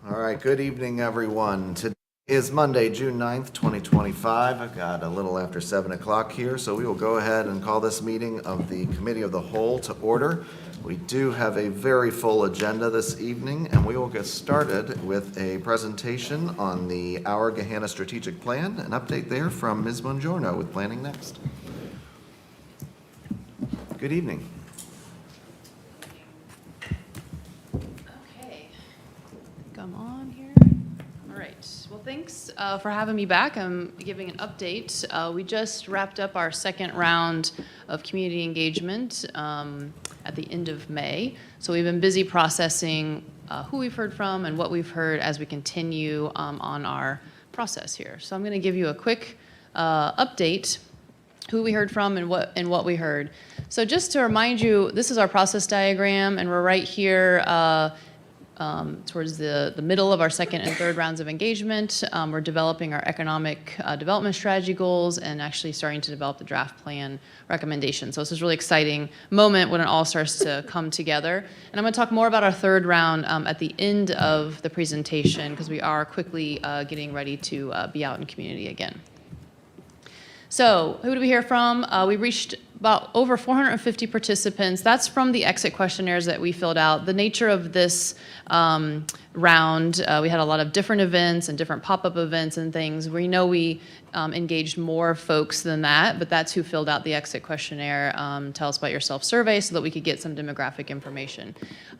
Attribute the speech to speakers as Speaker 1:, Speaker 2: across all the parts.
Speaker 1: All right, good evening, everyone. Today is Monday, June 9th, 2025. I've got a little after 7 o'clock here, so we will go ahead and call this meeting of the Committee of the Whole to order. We do have a very full agenda this evening, and we will get started with a presentation on the Our Gahanna Strategic Plan, an update there from Ms. Mongiorno with Planning Next. Good evening.
Speaker 2: Come on here. All right. Well, thanks for having me back. I'm giving an update. We just wrapped up our second round of community engagement at the end of May. So we've been busy processing who we've heard from and what we've heard as we continue on our process here. So I'm going to give you a quick update, who we heard from and what we heard. So just to remind you, this is our process diagram, and we're right here towards the middle of our second and third rounds of engagement. We're developing our economic development strategy goals and actually starting to develop the draft plan recommendations. So this is a really exciting moment when it all starts to come together. And I'm going to talk more about our third round at the end of the presentation, because we are quickly getting ready to be out in community again. So who did we hear from? We reached about over 450 participants. That's from the exit questionnaires that we filled out. The nature of this round, we had a lot of different events and different pop-up events and things. We know we engaged more folks than that, but that's who filled out the exit questionnaire. Tell us about yourself survey so that we could get some demographic information.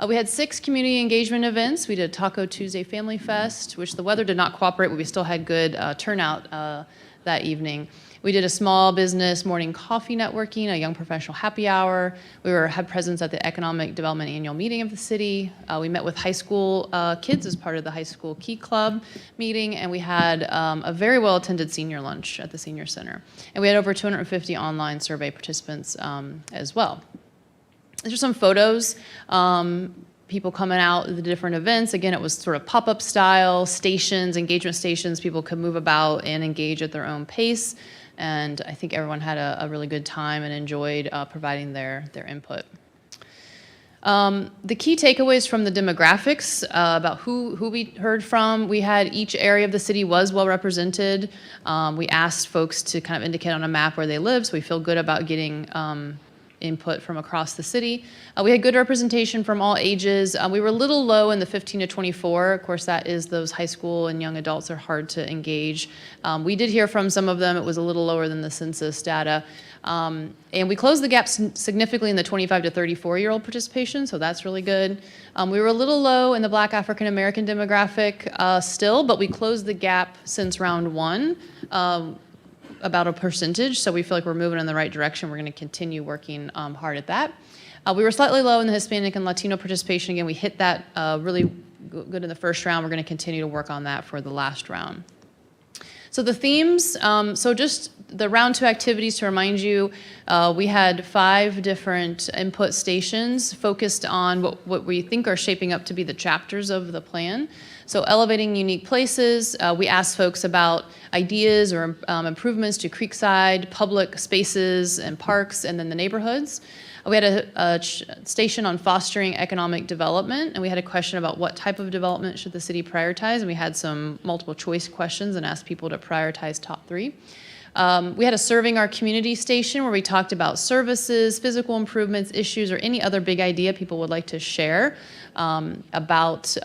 Speaker 2: We had 6 community engagement events. We did Taco Tuesday Family Fest, which the weather did not cooperate, but we still had good turnout that evening. We did a small business morning coffee networking, a young professional happy hour. We had presence at the Economic Development Annual Meeting of the city. We met with high school kids as part of the High School Key Club meeting, and we had a very well-attended senior lunch at the Senior Center. And we had over 250 online survey participants as well. These are some photos. People coming out at the different events. Again, it was sort of pop-up style, stations, engagement stations. People could move about and engage at their own pace. And I think everyone had a really good time and enjoyed providing their input. The key takeaways from the demographics about who we heard from, we had each area of the city was well represented. We asked folks to kind of indicate on a map where they live, so we feel good about getting input from across the city. We had good representation from all ages. We were a little low in the 15 to 24. Of course, that is those high school and young adults are hard to engage. We did hear from some of them. It was a little lower than the census data. And we closed the gap significantly in the 25 to 34-year-old participation, so that's really good. We were a little low in the Black African American demographic still, but we closed the gap since round 1. About a percentage, so we feel like we're moving in the right direction. We're going to continue working hard at that. We were slightly low in the Hispanic and Latino participation. Again, we hit that really good in the first round. We're going to continue to work on that for the last round. So the themes, so just the round 2 activities to remind you, we had 5 different input stations focused on what we think are shaping up to be the chapters of the plan. So elevating unique places, we asked folks about ideas or improvements to Creekside, public spaces and parks, and then the neighborhoods. We had a station on fostering economic development, and we had a question about what type of development should the city prioritize, and we had some multiple choice questions and asked people to prioritize top 3. We had a serving our community station where we talked about services, physical improvements, issues, or any other big idea people would like to share about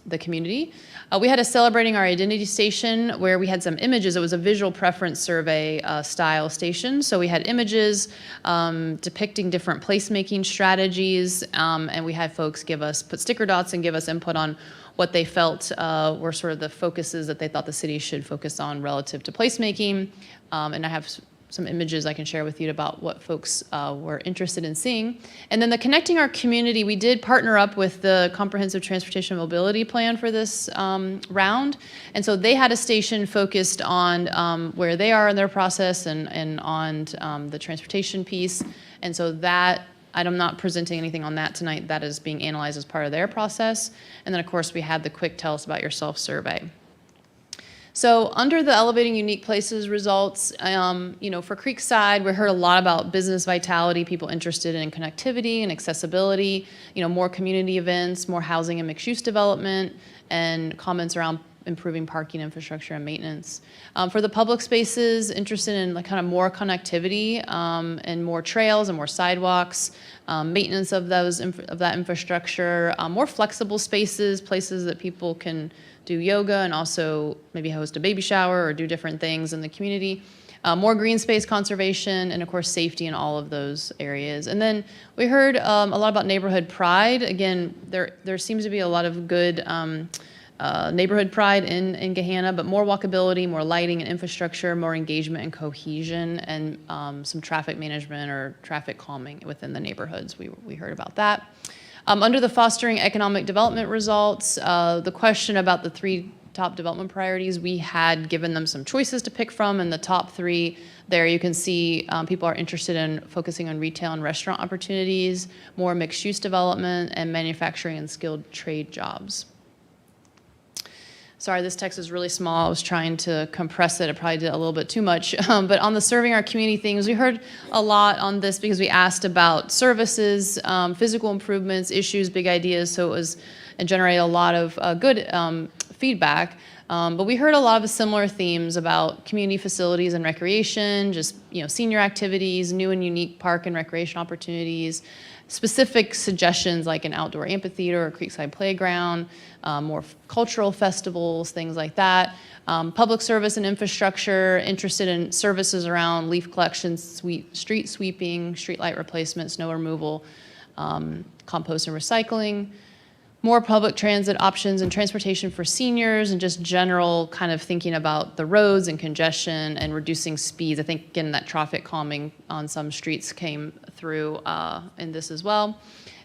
Speaker 2: the community. We had a celebrating our identity station where we had some images. It was a visual preference survey style station. So we had images depicting different placemaking strategies, and we had folks put sticker dots and give us input on what they felt were sort of the focuses that they thought the city should focus on relative to placemaking. And I have some images I can share with you about what folks were interested in seeing. And then the Connecting Our Community, we did partner up with the Comprehensive Transportation Mobility Plan for this round. And so they had a station focused on where they are in their process and on the transportation piece. And so that, I'm not presenting anything on that tonight. That is being analyzed as part of their process. And then, of course, we had the quick Tell Us About Yourself survey. So under the Elevating Unique Places results, for Creekside, we heard a lot about business vitality, people interested in connectivity and accessibility, more community events, more housing and mixed-use development, and comments around improving parking infrastructure and maintenance. For the public spaces, interested in kind of more connectivity and more trails and more sidewalks, maintenance of that infrastructure, more flexible spaces, places that people can do yoga and also maybe host a baby shower or do different things in the community. More green space conservation, and of course safety in all of those areas. And then we heard a lot about neighborhood pride. Again, there seems to be a lot of good neighborhood pride in Gahanna, but more walkability, more lighting and infrastructure, more engagement and cohesion, and some traffic management or traffic calming within the neighborhoods. We heard about that. Under the fostering economic development results, the question about the 3 top development priorities, we had given them some choices to pick from, and the top 3 there you can see people are interested in focusing on retail and restaurant opportunities, more mixed-use development, and manufacturing and skilled trade jobs. Sorry, this text is really small. I was trying to compress it. I probably did a little bit too much. But on the serving our community things, we heard a lot on this because we asked about services, physical improvements, issues, big ideas. So it generated a lot of good feedback. But we heard a lot of similar themes about community facilities and recreation, just senior activities, new and unique park and recreation opportunities, specific suggestions like an outdoor amphitheater or Creekside playground, more cultural festivals, things like that. Public service and infrastructure, interested in services around leaf collection, street sweeping, street light replacement, snow removal, compost and recycling. More public transit options and transportation for seniors, and just general kind of thinking about the roads and congestion and reducing speeds. I think, again, that traffic calming on some streets came through in this as well.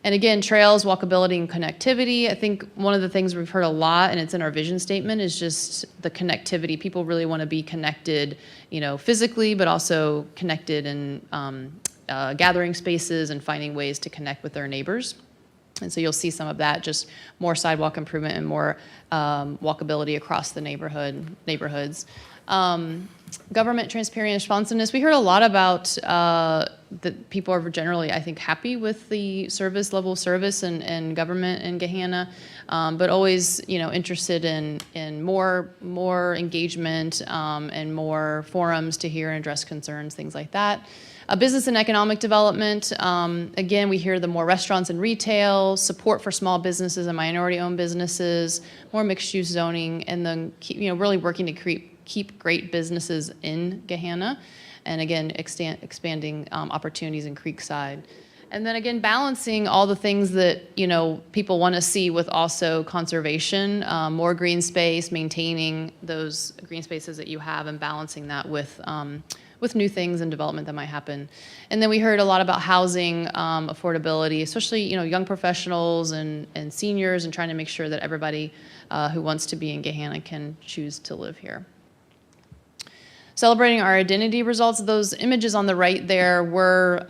Speaker 2: And again, trails, walkability, and connectivity. I think one of the things we've heard a lot, and it's in our vision statement, is just the connectivity. People really want to be connected, physically, but also connected in gathering spaces and finding ways to connect with their neighbors. And so you'll see some of that, just more sidewalk improvement and more walkability across the neighborhoods. Government transparency and responsiveness. We heard a lot about that people are generally, I think, happy with the level of service and government in Gahanna, but always, interested in more engagement and more forums to hear and address concerns, things like that. Business and economic development, again, we hear the more restaurants and retail, support for small businesses and minority-owned businesses, more mixed-use zoning, and then really working to keep great businesses in Gahanna, and again, expanding opportunities in Creekside. And then again, balancing all the things that people want to see with also conservation, more green space, maintaining those green spaces that you have, and balancing that with new things and development that might happen. And then we heard a lot about housing affordability, especially young professionals and seniors, and trying to make sure that everybody who wants to be in Gahanna can choose to live here. Celebrating our identity results, those images on the right there were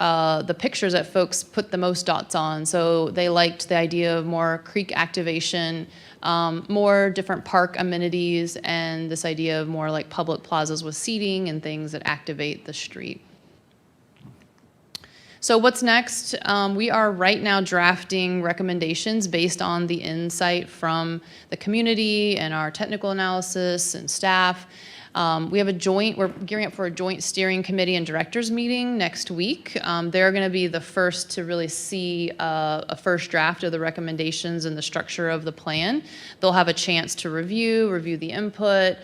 Speaker 2: the pictures that folks put the most dots on. So they liked the idea of more creek activation, more different park amenities, and this idea of more like public plazas with seating and things that activate the street. So what's next? We are right now drafting recommendations based on the insight from the community and our technical analysis and staff. We're gearing up for a joint steering committee and directors meeting next week. They're going to be the first to really see a first draft of the recommendations and the structure of the plan. They'll have a chance to review the input,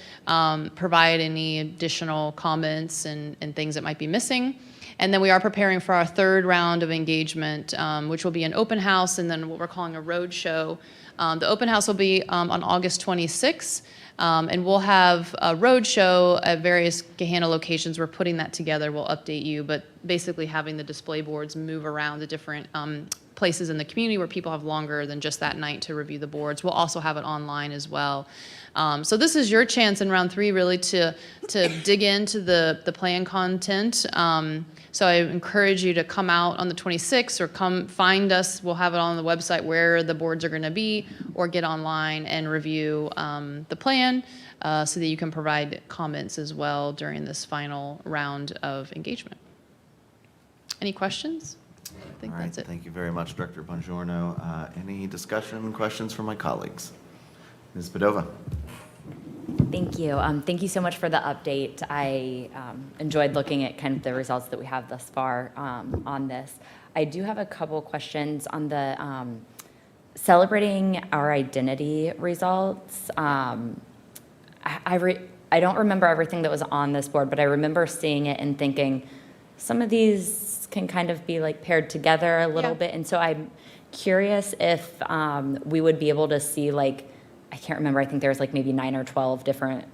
Speaker 2: provide any additional comments and things that might be missing. And then we are preparing for our 3rd round of engagement, which will be an open house and then what we're calling a road show. The open house will be on August 26th. And we'll have a road show at various Gahanna locations. We're putting that together. We'll update you, but basically having the display boards move around the different places in the community where people have longer than just that night to review the boards. We'll also have it online as well. So this is your chance in round 3 really to dig into the plan content. So I encourage you to come out on the 26th or come find us. We'll have it on the website where the boards are going to be, or get online and review the plan so that you can provide comments as well during this final round of engagement. Any questions? I think
Speaker 1: All right,
Speaker 2: that's it.
Speaker 1: thank you very much, Director Bongiorno. Any discussion, questions from my colleagues? Ms. Padova?
Speaker 3: Thank you. Thank you so much for the update. I enjoyed looking at kind of the results that we have thus far on this. I do have a couple questions on the celebrating our identity results. I don't remember everything that was on this board, but I remember seeing it and thinking some of these can kind of be like paired together a little bit. And so I'm curious if we would be able to see, like, I can't remember, I think there's like maybe 9 or 12 different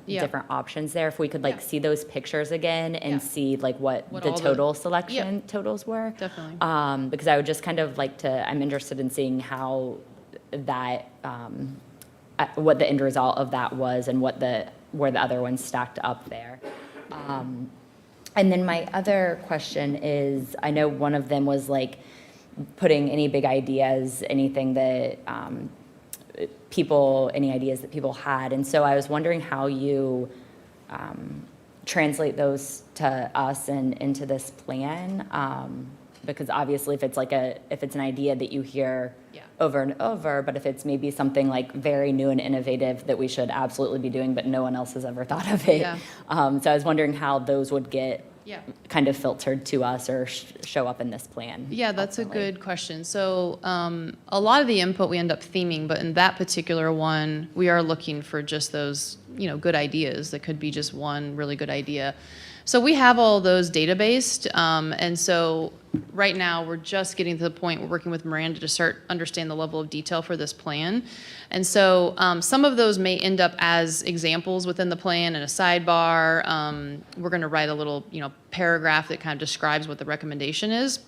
Speaker 3: options there. If we could like see those pictures again and see like what the total selection totals were.
Speaker 2: Definitely.
Speaker 3: Because I would just kind of like to, I'm interested in seeing how that, what the end result of that was and where the other ones stacked up there. And then my other question is, I know one of them was like putting any big ideas, anything that any ideas that people had. And so I was wondering how you translate those to us and into this plan. Because obviously if it's an idea that you hear over and over, but if it's maybe something like very new and innovative that we should absolutely be doing, but no one else has ever thought of it. So I was wondering how those would get kind of filtered to us or show up in this plan.
Speaker 2: Yeah, that's ultimately a good question. So a lot of the input we end up theming, but in that particular one, we are looking for just those, good ideas. That could be just one really good idea. So we have all those data-based, and so right now we're just getting to the point, we're working with Miranda to start understand the level of detail for this plan. And so some of those may end up as examples within the plan in a sidebar. We're going to write a little, paragraph that kind of describes what the recommendation is.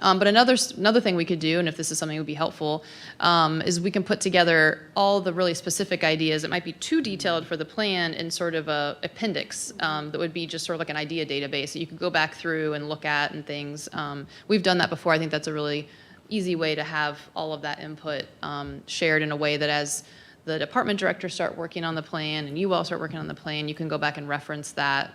Speaker 2: But another thing we could do, and if this is something that would be helpful, is we can put together all the really specific ideas. It might be too detailed for the plan in sort of a appendix that would be just sort of like an idea database that you could go back through and look at and things. We've done that before. I think that's a really easy way to have all of that input shared in a way that as the department directors start working on the plan and you all start working on the plan, you can go back and reference that,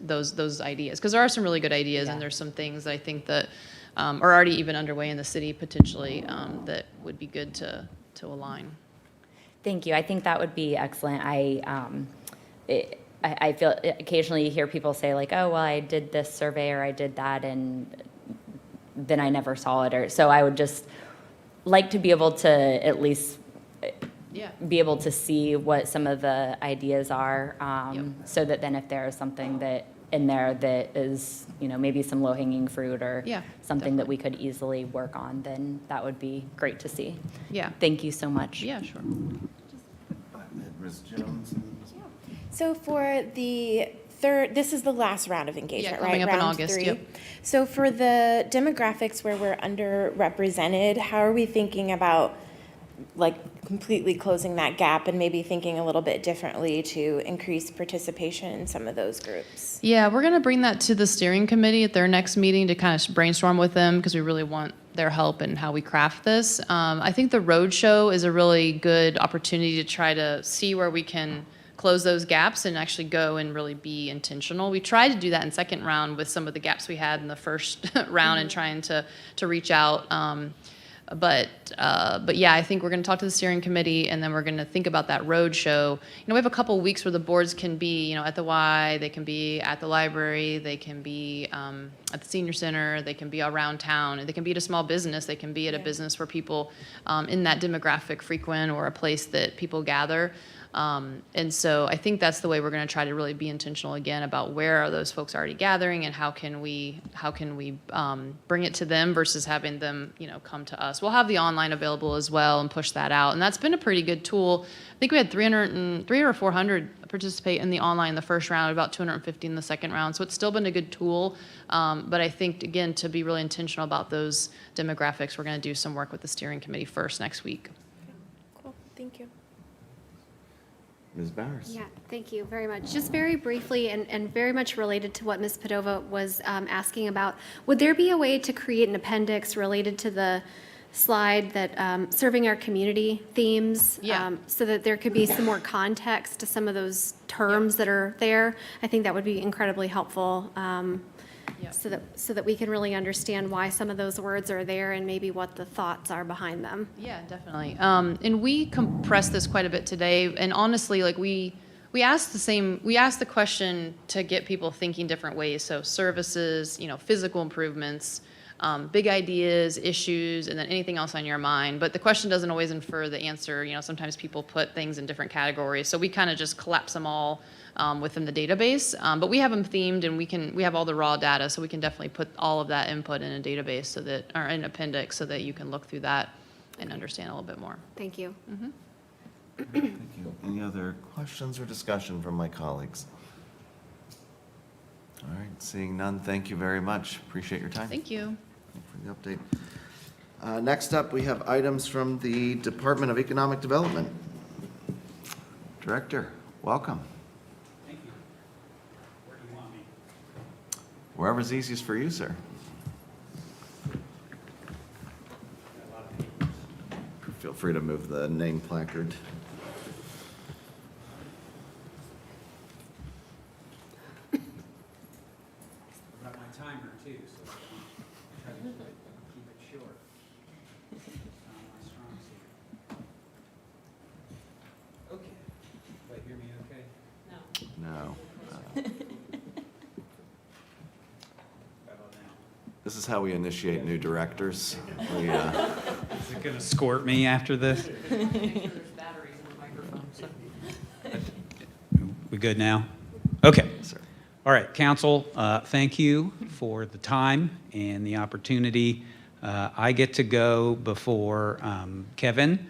Speaker 2: those ideas. Because there are some really good ideas and there's some things that I think that are already even underway in the city potentially that would be good to align.
Speaker 3: Thank you. I think that would be excellent. I feel occasionally you hear people say like, oh, well, I did this survey or I did that and then I never saw it. So I would just like to be able to at least be able to see what some of the ideas are so that then if there is something that in there that is, maybe some low-hanging fruit or something that we could easily work on, then that would be great to see. Yeah. Thank you so much.
Speaker 2: Yeah, sure.
Speaker 1: Ms. Jones?
Speaker 4: So for the third, this is the last round of engagement, right?
Speaker 2: Coming up in
Speaker 4: Round
Speaker 2: August,
Speaker 4: 3.
Speaker 2: yep.
Speaker 4: So for the demographics where we're underrepresented, how are we thinking about like completely closing that gap and maybe thinking a little bit differently to increase participation in some of those groups?
Speaker 2: Yeah, we're going to bring that to the steering committee at their next meeting to kind of brainstorm with them because we really want their help in how we craft this. I think the roadshow is a really good opportunity to try to see where we can close those gaps and actually go and really be intentional. We tried to do that in second round with some of the gaps we had in the first round and trying to reach out. But yeah, I think we're going to talk to the steering committee, and then we're going to think about that road show. We have a couple weeks where the boards can be, at the Y, they can be at the library, they can be at the senior center, they can be around town, and they can be at a small business, they can be at a business where people in that demographic frequent or a place that people gather. And so I think that's the way we're going to try to really be intentional again about where are those folks already gathering and how can we bring it to them versus having them, come to us. We'll have the online available as well and push that out. And that's been a pretty good tool. I think we had 300 or 400 participate in the online in the first round, about 250 in the second round. So it's still been a good tool. But I think, again, to be really intentional about those demographics, we're going to do some work with the steering committee first next week.
Speaker 4: Cool, thank you.
Speaker 1: Ms. Bowers?
Speaker 5: Yeah, thank you very much. Just very briefly and very much related to what Ms. Padova was asking about, would there be a way to create an appendix related to the slide that serving our community themes?
Speaker 2: Yeah.
Speaker 5: So that there could be some more context to some of those terms that are there? I think that would be incredibly helpful. So that we can really understand why some of those words are there and maybe what the thoughts are behind them.
Speaker 2: Yeah, definitely. And we compressed this quite a bit today. And honestly, like we asked the question to get people thinking different ways. So services, physical improvements, big ideas, issues, and then anything else on your mind. But the question doesn't always infer the answer. Sometimes people put things in different categories. So we kind of just collapse them all within the database. But we have them themed, and we have all the raw data, so we can definitely put all of that input in a database or in an appendix so that you can look through that and understand a little bit more.
Speaker 5: Thank you.
Speaker 1: Thank you. Any other questions or discussion from my colleagues? All right, seeing none, thank you very much. Appreciate your time.
Speaker 2: Thank you.
Speaker 1: For the update. Next up, we have items from the Department of Economic Development. Director, welcome.
Speaker 6: Thank you. Where do you want me?
Speaker 1: Wherever's easiest for you, sir.
Speaker 6: Got a lot of papers.
Speaker 1: Feel free to move the name placard.
Speaker 6: I've got my timer too, so I can try to keep it short. It's not my strong suit. Okay. Do you hear me okay?
Speaker 1: No.
Speaker 6: How about now?
Speaker 1: This is how we initiate new directors. We,
Speaker 6: Is it going to escort me after this? We good now? Okay.
Speaker 1: sir.
Speaker 6: All right, council, thank you for the time and the opportunity. I get to go before Kevin,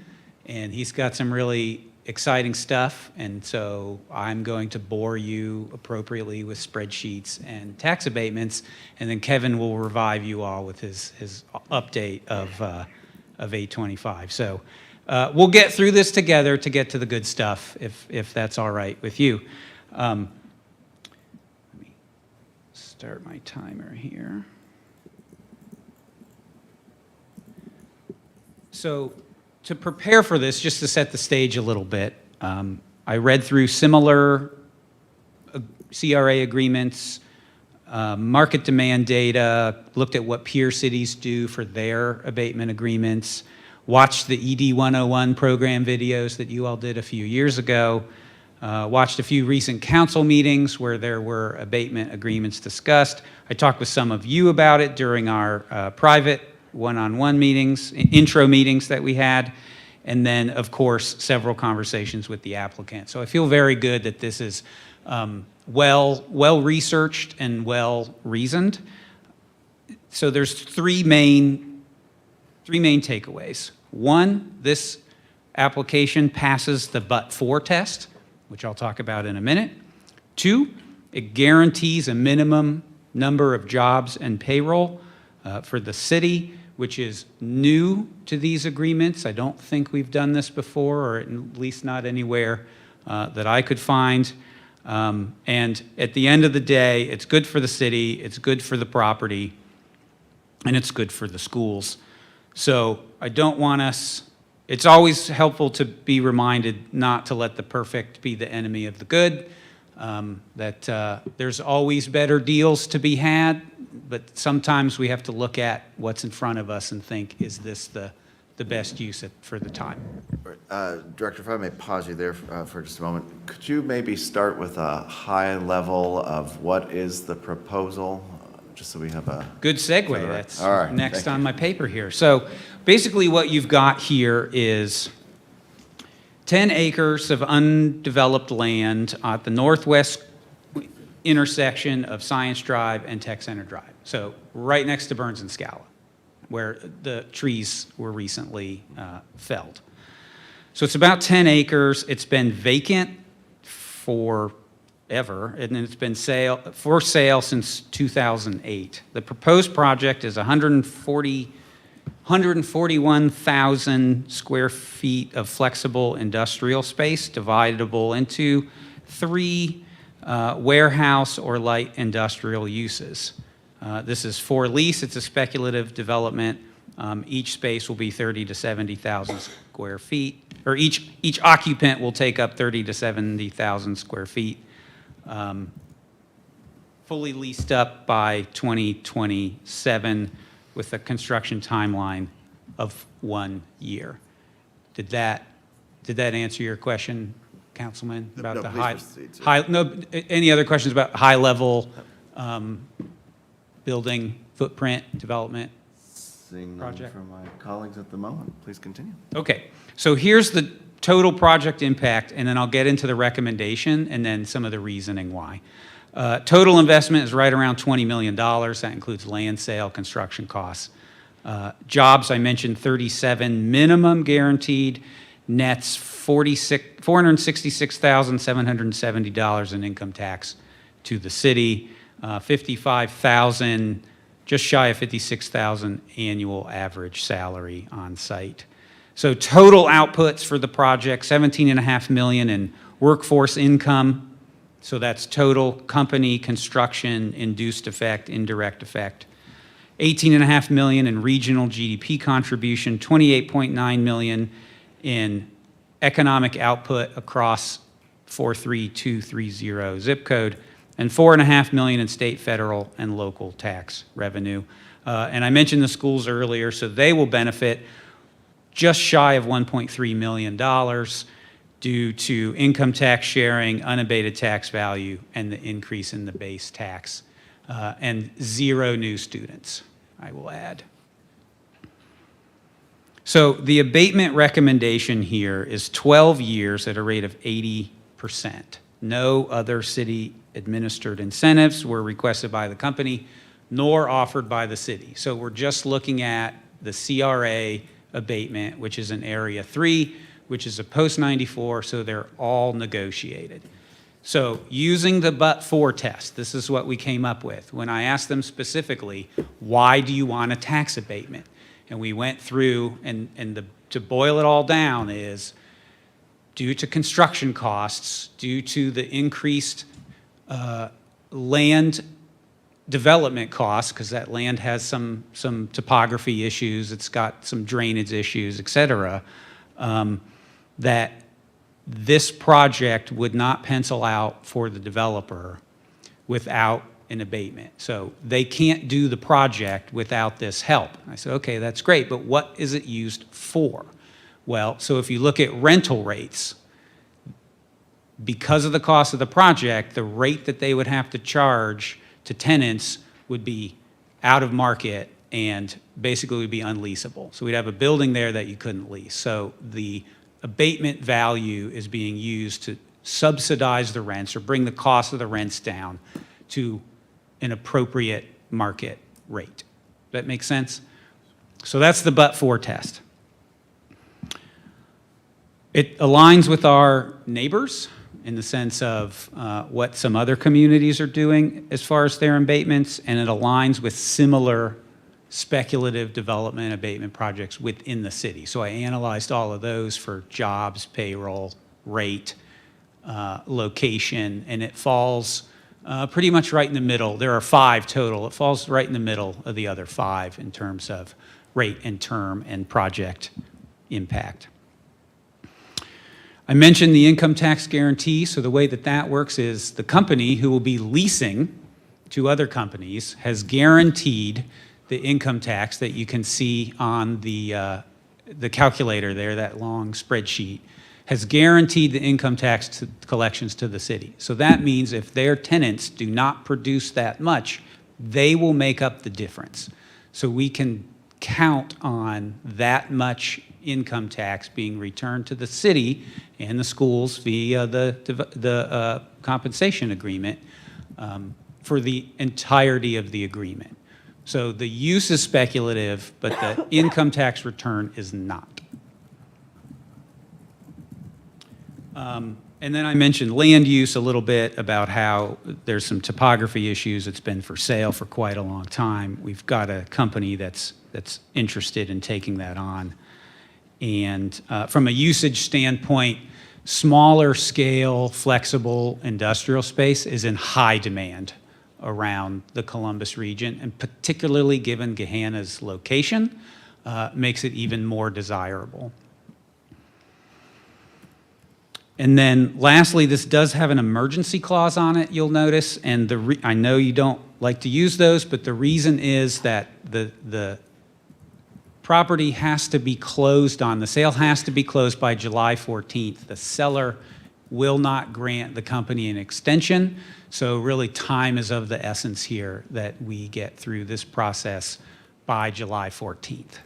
Speaker 6: and he's got some really exciting stuff, and so I'm going to bore you appropriately with spreadsheets and tax abatements, and then Kevin will revive you all with his update of 825. So we'll get through this together to get to the good stuff, if that's all right with you. Let me start my timer here. So to prepare for this, just to set the stage a little bit, I read through similar CRA agreements, market demand data, looked at what peer cities do for their abatement agreements, watched the ED 101 program videos that you all did a few years ago, watched a few recent council meetings where there were abatement agreements discussed. I talked with some of you about it during our private one-on-one meetings, intro meetings that we had, and then, of course, several conversations with the applicant. So I feel very good that this is well-researched and well-reasoned. So there's three main takeaways. One, this application passes the but-for test, which I'll talk about in a minute. Two, it guarantees a minimum number of jobs and payroll for the city, which is new to these agreements. I don't think we've done this before, or at least not anywhere that I could find. And at the end of the day, it's good for the city, it's good for the property, and it's good for the schools. So I don't want us, it's always helpful to be reminded not to let the perfect be the enemy of the good, that there's always better deals to be had, but sometimes we have to look at what's in front of us and think, is this the best use for the time?
Speaker 1: Director, if I may pause you there for just a moment, could you maybe start with a high level of what is the proposal, just so we have a...
Speaker 6: Good segue. That's
Speaker 1: All right,
Speaker 6: next
Speaker 1: thank
Speaker 6: on
Speaker 1: you.
Speaker 6: my paper here. So basically what you've got here is 10 acres of undeveloped land at the northwest intersection of Science Drive and Tech Center Drive. So right next to Burns and Scala, where the trees were recently felled. So it's about 10 acres. It's been vacant forever, and it's been for sale since 2008. The proposed project is 141,000 square feet of flexible industrial space, dividable into 3 warehouse or light industrial uses. This is for lease. It's a speculative development. Each space will be 30 to 70,000 square feet, or each occupant will take up 30 to 70,000 square feet. Fully leased up by 2027 with a construction timeline of 1 year. Did that answer your question, Councilman? About
Speaker 1: No,
Speaker 6: the
Speaker 1: please proceed, sir.
Speaker 6: no, any other questions about high-level building footprint development?
Speaker 1: Seeing none
Speaker 6: Project.
Speaker 1: from my colleagues at the moment, please continue.
Speaker 6: Okay, so here's the total project impact, and then I'll get into the recommendation and then some of the reasoning why. Total investment is right around $20 million. That includes land sale, construction costs. Jobs, I mentioned 37 minimum guaranteed, nets $466,770 in income tax to the city, 55,000, just shy of 56,000 annual average salary on site. So total outputs for the project, 17.5 million in workforce income. So that's total company, construction, induced effect, indirect effect. 18.5 million in regional GDP contribution, 28.9 million in economic output across 43230 zip code, and 4.5 million in state, federal, and local tax revenue. And I mentioned the schools earlier, so they will benefit just shy of $1.3 million due to income tax sharing, unabated tax value, and the increase in the base tax, and 0 new students, I will add. So the abatement recommendation here is 12 years at a rate of 80%. No other city administered incentives were requested by the company, nor offered by the city. So we're just looking at the CRA abatement, which is in Area 3, which is a post-94, so they're all negotiated. So using the but-for test, this is what we came up with. When I asked them specifically, why do you want a tax abatement? And we went through, and to boil it all down is due to construction costs, due to the increased land development costs, because that land has some topography issues, it's got some drainage issues, et cetera, that this project would not pencil out for the developer without an abatement. So they can't do the project without this help. I said, okay, that's great, but what is it used for? Well, so if you look at rental rates, because of the cost of the project, the rate that they would have to charge to tenants would be out of market and basically would be unleasable. So we'd have a building there that you couldn't lease. So the abatement value is being used to subsidize the rents or bring the cost of the rents down to an appropriate market rate. That makes sense? So that's the but-for test. It aligns with our neighbors in the sense of what some other communities are doing as far as their abatements, and it aligns with similar speculative development abatement projects within the city. So I analyzed all of those for jobs, payroll, rate, location, and it falls pretty much right in the middle. There are 5 total. It falls right in the middle of the other 5 in terms of rate and term and project impact. I mentioned the income tax guarantee. So the way that that works is the company who will be leasing to other companies has guaranteed the income tax that you can see on the calculator there, that long spreadsheet, has guaranteed the income tax collections to the city. So that means if their tenants do not produce that much, they will make up the difference. So we can count on that much income tax being returned to the city and the schools via the compensation agreement for the entirety of the agreement. So the use is speculative, but the income tax return is not. And then I mentioned land use a little bit about how there's some topography issues. It's been for sale for quite a long time. We've got a company that's interested in taking that on. And from a usage standpoint, smaller scale, flexible industrial space is in high demand around the Columbus region, and particularly given Gahanna's location, makes it even more desirable. And then lastly, this does have an emergency clause on it, you'll notice, and I know you don't like to use those, but the reason is that the property has to be closed on, the sale has to be closed by July 14th. The seller will not grant the company an extension, so really time is of the essence here that we get through this process by July 14th.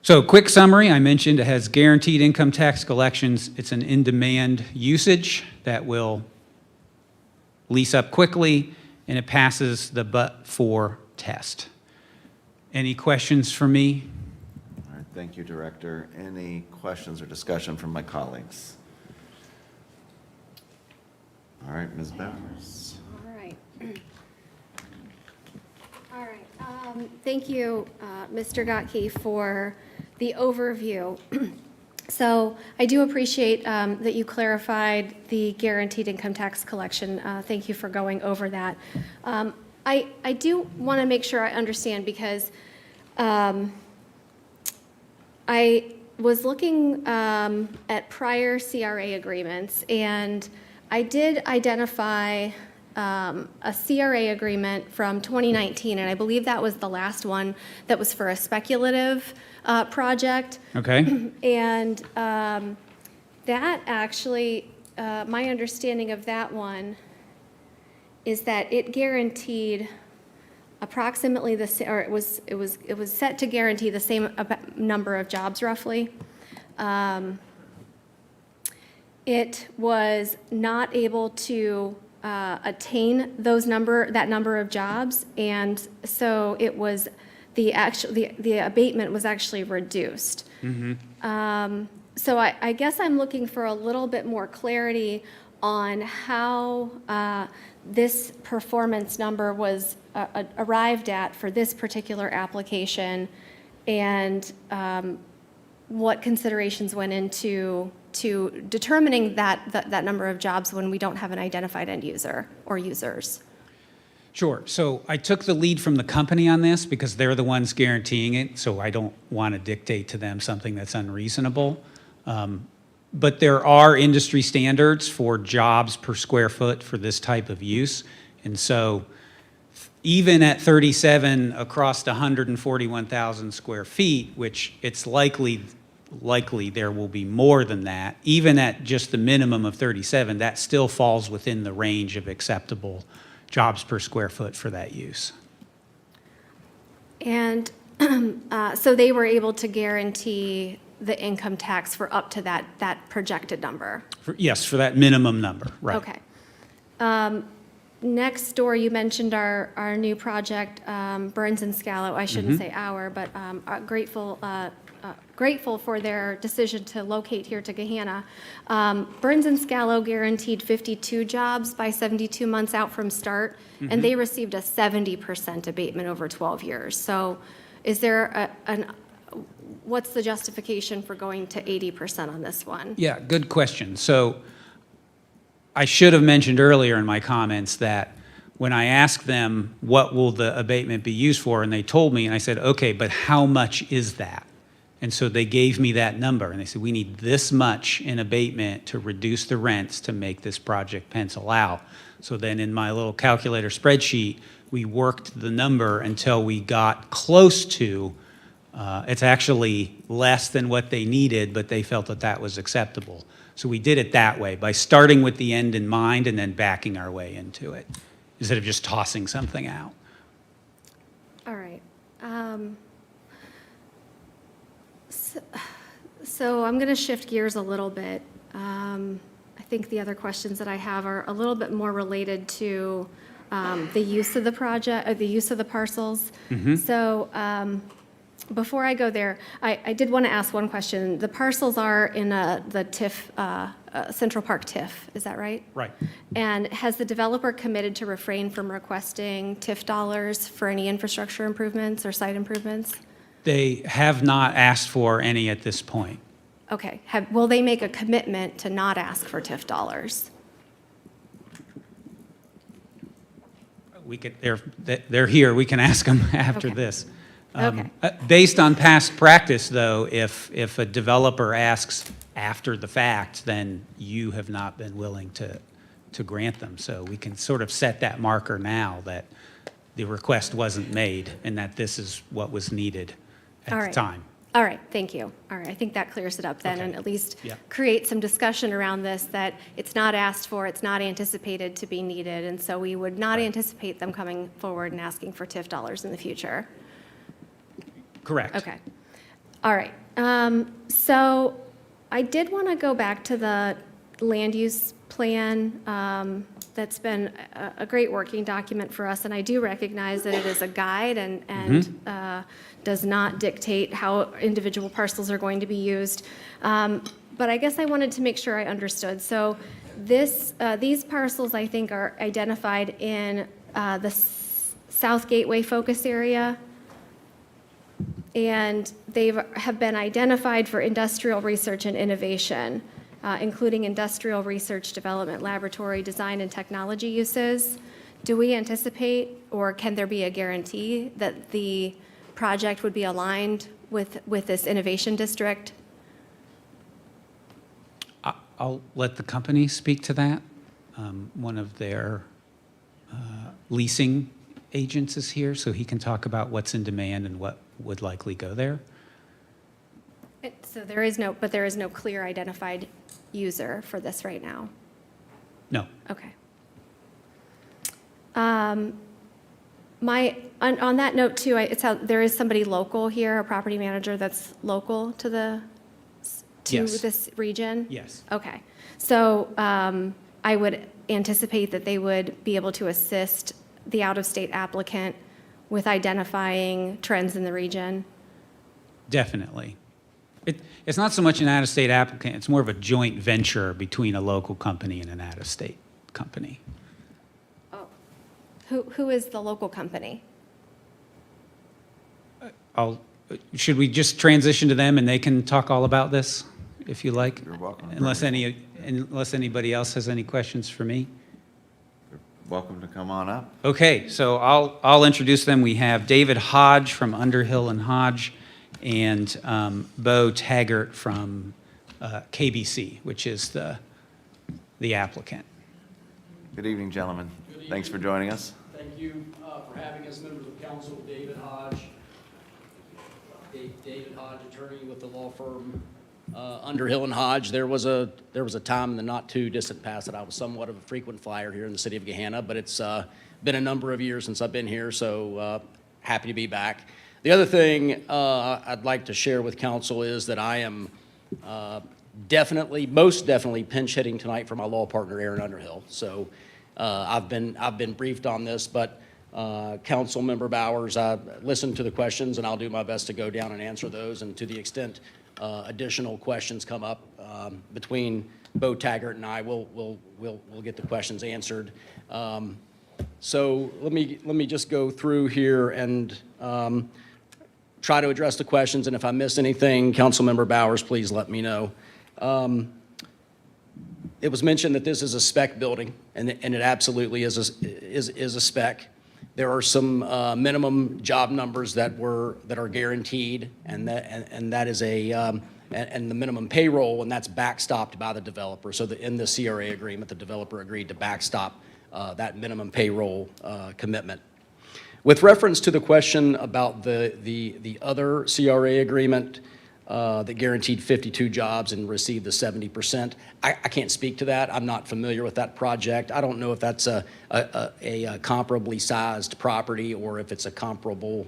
Speaker 6: So quick summary, I mentioned it has guaranteed income tax collections. It's an in-demand usage that will lease up quickly, and it passes the but-for test. Any questions for me?
Speaker 1: All right, thank you, Director. Any questions or discussion from my colleagues? All right, Ms. Bowers.
Speaker 5: All right. All right. Thank you, Mr. Gotke, for the overview. So I do appreciate that you clarified the guaranteed income tax collection. Thank you for going over that. I do want to make sure I understand, because I was looking at prior CRA agreements, and I did identify a CRA agreement from 2019, and I believe that was the last one that was for a speculative project.
Speaker 6: Okay.
Speaker 5: And that actually, my understanding of that one is that it guaranteed approximately or it was set to guarantee the same number of jobs roughly. It was not able to attain that number of jobs, and so it was the abatement was actually reduced. So I guess I'm looking for a little bit more clarity on how this performance number was arrived at for this particular application, and what considerations went into determining that number of jobs when we don't have an identified end user or users.
Speaker 6: Sure. So I took the lead from the company on this because they're the ones guaranteeing it, so I don't want to dictate to them something that's unreasonable. But there are industry standards for jobs per square foot for this type of use. And so even at 37 across 141,000 square feet, which it's likely there will be more than that, even at just the minimum of 37, that still falls within the range of acceptable jobs per square foot for that use.
Speaker 5: And so they were able to guarantee the income tax for up to that projected number?
Speaker 6: Yes, for that minimum number, right.
Speaker 5: Okay. Next door, you mentioned our new project, Burns and Scalo. I shouldn't say our, but grateful for their decision to locate here to Gahanna. Burns and Scalo guaranteed 52 jobs by 72 months out from start, and they received a 70% abatement over 12 years. So is there what's the justification for going to 80% on this one?
Speaker 6: Yeah, good question. So I should have mentioned earlier in my comments that when I asked them what will the abatement be used for, and they told me, and I said, okay, but how much is that? And so they gave me that number, and they said, we need this much in abatement to reduce the rents to make this project pencil out. So then in my little calculator spreadsheet, we worked the number until we got close to, it's actually less than what they needed, but they felt that that was acceptable. So we did it that way, by starting with the end in mind and then backing our way into it, instead of just tossing something out.
Speaker 5: All right. So I'm going to shift gears a little bit. I think the other questions that I have are a little bit more related to the use of the project, or the use of the parcels. So before I go there, I did want to ask one question. The parcels are in the TIF, Central Park TIF, is that right?
Speaker 6: Right.
Speaker 5: And has the developer committed to refrain from requesting TIF dollars for any infrastructure improvements or site improvements?
Speaker 6: They have not asked for any at this point.
Speaker 5: Okay. Will they make a commitment to not ask for TIF dollars?
Speaker 6: We could, they're here, we can ask them after
Speaker 5: Okay.
Speaker 6: this.
Speaker 5: Okay.
Speaker 6: Based on past practice, though, if a developer asks after the fact, then you have not been willing to grant them. So we can sort of set that marker now that the request wasn't made and that this is what was needed
Speaker 5: All
Speaker 6: at the
Speaker 5: right.
Speaker 6: time.
Speaker 5: All right, thank you. All right, I think that clears it up then,
Speaker 6: Okay.
Speaker 5: and at least
Speaker 6: Yeah.
Speaker 5: create some discussion around this, that it's not asked for, it's not anticipated to be needed, and so we would not anticipate them coming forward and asking for TIF dollars in the future.
Speaker 6: Correct.
Speaker 5: Okay. All right. So I did want to go back to the land use plan. That's been a great working document for us, and I do recognize that it is a guide and does not dictate how individual parcels are going to be used. But I guess I wanted to make sure I understood. So these parcels, I think, are identified in the South Gateway focus area. And they have been identified for industrial research and innovation, including industrial research, development, laboratory, design, and technology uses. Do we anticipate, or can there be a guarantee that the project would be aligned with this innovation district?
Speaker 6: I'll let the company speak to that. One of their leasing agents is here, so he can talk about what's in demand and what would likely go there.
Speaker 5: So there is no clear identified user for this right now?
Speaker 6: No.
Speaker 5: Okay. On that note too, there is somebody local here, a property manager that's local to
Speaker 6: Yes.
Speaker 5: this region?
Speaker 6: Yes.
Speaker 5: Okay. So I would anticipate that they would be able to assist the out-of-state applicant with identifying trends in the region?
Speaker 6: Definitely. It's not so much an out-of-state applicant, it's more of a joint venture between a local company and an out-of-state company.
Speaker 5: Oh. Who is the local company?
Speaker 6: Should we just transition to them and they can talk all about this, if you like?
Speaker 1: You're welcome.
Speaker 6: Unless anybody else has any questions for me?
Speaker 1: Welcome to come on up.
Speaker 6: Okay, so I'll introduce them. We have David Hodge from Underhill and Hodge, and Bo Taggart from KBC, which is the applicant.
Speaker 1: Good evening, gentlemen. Thanks for joining us.
Speaker 7: Thank you for having us, members of council. David Hodge, attorney with the law firm Underhill and Hodge. There was a time in the not too distant past that I was somewhat of a frequent flyer here in the city of Gahanna, but it's been a number of years since I've been here, so happy to be back. The other thing I'd like to share with council is that I am most definitely pinch hitting tonight for my law partner, Aaron Underhill. So I've been briefed on this, but Council Member Bowers, I listened to the questions and I'll do my best to go down and answer those. And to the extent additional questions come up between Bo Taggart and I, we'll get the questions answered. So let me just go through here and try to address the questions. And if I miss anything, Councilmember Bowers, please let me know. It was mentioned that this is a spec building, and it absolutely is a spec. There are some minimum job numbers that are guaranteed, and that is and the minimum payroll, and that's backstopped by the developer. So in the CRA agreement, the developer agreed to backstop that minimum payroll commitment. With reference to the question about the other CRA agreement that guaranteed 52 jobs and received the 70%, I can't speak to that. I'm not familiar with that project. I don't know if that's a comparably sized property or if it's a comparable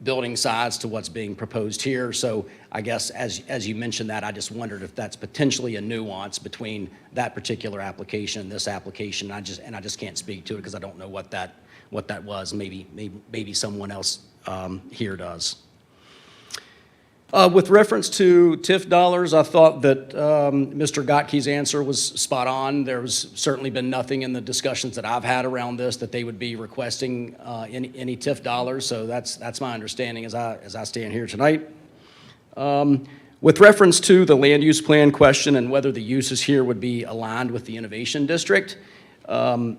Speaker 7: building size to what's being proposed here. So I guess as you mentioned that, I just wondered if that's potentially a nuance between that particular application and this application. I just can't speak to it because I don't know what that was. Maybe someone else here does. With reference to TIF dollars, I thought that Mr. Gottke's answer was spot on. There's certainly been nothing in the discussions that I've had around this that they would be requesting any TIF dollars. So that's my understanding as I stand here tonight. With reference to the land use plan question and whether the uses here would be aligned with the innovation district, I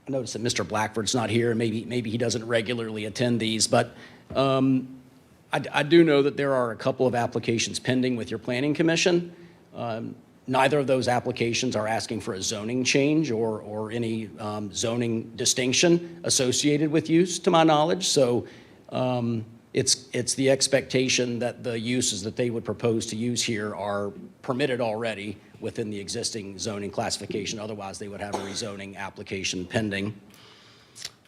Speaker 7: noticed that Mr. Blackford's not here. Maybe he doesn't regularly attend these, but I do know that there are a couple of applications pending with your planning commission. Neither of those applications are asking for a zoning change or any zoning distinction associated with use, to my knowledge. So it's the expectation that the uses that they would propose to use here are permitted already within the existing zoning classification. Otherwise, they would have a rezoning application pending.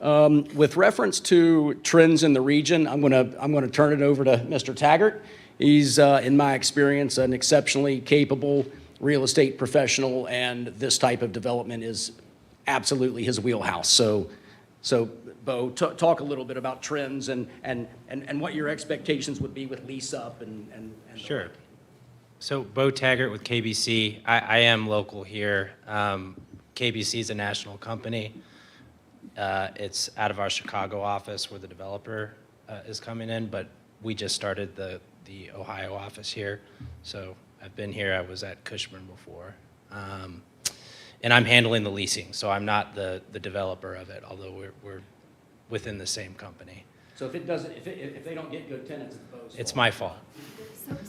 Speaker 7: With reference to trends in the region, I'm gonna turn it over to Mr. Taggart. He's, in my experience, an exceptionally capable real estate professional, and this type of development is absolutely his wheelhouse. So Bo, talk a little bit about trends and what your expectations would be with lease up and
Speaker 8: Sure. So Bo Taggart with KBC. I am local here. KBC is a national company. It's out of our Chicago office where the developer is coming in, but we just started the Ohio office here. So I've been here. I was at Cushman before. And I'm handling the leasing, so I'm not the developer of it, although we're within the same company.
Speaker 7: So if they don't get good tenants, it's Bo's
Speaker 8: It's
Speaker 7: fault.
Speaker 8: my fault.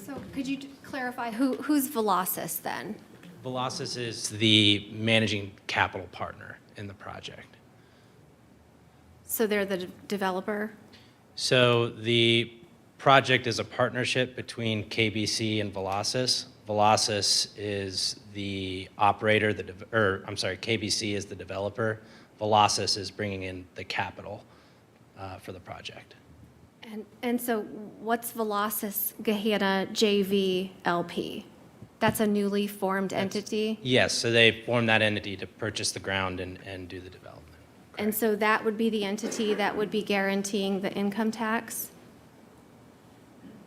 Speaker 5: So could you clarify who's Velocys then?
Speaker 8: Velocys is the managing capital partner in the project.
Speaker 5: So they're the developer?
Speaker 8: So the project is a partnership between KBC and Velocys. Velocys is the operator, KBC is the developer. Velocys is bringing in the capital for the project.
Speaker 5: And so what's Velocys Gahanna JV LP? That's a newly formed entity?
Speaker 8: Yes, so they formed that entity to purchase the ground and do the development.
Speaker 5: And so that would be the entity that would be guaranteeing the income tax?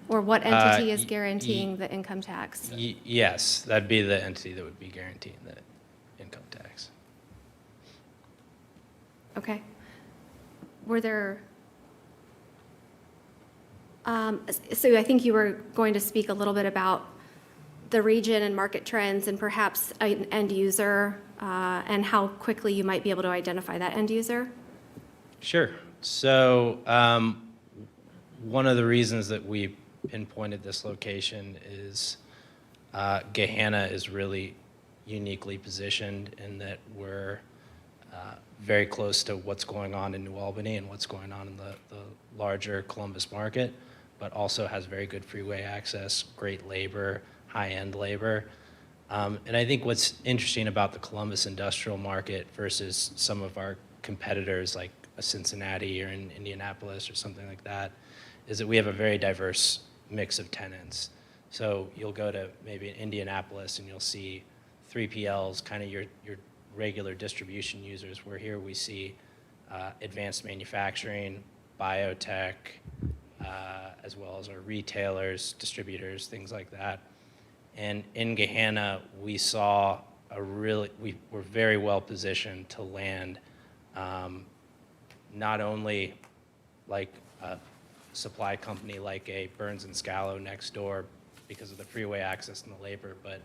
Speaker 5: Or what entity is guaranteeing the income tax?
Speaker 8: Yes, that'd be the entity that would be guaranteeing the income tax.
Speaker 5: Okay. Were there, so I think you were going to speak a little bit about the region and market trends and perhaps an end user and how quickly you might be able to identify that end user?
Speaker 8: Sure. So one of the reasons that we pinpointed this location is Gahanna is really uniquely positioned in that we're very close to what's going on in New Albany and what's going on in the larger Columbus market, but also has very good freeway access, great labor, high-end labor. And I think what's interesting about the Columbus industrial market versus some of our competitors like a Cincinnati or in Indianapolis or something like that is that we have a very diverse mix of tenants. So you'll go to maybe Indianapolis and you'll see 3PLs, kind of your regular distribution users, where here we see advanced manufacturing, biotech, as well as our retailers, distributors, things like that. And in Gahanna, we saw we were very well positioned to land not only like a supply company like a Burns and Scalo next door because of the freeway access and the labor, but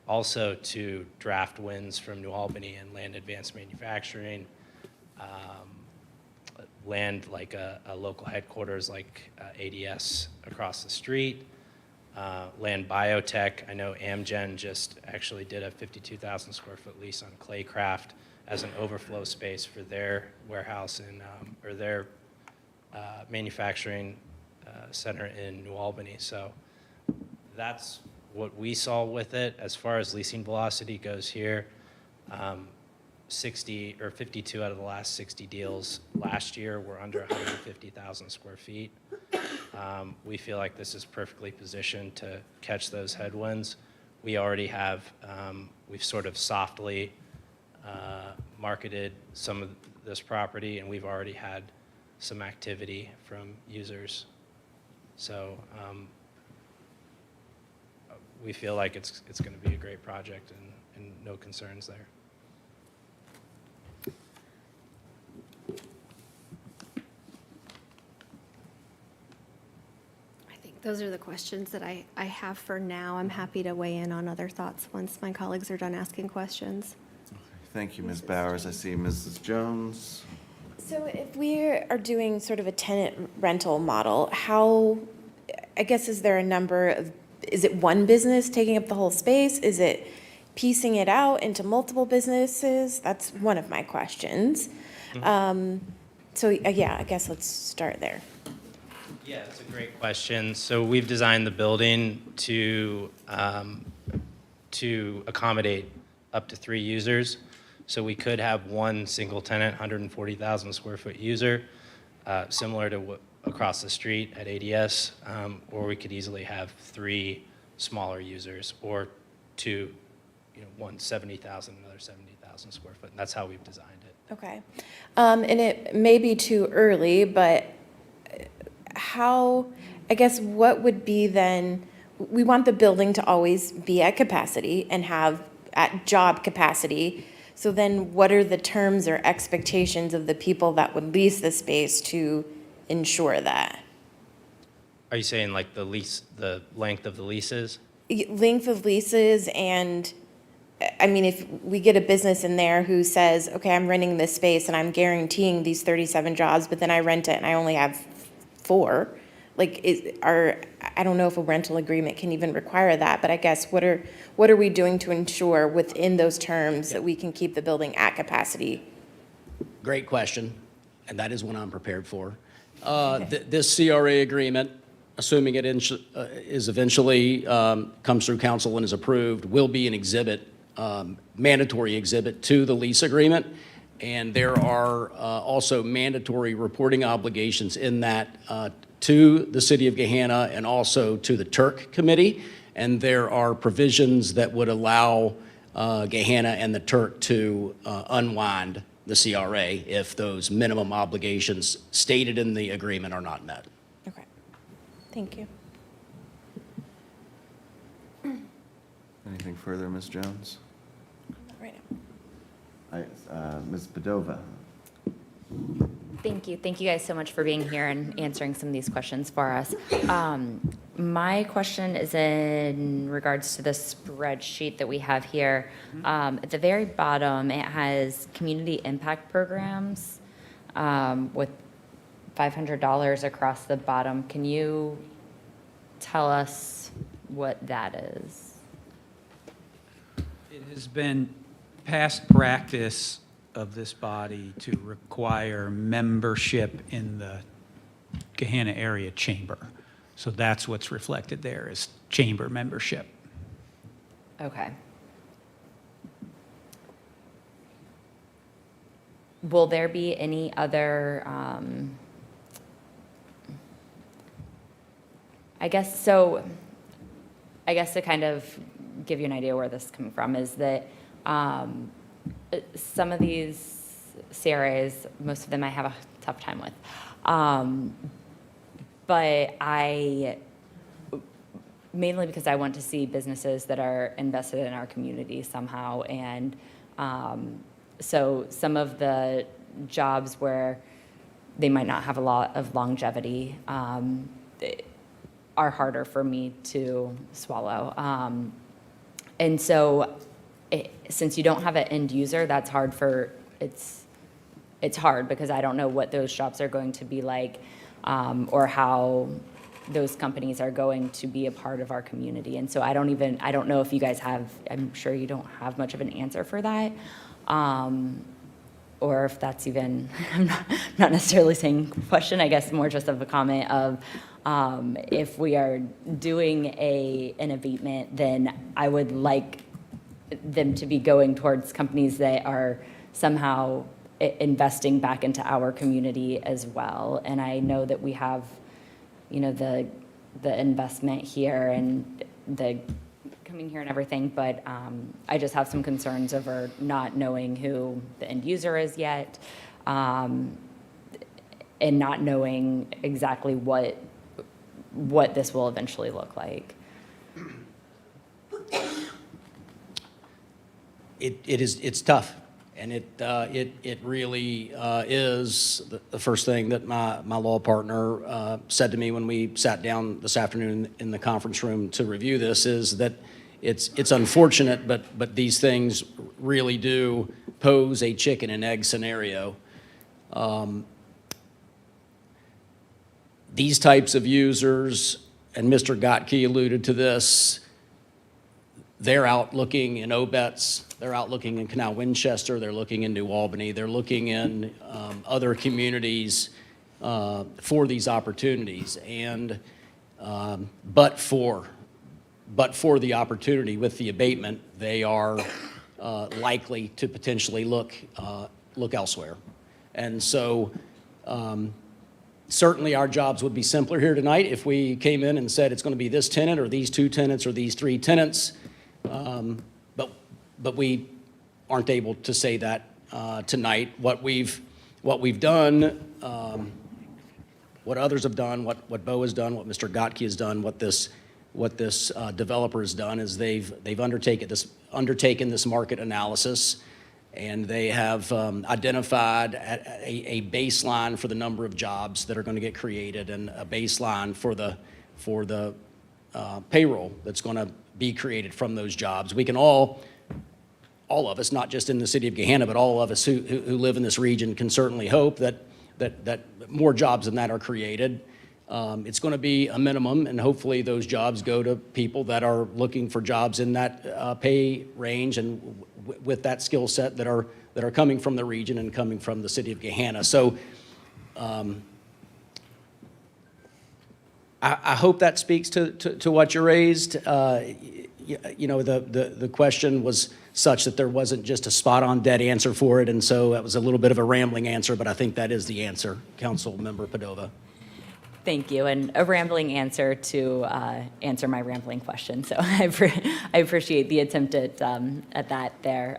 Speaker 8: also to draft wins from New Albany and land advanced manufacturing, land like a local headquarters like ADS across the street, land biotech. I know Amgen just actually did a 52,000 square foot lease on Claycraft as an overflow space for their warehouse or their manufacturing center in New Albany. So that's what we saw with it. As far as leasing velocity goes here, 60 or 52 out of the last 60 deals last year were under 150,000 square feet. We feel like this is perfectly positioned to catch those headwinds. We already have, we've sort of softly marketed some of this property, and we've already had some activity from users. So we feel like it's going to be a great project, and no concerns there.
Speaker 5: I think those are the questions that I have for now. I'm happy to weigh in on other thoughts once my colleagues are done asking questions.
Speaker 1: Thank you, Ms. Bowers. I see Mrs. Jones.
Speaker 4: So if we are doing sort of a tenant rental model, how, I guess, is there a number of, is it one business taking up the whole space? Is it piecing it out into multiple businesses? That's one of my questions. So, yeah, I guess let's start there.
Speaker 8: Yeah, that's a great question. So we've designed the building to accommodate up to 3 users. So we could have one single tenant, 140,000 square foot user, similar to what across the street at ADS, or we could easily have 3 smaller users, or 2, one 70,000, another 70,000 square foot. And that's how we've designed it.
Speaker 4: Okay. And it may be too early, but how, I guess, what would be then, we want the building to always be at capacity and have at job capacity. So then what are the terms or expectations of the people that would lease the space to ensure that?
Speaker 8: Are you saying like the length of the leases?
Speaker 4: Length of leases, and I mean, if we get a business in there who says, okay, I'm renting this space and I'm guaranteeing these 37 jobs, but then I rent it and I only have 4, like, I don't know if a rental agreement can even require that, but I guess what are we doing to ensure within those terms that we can keep the building at capacity?
Speaker 7: Great question, and that is one I'm prepared for. This CRA agreement, assuming it is eventually comes through council and is approved, will be an exhibit, mandatory exhibit to the lease agreement. And there are also mandatory reporting obligations in that to the city of Gahanna and also to the Turk Committee. And there are provisions that would allow Gahanna and the Turk to unwind the CRA if those minimum obligations stated in the agreement are not met.
Speaker 4: Okay, thank you.
Speaker 1: Anything further, Ms. Jones?
Speaker 4: Right now.
Speaker 1: Ms. Padova.
Speaker 3: Thank you. Thank you guys so much for being here and answering some of these questions for us. My question is in regards to the spreadsheet that we have here. At the very bottom, it has community impact programs with $500 across the bottom. Can you tell us what that is?
Speaker 6: It has been past practice of this body to require membership in the Gahanna Area Chamber. So that's what's reflected there is chamber membership.
Speaker 3: Okay. Will there be any other, I guess to kind of give you an idea where this is coming from is that some of these CRAs, most of them I have a tough time with. But mainly because I want to see businesses that are invested in our community somehow. And so some of the jobs where they might not have a lot of longevity are harder for me to swallow. And so since you don't have an end user, that's hard it's hard because I don't know what those shops are going to be like or how those companies are going to be a part of our community. And so I don't know if you guys have, I'm sure you don't have much of an answer for that. Or if that's even, I'm not necessarily saying question, I guess more just of a comment of if we are doing an abatement, then I would like them to be going towards companies that are somehow investing back into our community as well. And I know that we have, you know, the investment here and the coming here and everything, but I just have some concerns over not knowing who the end user is yet, and not knowing exactly what this will eventually look like.
Speaker 7: It's tough, and it really is the first thing that my law partner said to me when we sat down this afternoon in the conference room to review this is that it's unfortunate, but these things really do pose a chicken and egg scenario. These types of users, and Mr. Gottke alluded to this, they're out looking in Obetz, they're out looking in Canal Winchester, they're looking in New Albany, they're looking in other communities for these opportunities. And but for the opportunity with the abatement, they are likely to potentially look elsewhere. And so certainly our jobs would be simpler here tonight if we came in and said it's going to be this tenant or these two tenants or these three tenants. But we aren't able to say that tonight. What we've done, what others have done, what Bo has done, what Mr. Gottke has done, what this developer has done is they've undertaken this market analysis, and they have identified a baseline for the number of jobs that are going to get created and a baseline for the payroll that's going to be created from those jobs. We can all of us, not just in the city of Gahanna, but all of us who live in this region can certainly hope that more jobs than that are created. It's going to be a minimum, and hopefully those jobs go to people that are looking for jobs in that pay range and with that skill set that are coming from the region and coming from the city of Gahanna. So I hope that speaks to what you raised. You know, the question was such that there wasn't just a spot-on dead answer for it, and so that was a little bit of a rambling answer, but I think that is the answer, Council Member Padova.
Speaker 3: Thank you, and a rambling answer to answer my rambling question. So I appreciate the attempt at that there.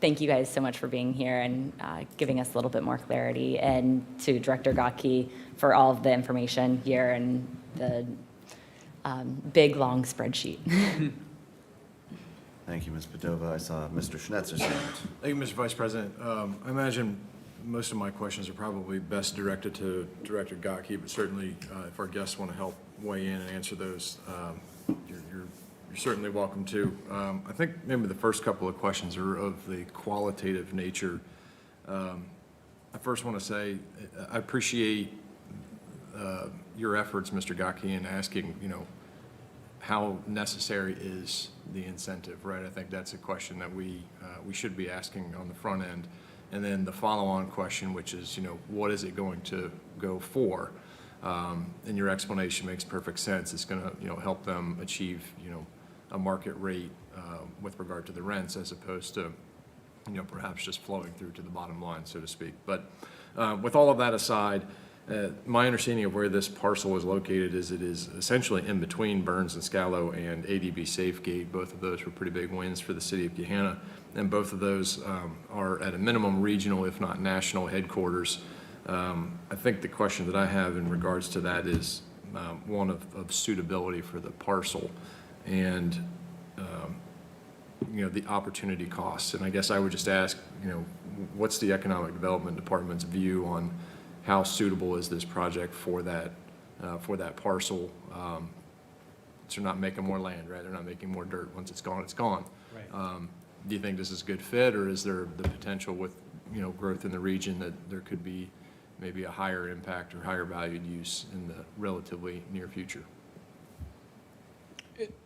Speaker 3: Thank you guys so much for being here and giving us a little bit more clarity, and to Director Gottke for all of the information here and the big, long spreadsheet.
Speaker 1: Thank you, Ms. Padova. I saw Mr. Schnetzer's hand.
Speaker 9: Thank you, Mr. Vice President. I imagine most of my questions are probably best directed to Director Gottke, but certainly if our guests want to help weigh in and answer those, you're certainly welcome to. I think maybe the first couple of questions are of the qualitative nature. I first want to say I appreciate your efforts, Mr. Gottke, in asking, you know, how necessary is the incentive, right? I think that's a question that we should be asking on the front end. And then the follow-on question, which is, you know, what is it going to go for? And your explanation makes perfect sense. It's going to, you know, help them achieve, you know, a market rate with regard to the rents, as opposed to, you know, perhaps just flowing through to the bottom line, so to speak. But with all of that aside, my understanding of where this parcel is located is it is essentially in between Burns and Scalo and ADB Safegate. Both of those were pretty big wins for the city of Gahanna, and both of those are at a minimum regional, if not national, headquarters. I think the question that I have in regards to that is one of suitability for the parcel and you know, the opportunity costs. And I guess I would just ask, you know, what's the Economic Development Department's view on how suitable is this project for that parcel? So they're not making more land, right? They're not making more dirt. Once it's gone, it's gone.
Speaker 6: Right.
Speaker 9: Do you think this is a good fit, or is there the potential with, you know, growth in the region that there could be maybe a higher impact or higher valued use in the relatively near future?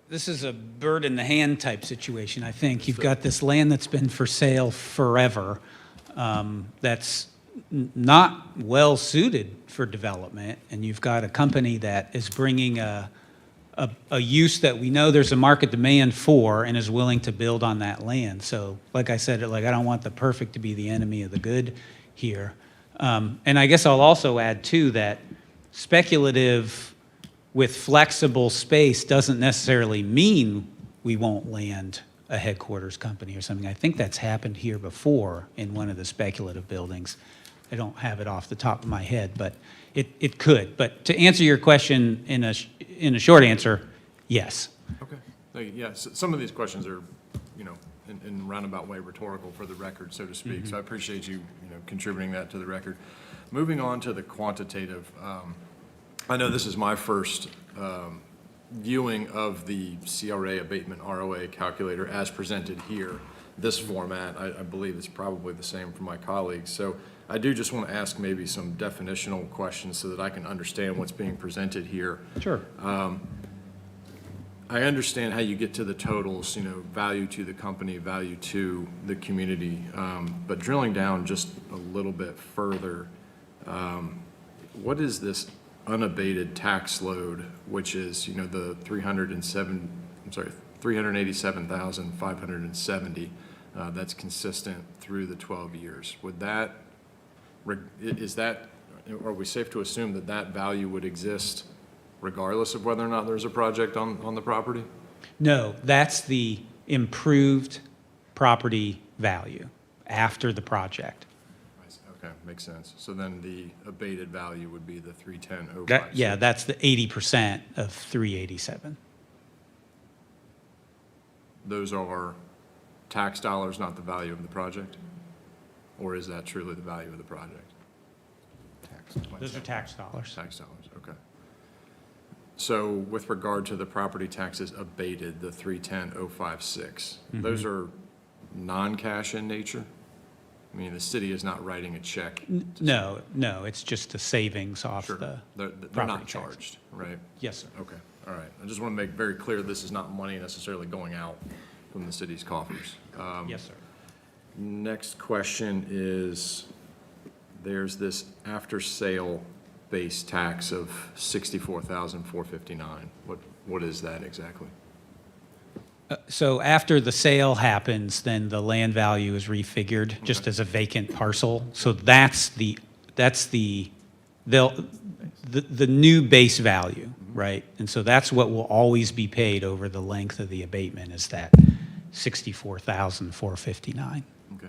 Speaker 6: This is a bird in the hand type situation, I think. You've got this land that's been for sale forever, that's not well suited for development, and you've got a company that is bringing a a use that we know there's a market demand for and is willing to build on that land. So like I said, like I don't want the perfect to be the enemy of the good here. And I guess I'll also add too that speculative with flexible space doesn't necessarily mean we won't land a headquarters company or something. I think that's happened here before in one of the speculative buildings. I don't have it off the top of my head, but it could. But to answer your question in a short answer, yes.
Speaker 9: Okay. Thank you. Yeah, some of these questions are, you know, in roundabout way rhetorical for the record, so to speak. So I appreciate you, contributing that to the record. Moving on to the quantitative, I know this is my first viewing of the CRA abatement ROA calculator as presented here. This format, I believe, is probably the same for my colleagues. So I do just want to ask maybe some definitional questions so that I can understand what's being presented here.
Speaker 6: Sure.
Speaker 9: I understand how you get to the totals, value to the company, value to the community, but drilling down just a little bit further, what is this unabated tax load, which is, the 387,570, that's consistent through the 12 years. Are we safe to assume that that value would exist regardless of whether or not there's a project on the property?
Speaker 6: No, that's the improved property value after the project.
Speaker 9: Okay, makes sense. So then the abated value would be the 310,056.
Speaker 6: Yeah, that's the 80% of 387.
Speaker 9: Those are tax dollars, not the value of the project? Or is that truly the value of the project?
Speaker 6: Those are tax dollars.
Speaker 9: Tax dollars, okay. So with regard to the property taxes abated, the 310,056, those are non-cash in nature? I mean, the city is not writing a check?
Speaker 6: No, it's just a savings off
Speaker 9: Sure.
Speaker 6: the
Speaker 9: They're
Speaker 6: property
Speaker 9: not
Speaker 6: tax.
Speaker 9: charged, right?
Speaker 6: Yes, sir.
Speaker 9: Okay, all right. I just want to make very clear, this is not money necessarily going out from the city's coffers.
Speaker 6: Yes, sir.
Speaker 9: Next question is, there's this after-sale base tax of $64,459. What is that exactly?
Speaker 6: So after the sale happens, then the land value is refigured just as a vacant parcel. So that's the new base value, right? And so that's what will always be paid over the length of the abatement, is that $64,459.
Speaker 9: Okay.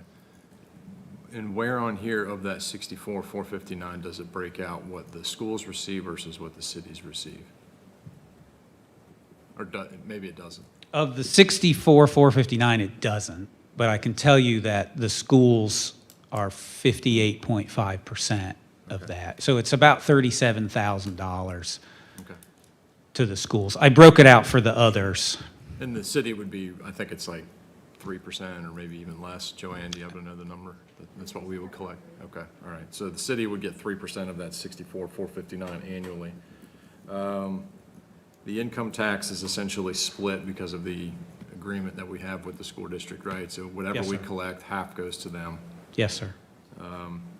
Speaker 9: And where on here of that 64,459 does it break out what the schools receive versus what the cities receive? Or maybe it doesn't.
Speaker 6: Of the 64,459, it doesn't, but I can tell you that the schools are 58.5% of that. So it's about $37,000
Speaker 9: Okay.
Speaker 6: to the schools. I broke it out for the others.
Speaker 9: And the city would be, I think it's like 3% or maybe even less. Joanne, do you happen to know the number? That's what we would collect? Okay, all right. So the city would get 3% of that 64,459 annually. The income tax is essentially split because of the agreement that we have with the school district, right? So whatever
Speaker 6: Yes,
Speaker 9: we
Speaker 6: sir.
Speaker 9: collect, half goes to them.
Speaker 6: Yes, sir.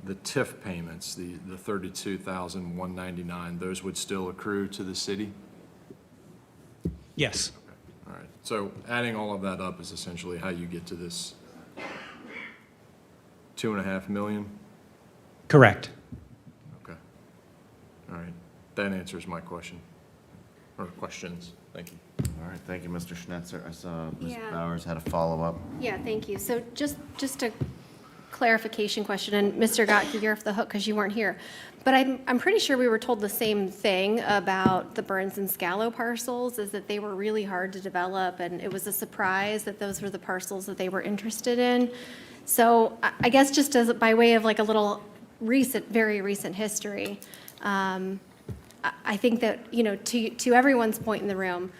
Speaker 9: The TIF payments, the $32,199, those would still accrue to the city?
Speaker 6: Yes.
Speaker 9: Okay, all right. So adding all of that up is essentially how you get to this 2.5 million?
Speaker 6: Correct.
Speaker 9: Okay. All right. That answers my question, or questions. Thank you.
Speaker 1: All right, thank you, Mr. Schnetzer. I saw Ms.
Speaker 5: Yeah.
Speaker 1: Bowers had a follow-up.
Speaker 5: Yeah, thank you. So just a clarification question, and Mr. Gotke, you're off the hook because you weren't here. But I'm pretty sure we were told the same thing about the Burns and Scalo parcels, is that they were really hard to develop, and it was a surprise that those were the parcels that they were interested in. So I guess just as, by way of like a little very recent history, I think that, to everyone's point in the room,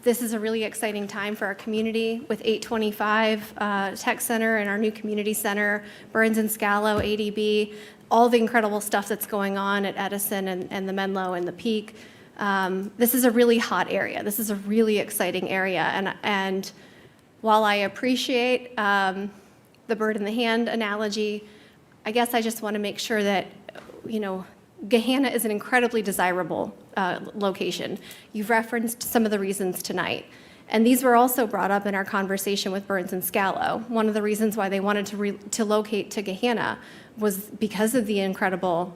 Speaker 5: this is a really exciting time for our community with 825 Tech Center and our new community center, Burns and Scalo, ADB, all the incredible stuff that's going on at Edison and the Menlo and the Peak. This is a really hot area. This is a really exciting area. And while I appreciate the bird in the hand analogy, I guess I just want to make sure that, Gahanna is an incredibly desirable location. You've referenced some of the reasons tonight. And these were also brought up in our conversation with Burns and Scalo. One of the reasons why they wanted to locate to Gahanna was because of the incredible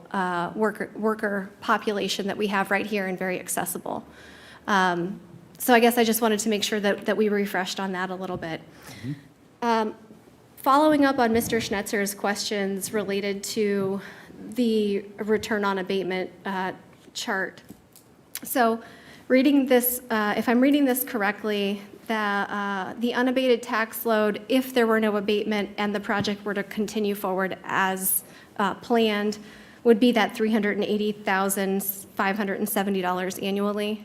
Speaker 5: worker population that we have right here and very accessible. So I guess I just wanted to make sure that we refreshed on that a little bit. Following up on Mr. Schnetzer's questions related to the return on abatement chart. So reading this, if I'm reading this correctly, the unabated tax load, if there were no abatement and the project were to continue forward as planned, would be that $380,570 annually?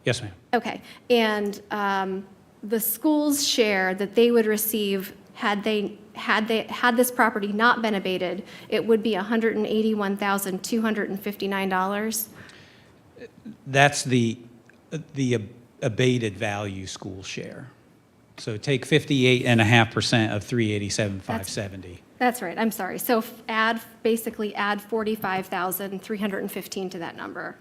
Speaker 6: Yes, ma'am.
Speaker 5: Okay, and the school's share that they would receive had this property not been abated, it would be $181,259.
Speaker 6: That's the abated value school share. So take 58.5% of 387,570.
Speaker 5: That's right, I'm sorry. So basically add 45,315 to that number.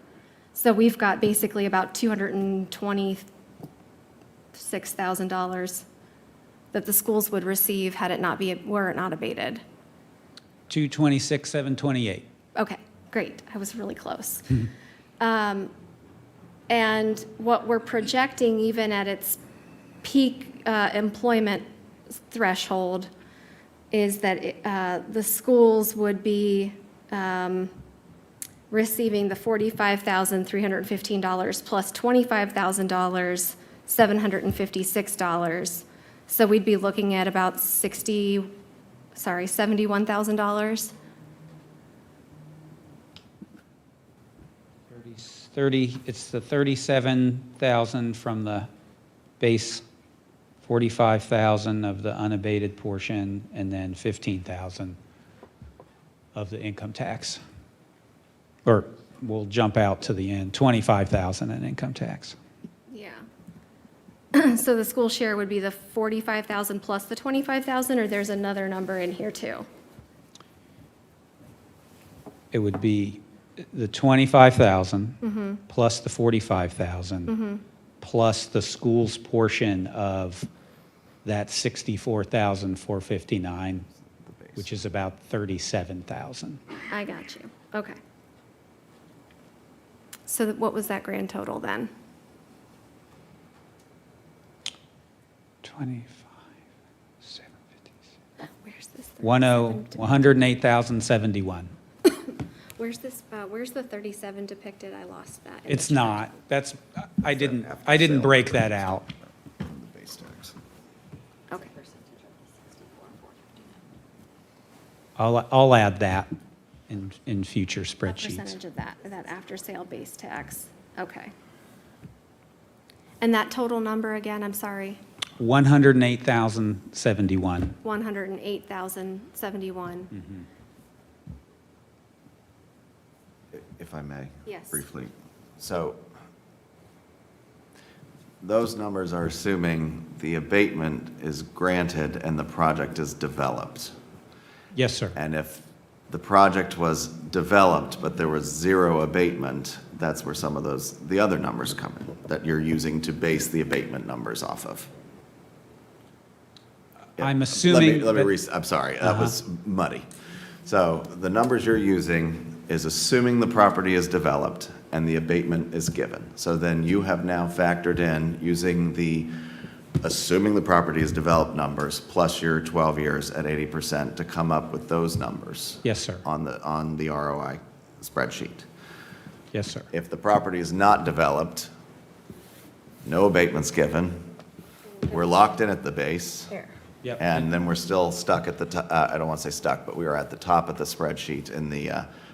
Speaker 5: So we've got basically about $226,000 that the schools would receive had it not were it not abated.
Speaker 6: 226,728.
Speaker 5: Okay, great. I was really close. And what we're projecting, even at its peak employment threshold, is that the schools would be receiving the $45,315 plus $25,000, $756. So we'd be looking at about $71,000.
Speaker 6: 30, it's the 37,000 from the base, 45,000 of the unabated portion, and then 15,000 of the income tax. Or we'll jump out to the end, 25,000 in income tax.
Speaker 5: Yeah. So the school share would be the 45,000 plus the 25,000, or there's another number in here too?
Speaker 6: It would be the 25,000 plus the 45,000 plus the school's portion of that 64,459, which is about 37,000.
Speaker 5: I got you. Okay. So what was that grand total then?
Speaker 6: 25, 756.
Speaker 5: Where's this?
Speaker 6: 108,071.
Speaker 5: Where's this, where's the 37 depicted? I lost that. in the
Speaker 6: It's
Speaker 5: chart.
Speaker 6: not, that's, I didn't break that out.
Speaker 1: The base tax.
Speaker 5: Okay.
Speaker 6: I'll add that in future
Speaker 5: What
Speaker 6: spreadsheets.
Speaker 5: percentage of that after-sale base tax? Okay. And that total number again, I'm sorry,
Speaker 6: 108,071.
Speaker 5: 108,071.
Speaker 1: If I may?
Speaker 5: Yes.
Speaker 1: Briefly. So those numbers are assuming the abatement is granted and the project is developed.
Speaker 6: Yes, sir.
Speaker 1: And if the project was developed, but there was zero abatement, that's where some of the other numbers come in, that you're using to base the abatement numbers off of.
Speaker 6: I'm assuming
Speaker 1: I'm sorry, that was muddy. So the numbers you're using is assuming the property is developed and the abatement is given. So then you have now factored in using assuming the property is developed numbers plus your 12 years at 80% to come up with those numbers.
Speaker 6: Yes, sir.
Speaker 1: On the ROI spreadsheet.
Speaker 6: Yes, sir.
Speaker 1: If the property is not developed, no abatement's given, we're locked in at the base.
Speaker 5: Here.
Speaker 6: Yep.
Speaker 1: And then we're still stuck at the top, I don't want to say stuck, but we are at the top of the spreadsheet in the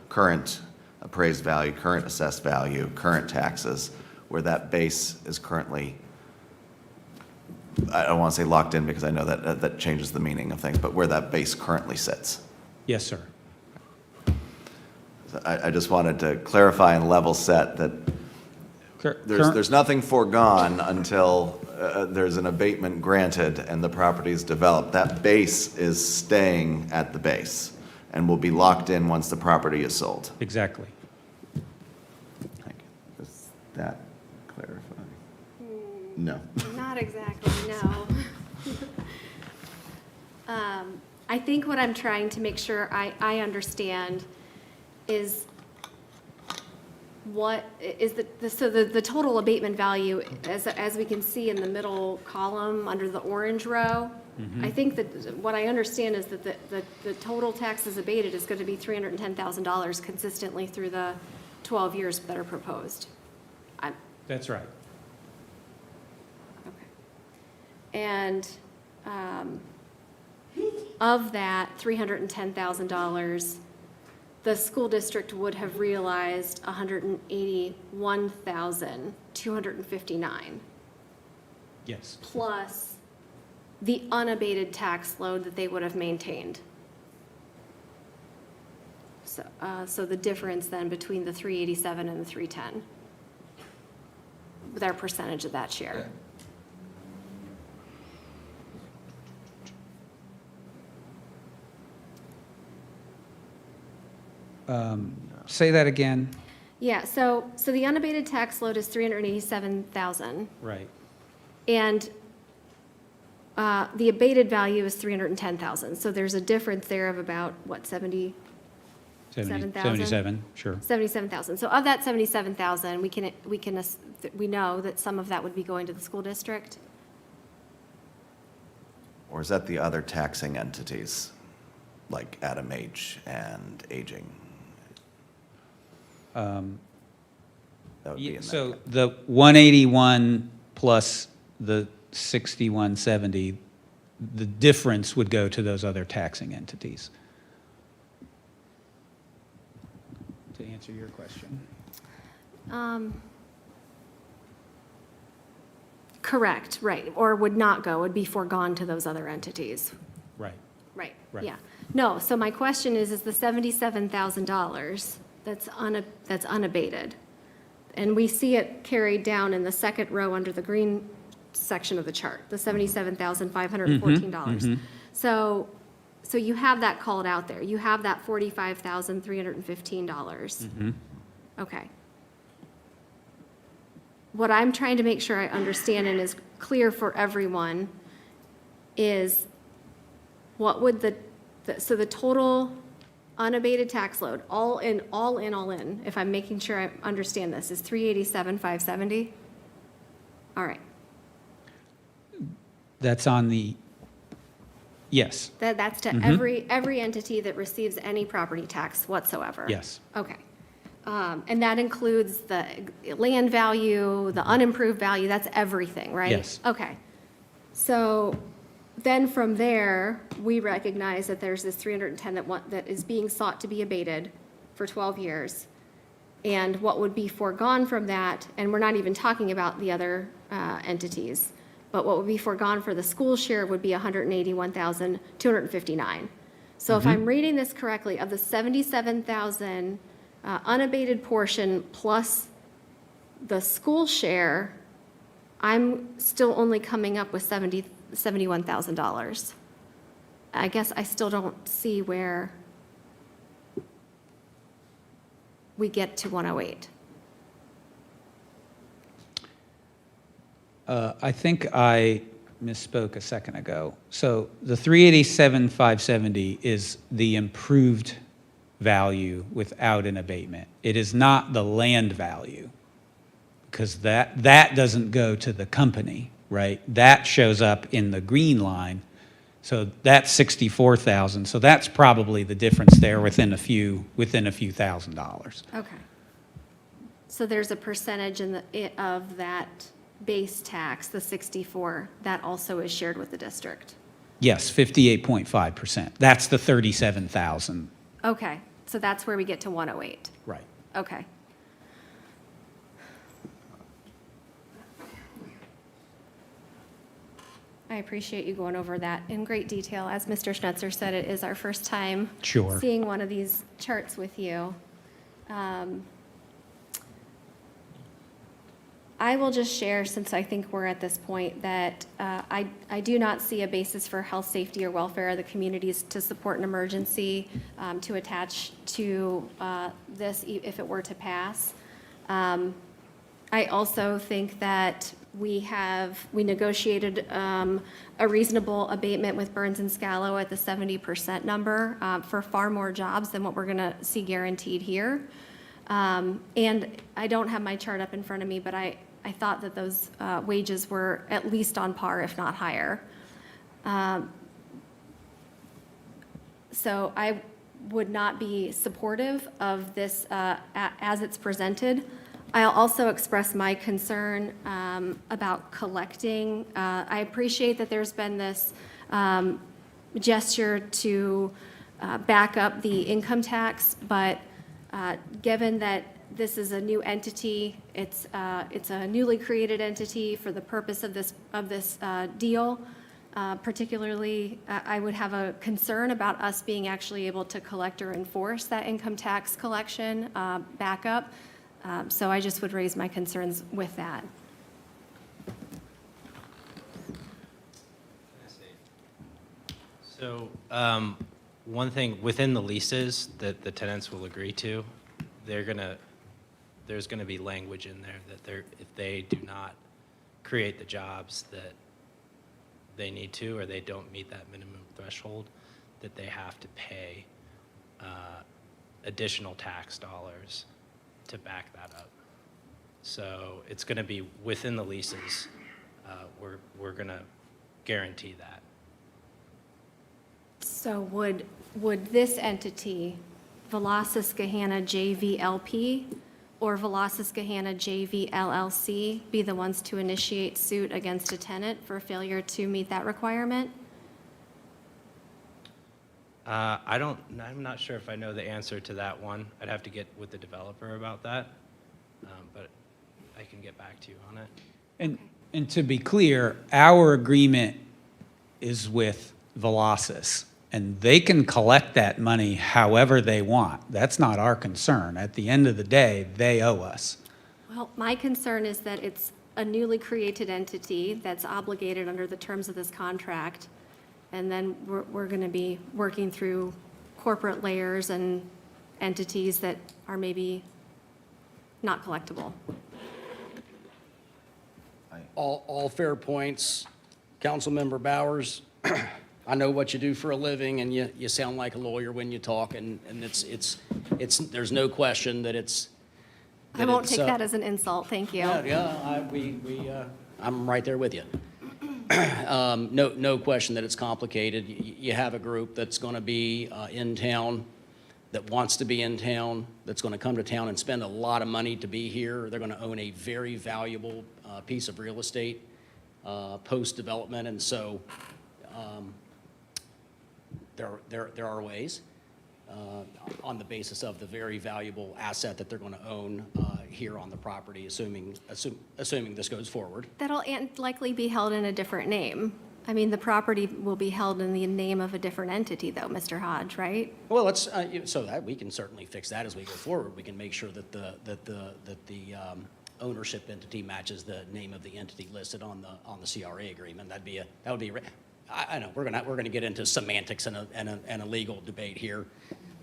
Speaker 1: current appraised value, current assessed value, current taxes, where that base is currently, I don't want to say locked in because I know that changes the meaning of things, but where that base currently sits.
Speaker 6: Yes, sir.
Speaker 1: So I just wanted to clarify and level set that there's nothing foregone until there's an abatement granted and the property is developed. That base is staying at the base. and will be locked in once the property is sold.
Speaker 6: Exactly.
Speaker 1: Thank you. Does that clarify? No.
Speaker 5: Not exactly, no. I think what I'm trying to make sure I understand is what is the total abatement value, as we can see in the middle column under the orange row. I think that what I understand is that the total taxes abated is going to be $310,000 consistently through the 12 years that are proposed.
Speaker 6: That's right.
Speaker 5: Okay. And of that $310,000, the school district would have realized $181,259,
Speaker 6: Yes.
Speaker 5: plus the unabated tax load that they would have maintained. So the difference then between the 387 and the 310, their percentage of that share.
Speaker 6: Say that again.
Speaker 5: Yeah, so the unabated tax load is 387,000,
Speaker 6: Right.
Speaker 5: and the abated value is 310,000. So there's a difference there of about, what, 70? 7,000?
Speaker 6: 77, sure.
Speaker 5: 77,000. So of that 77,000, we know that some of that would be going to the school district.
Speaker 1: Or is that the other taxing entities, like Adam H. and Aging? That would be in that.
Speaker 6: So the 181 plus the 6170, the difference would go to those other taxing entities. To answer your question.
Speaker 5: Correct, right, or would not go, would be foregone to those other entities.
Speaker 6: Right.
Speaker 5: Right,
Speaker 6: Right.
Speaker 5: yeah. No, so my question is the $77,000 that's unabated? And we see it carried down in the second row under the green section of the chart, the $77,514. So you have that called out there. You have that $45,315. Okay. What I'm trying to make sure I understand and is clear for everyone is what would the total unabated tax load, all in, if I'm making sure I understand this, is 387,570? All right.
Speaker 6: That's on the, yes,
Speaker 5: That's to every entity that receives any property tax whatsoever?
Speaker 6: yes.
Speaker 5: Okay. And that includes the land value, the unimproved value, that's everything, right?
Speaker 6: Yes.
Speaker 5: Okay. So then from there, we recognize that there's this 310 that is being sought to be abated for 12 years. And what would be foregone from that, and we're not even talking about the other entities, but what would be foregone for the school share would be 181,259. So if I'm reading this correctly, of the 77,000 unabated portion plus the school share, I'm still only coming up with $71,000. I guess I still don't see where we get to 108.
Speaker 6: I think I misspoke a second ago. So the 387,570 is the improved value without an abatement. It is not the land value, because that doesn't go to the company, right? That shows up in the green line. So that's 64,000. So that's probably the difference there within a few $1,000s.
Speaker 5: Okay. So there's a percentage of that base tax, the 64, that also is shared with the district?
Speaker 6: Yes, 58.5%. That's the 37,000.
Speaker 5: Okay, so that's where we get to 108.
Speaker 6: Right.
Speaker 5: Okay. I appreciate you going over that in great detail. As Mr. Schnetzer said, it is our first time
Speaker 6: Sure.
Speaker 5: seeing one of these charts with you. I will just share, since I think we're at this point, that I do not see a basis for health, safety, or welfare of the communities to support an emergency to attach to this if it were to pass. I also think that we negotiated a reasonable abatement with Burns and Scalo at the 70% number for far more jobs than what we're going to see guaranteed here. And I don't have my chart up in front of me, but I thought that those wages were at least on par, if not higher. So I would not be supportive of this as it's presented. I'll also express my concern about collecting. I appreciate that there's been this gesture to back up the income tax, but given that this is a new entity, it's a newly created entity for the purpose of this deal. Particularly, I would have a concern about us being actually able to collect or enforce that income tax collection backup. So I just would raise my concerns with that.
Speaker 8: So, one thing, within the leases that the tenants will agree to, there's gonna be language in there that if they do not create the jobs that they need to, or they don't meet that minimum threshold, that they have to pay additional tax dollars to back that up. So it's gonna be within the leases, we're gonna guarantee that.
Speaker 5: So would this entity, Velocis Gahanna JV LP or Velocis Gahanna JV LLC, be the ones to initiate suit against a tenant for failure to meet that requirement?
Speaker 8: I'm not sure if I know the answer to that one. I'd have to get with the developer about that, but I can get back to you on it.
Speaker 6: And to be clear, our agreement is with Velocis, and they can collect that money however they want. That's not our concern. At the end of the day, they owe us.
Speaker 5: Well, my concern is that it's a newly created entity that's obligated under the terms of this contract, and then we're going to be working through corporate layers and entities that are maybe not collectible.
Speaker 7: All fair points. Councilmember Bowers, I know what you do for a living, and you sound like a lawyer when you talk, and it's there's no question that it's.
Speaker 5: I won't take that as an insult, thank you.
Speaker 7: Yeah, I'm right there with you. No question that it's complicated. You have a group that's going to be in town, that wants to be in town, that's going to come to town and spend a lot of money to be here. They're going to own a very valuable piece of real estate post-development, and so there are ways on the basis of the very valuable asset that they're going to own here on the property, assuming this goes forward.
Speaker 5: That'll likely be held in a different name. I mean, the property will be held in the name of a different entity, though, Mr. Hodge, right?
Speaker 7: Well, let's so that we can certainly fix that as we go forward. We can make sure that the ownership entity matches the name of the entity listed on the CRA agreement. That would be. I know we're gonna get into semantics and a legal debate here.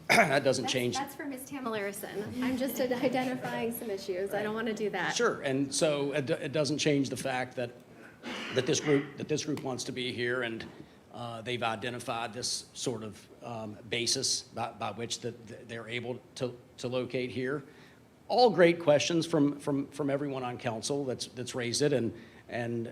Speaker 7: That doesn't change.
Speaker 5: That's for Ms. Tamalarison. I'm just identifying some issues. I don't want to do that.
Speaker 7: Sure, and so it doesn't change the fact that this group wants to be here, and they've identified this sort of basis by which they're able to locate here. All great questions from everyone on council that's raised it, and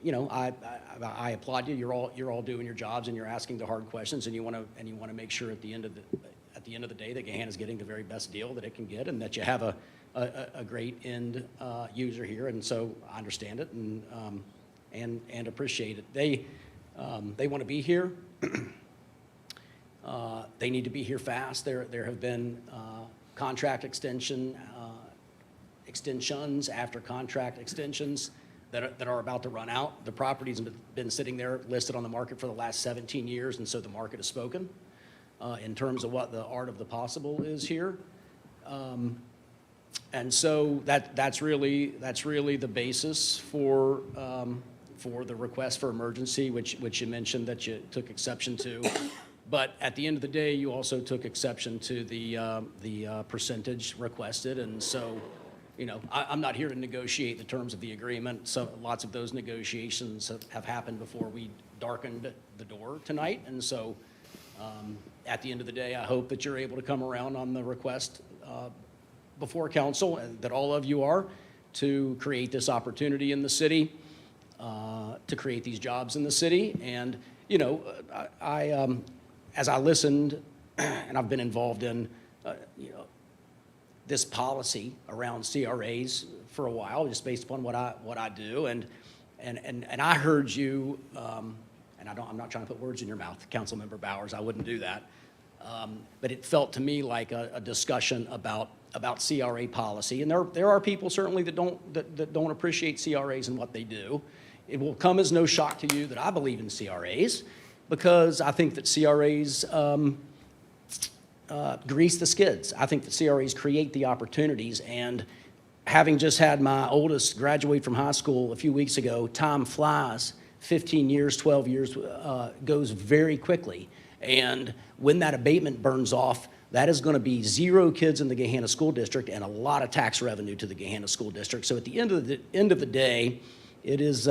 Speaker 7: you know, I applaud you. You're all doing your jobs, and you're asking the hard questions, and you want to make sure at the end of the day that Gahanna's getting the very best deal that it can get, and that you have a great end user here. And so I understand it and appreciate it. They want to be here. They need to be here fast. There have been contract extensions after contract extensions that are about to run out. The property's been sitting there listed on the market for the last 17 years, and so the market has spoken in terms of what the art of the possible is here. And so that's really the basis for the request for emergency, which you mentioned that you took exception to. But at the end of the day, you also took exception to the percentage requested. And so, you know, I'm not here to negotiate the terms of the agreement. So lots of those negotiations have happened before we darkened the door tonight. And so at the end of the day, I hope that you're able to come around on the request before council, and that all of you are, to create this opportunity in the city, to create these jobs in the city. And, you know, as I listened, and I've been involved in, you know, this policy around CRAs for a while, just based upon what I do, and I heard you, and I'm not trying to put words in your mouth, Councilmember Bowers, I wouldn't do that, but it felt to me like a discussion about CRA policy, and there are people certainly that don't appreciate CRAs and what they do. It will come as no shock to you that I believe in CRAs, because I think that CRAs grease the skids. I think that CRAs create the opportunities, and having just had my oldest graduate from high school a few weeks ago, time flies. 15 years, 12 years goes very quickly. And when that abatement burns off, that is going to be 0 kids in the Gahanna School District and a lot of tax revenue to the Gahanna School District. So at the end of the day, it is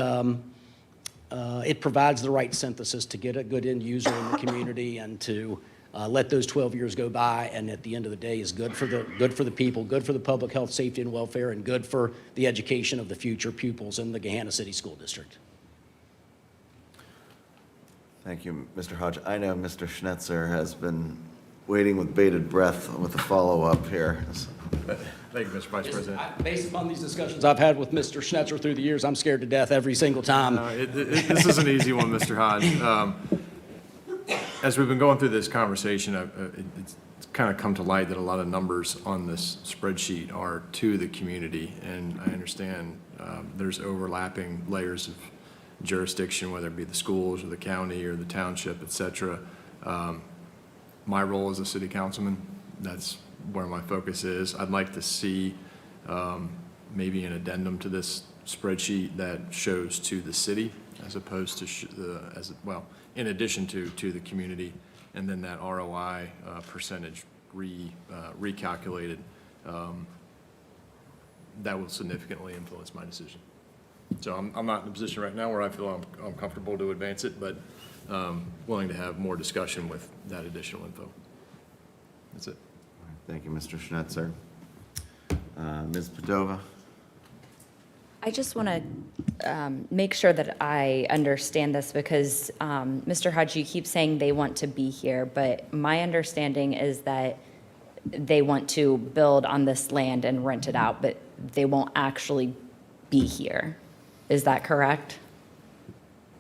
Speaker 7: it provides the right synthesis to get a good end user in the community and to let those 12 years go by, and at the end of the day is good for the people, good for the public health, safety, and welfare, and good for the education of the future pupils in the Gahanna City School District.
Speaker 1: Thank you, Mr. Hodge. I know Mr. Schnetzer has been waiting with bated breath with a follow-up here.
Speaker 9: Thank you, Mr. Vice President.
Speaker 7: Based upon these discussions I've had with Mr. Schnetzer through the years, I'm scared to death every single time.
Speaker 9: This is an easy one, Mr. Hodge. As we've been going through this conversation, it's kind of come to light that a lot of numbers on this spreadsheet are to the community, and I understand there's overlapping layers of jurisdiction, whether it be the schools or the county or the township, et cetera. My role as a city councilman, that's where my focus is. I'd like to see maybe an addendum to this spreadsheet that shows to the city as opposed to in addition to the community, and then that ROI percentage recalculated. That will significantly influence my decision. So I'm not in a position right now where I feel I'm comfortable to advance it, but willing to have more discussion with that additional info. That's it.
Speaker 1: Thank you, Mr. Schnetzer. Ms. Padova?
Speaker 3: I just want to make sure that I understand this, because Mr. Hodge, you keep saying they want to be here, but my understanding is that they want to build on this land and rent it out, but they won't actually be here. Is that correct?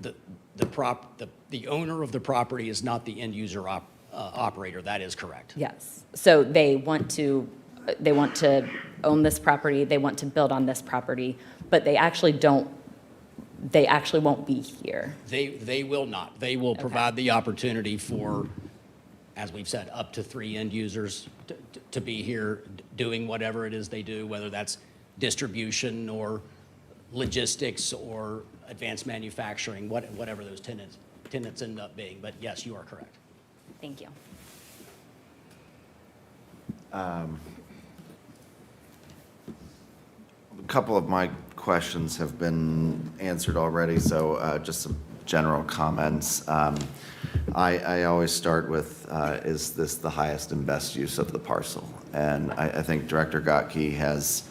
Speaker 7: The owner of the property is not the end user operator. That is correct.
Speaker 3: Yes. So they want to own this property, they want to build on this property, but they actually won't be here.
Speaker 7: They will not. They will provide the opportunity for, as we've said, up to 3 end users to be here doing whatever it is they do, whether that's distribution or logistics or advanced manufacturing, whatever those tenants end up being. But yes, you are correct.
Speaker 3: Thank you.
Speaker 1: A couple of my questions have been answered already, so just some general comments. I always start with, is this the highest and best use of the parcel? And I think Director Gottke has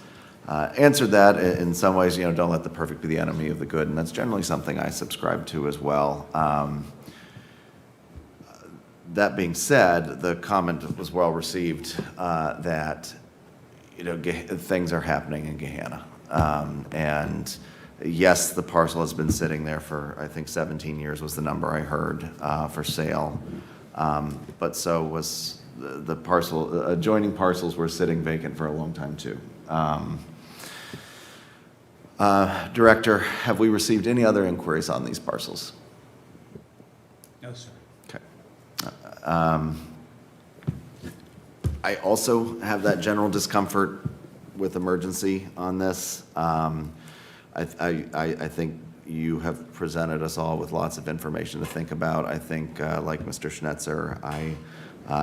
Speaker 1: answered that in some ways. Don't let the perfect be the enemy of the good, and that's generally something I subscribe to as well. That being said, the comment was well received that things are happening in Gahanna, and yes, the parcel has been sitting there for, I think 17 years was the number I heard, for sale, but so was the parcel. Adjoining parcels were sitting vacant for a long time too. Director, have we received any other inquiries on these parcels?
Speaker 6: No, sir.
Speaker 1: Okay. I also have that general discomfort with emergency on this. I think you have presented us all with lots of information to think about. I think, like Mr. Schnetzer, I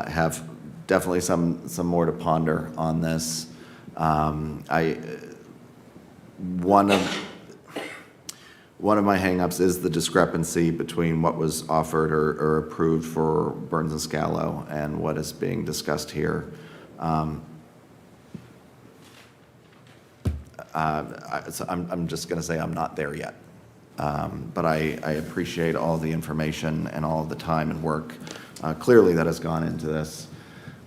Speaker 1: have definitely some more to ponder on this. One of my hangups is the discrepancy between what was offered or approved for Burns and Scalo and what is being discussed here. So I'm just going to say I'm not there yet. But I appreciate all the information and all of the time and work clearly that has gone into this.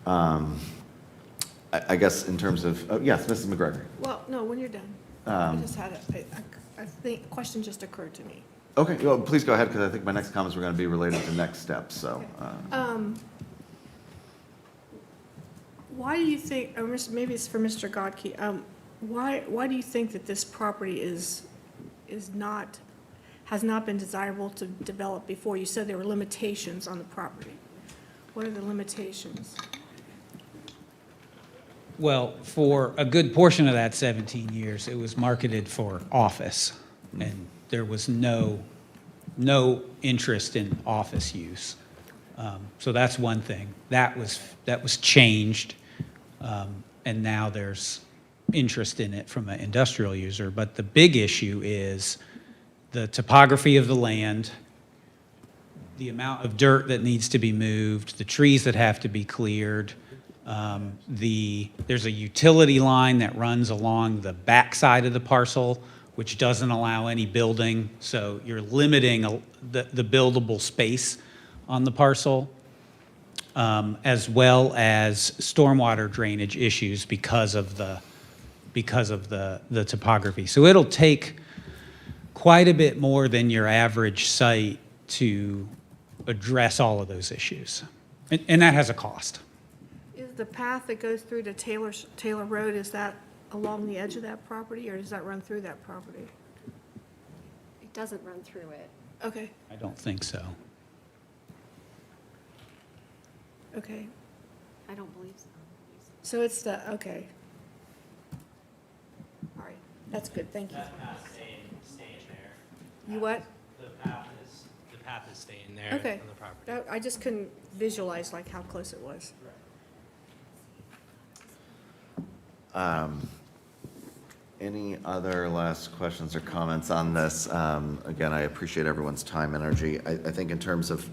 Speaker 1: I guess in terms of, oh, yes, Mrs. McGregor.
Speaker 10: Well, no, when you're done. I just had a question just occurred to me.
Speaker 1: Okay, well, please go ahead, because I think my next comments were going to be related to next steps, so.
Speaker 10: Why do you think, or maybe it's for Mr. Godke, why do you think that this property has not been desirable to develop before? You said there were limitations on the property. What are the limitations?
Speaker 6: Well, for a good portion of that 17 years, it was marketed for office, and there was no interest in office use. So that's one thing. That was changed, and now there's interest in it from an industrial user. But the big issue is the topography of the land, the amount of dirt that needs to be moved, the trees that have to be cleared. There's a utility line that runs along the back side of the parcel, which doesn't allow any building, so you're limiting the buildable space on the parcel, as well as stormwater drainage issues because of the topography. So it'll take quite a bit more than your average site to address all of those issues, and that has a cost.
Speaker 10: Is the path that goes through to Taylor Road, is that along the edge of that property, or does that run through that property?
Speaker 5: It doesn't run through it.
Speaker 10: Okay,
Speaker 6: I don't think so.
Speaker 10: okay.
Speaker 5: I don't believe so.
Speaker 10: So it's okay. All right, that's good, thank you.
Speaker 8: That path staying there.
Speaker 10: You what?
Speaker 8: The path is staying there
Speaker 10: Okay.
Speaker 8: on the property.
Speaker 10: I just couldn't visualize like how close it was.
Speaker 1: Any other last questions or comments on this? Again, I appreciate everyone's time and energy. I think in terms of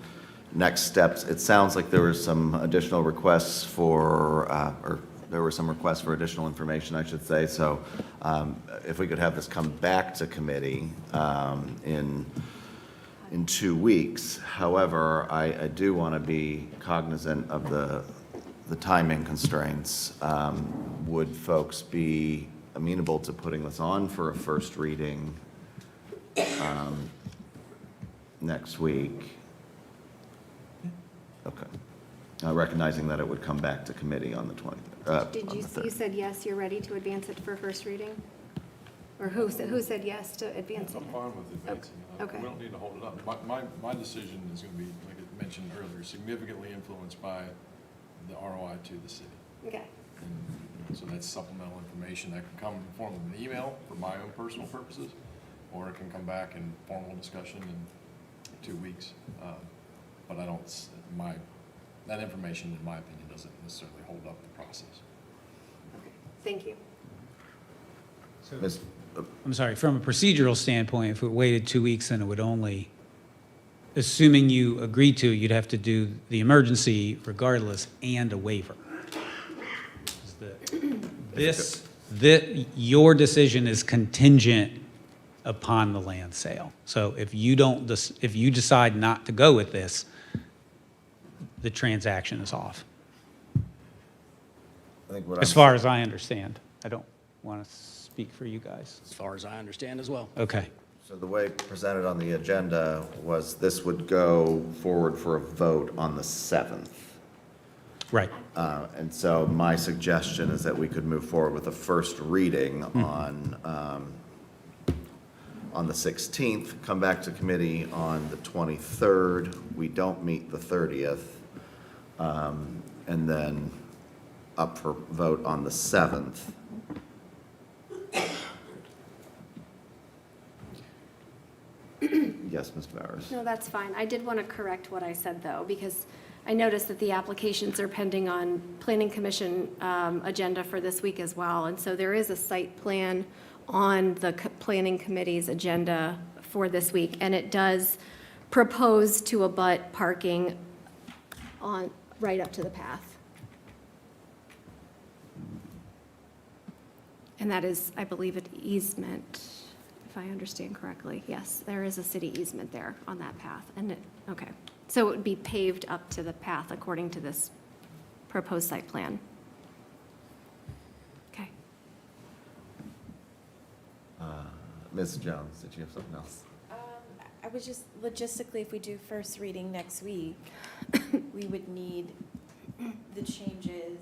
Speaker 1: next steps, it sounds like there were some additional requests for, or there were some requests for additional information, I should say. So if we could have this come back to committee in 2 weeks. However, I do want to be cognizant of the timing constraints. Would folks be amenable to putting this on for a first reading next week? Okay. Recognizing that it would come back to committee on the 20th.
Speaker 5: Did
Speaker 1: on
Speaker 5: you,
Speaker 1: the 3rd.
Speaker 5: you said yes, you're ready to advance it for first reading? Or who said yes to advancing
Speaker 9: I'm
Speaker 5: it?
Speaker 9: fine with advancing.
Speaker 5: Okay.
Speaker 9: We don't need to hold it up. My decision is going to be, like I mentioned earlier, significantly influenced by the ROI to the city.
Speaker 5: Okay.
Speaker 9: And so that's supplemental information that can come in the form of an email for my own personal purposes, or it can come back in formal discussion in 2 weeks. But I don't, that information, in my opinion, doesn't necessarily hold up the process.
Speaker 5: Okay. Thank you.
Speaker 1: Ms.
Speaker 6: I'm sorry, from a procedural standpoint, if it waited 2 weeks, then it would only, assuming you agreed to, you'd have to do the emergency regardless and a waiver. Your decision is contingent upon the land sale. So if you decide not to go with this, the transaction is off,
Speaker 1: I think what
Speaker 6: as
Speaker 1: I'm-
Speaker 6: far as I understand. I don't want to speak for you guys.
Speaker 7: As far as I understand as well.
Speaker 6: Okay.
Speaker 1: So the way presented on the agenda was this would go forward for a vote on the 7th.
Speaker 6: Right.
Speaker 1: And so my suggestion is that we could move forward with a first reading on the 16th, come back to committee on the 23rd. We don't meet the 30th. And then up for vote on the 7th. Yes, Mr. Bowers.
Speaker 5: No, that's fine. I did want to correct what I said, though, because I noticed that the applications are pending on Planning Commission agenda for this week as well. And so there is a site plan on the Planning Committee's agenda for this week, and it does propose to abut parking on, right up to the path. And that is, I believe, an easement, if I understand correctly. Yes, there is a city easement there on that path. And okay. So it would be paved up to the path according to this proposed site plan. Okay.
Speaker 1: Ms. Jones, did you have something else?
Speaker 4: I was just, logistically, if we do first reading next week, we would need the changes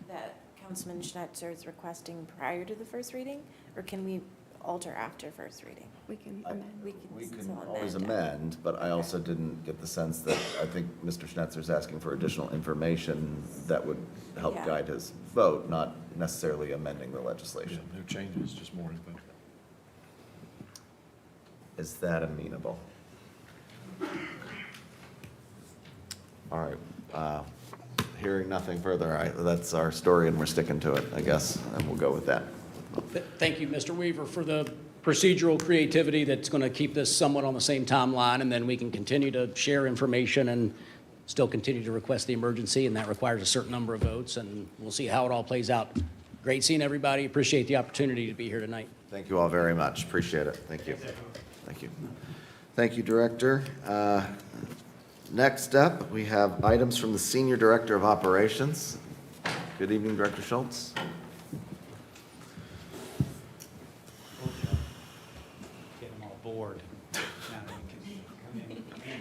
Speaker 4: that Councilman Schnetzer is requesting prior to the first reading? Or can we alter after first reading?
Speaker 5: We can amend.
Speaker 1: We can
Speaker 4: still
Speaker 1: always
Speaker 4: amend.
Speaker 1: amend, but I also didn't get the sense that, I think Mr. Schnetzer's asking for additional information that would help
Speaker 4: Yeah.
Speaker 1: guide his vote, not necessarily amending the legislation.
Speaker 9: No changes, just more info.
Speaker 1: Is that amenable? All right, hearing nothing further, that's our story and we're sticking to it, I guess, and we'll go with that.
Speaker 7: Thank you, Mr. Weaver, for the procedural creativity that's going to keep this somewhat on the same timeline, and then we can continue to share information and still continue to request the emergency, and that requires a certain number of votes, and we'll see how it all plays out. Great seeing everybody. Appreciate the opportunity to be here tonight.
Speaker 1: Thank you all very much, appreciate it, thank you. Thank you. Thank you, Director. Next up, we have items from the Senior Director of Operations. Good evening, Director Schultz.
Speaker 6: Get them all bored. Now you can come in.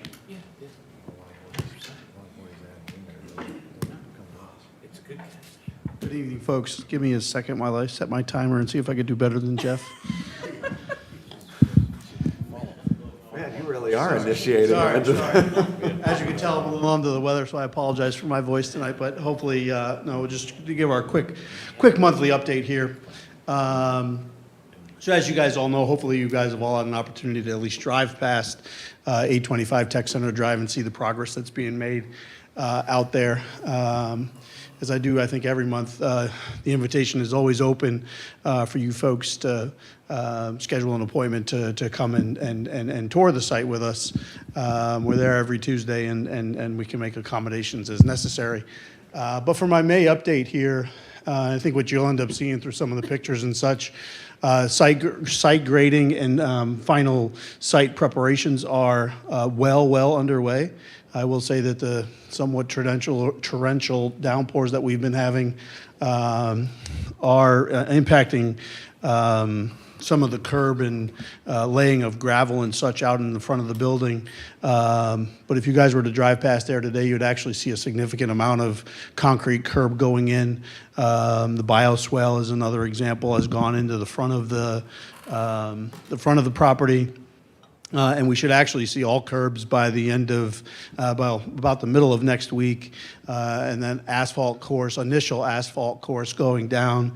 Speaker 11: Good evening, folks. Give me a second while I set my timer and see if I could do better than Jeff.
Speaker 1: Man, you really are initiating.
Speaker 11: Sorry. As you can tell, I'm a little under the weather, so I apologize for my voice tonight, but hopefully, no, just to give our quick monthly update here. So as you guys all know, hopefully you guys have all had an opportunity to at least drive past 825 Tech Center Drive and see the progress that's being made out there. As I do, I think every month, the invitation is always open for you folks to schedule an appointment to come and tour the site with us. We're there every Tuesday, and we can make accommodations as necessary. But for my May update here, I think what you'll end up seeing through some of the pictures and such, site grading and final site preparations are well underway. I will say that the somewhat torrential downpours that we've been having are impacting some of the curb and laying of gravel and such out in the front of the building. But if you guys were to drive past there today, you'd actually see a significant amount of concrete curb going in. The bioswale is another example, has gone into the front of the property. And we should actually see all curbs by the end of, about the middle of next week. And then initial asphalt course going down,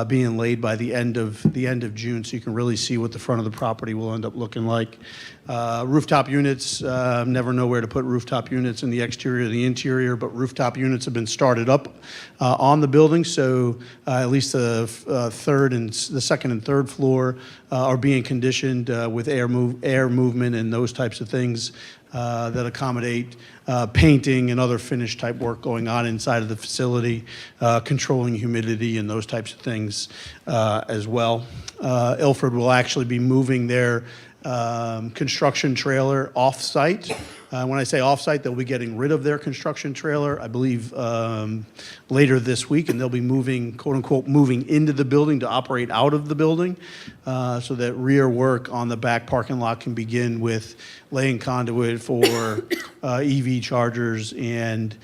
Speaker 11: being laid by the end of June. So you can really see what the front of the property will end up looking like. Rooftop units, never know where to put rooftop units in the exterior or the interior, but rooftop units have been started up on the building. So at least the second and third floor are being conditioned with air movement and those types of things that accommodate painting and other finish type work going on inside of the facility, controlling humidity and those types of things as well. Ilford will actually be moving their construction trailer off-site. When I say off-site, they'll be getting rid of their construction trailer, I believe, later this week, and they'll be moving, quote-unquote, moving into the building to operate out of the building, so that rear work on the back parking lot can begin with laying conduit for EV chargers and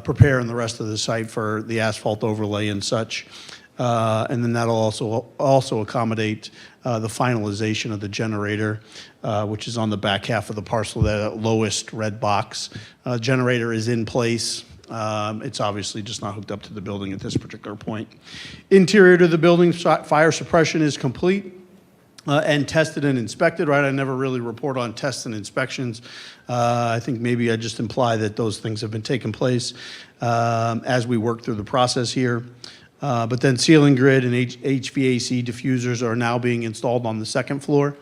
Speaker 11: preparing the rest of the site for the asphalt overlay and such. And then that'll also accommodate the finalization of the generator, which is on the back half of the parcel, that lowest red box. Generator is in place. It's obviously just not hooked up to the building at this particular point. Interior to the building, fire suppression is complete. and tested and inspected, right? I never really report on tests and inspections. I think maybe I just imply that those things have been taking place as we work through the process here. But then ceiling grid and HVAC diffusers are now being installed on the second floor.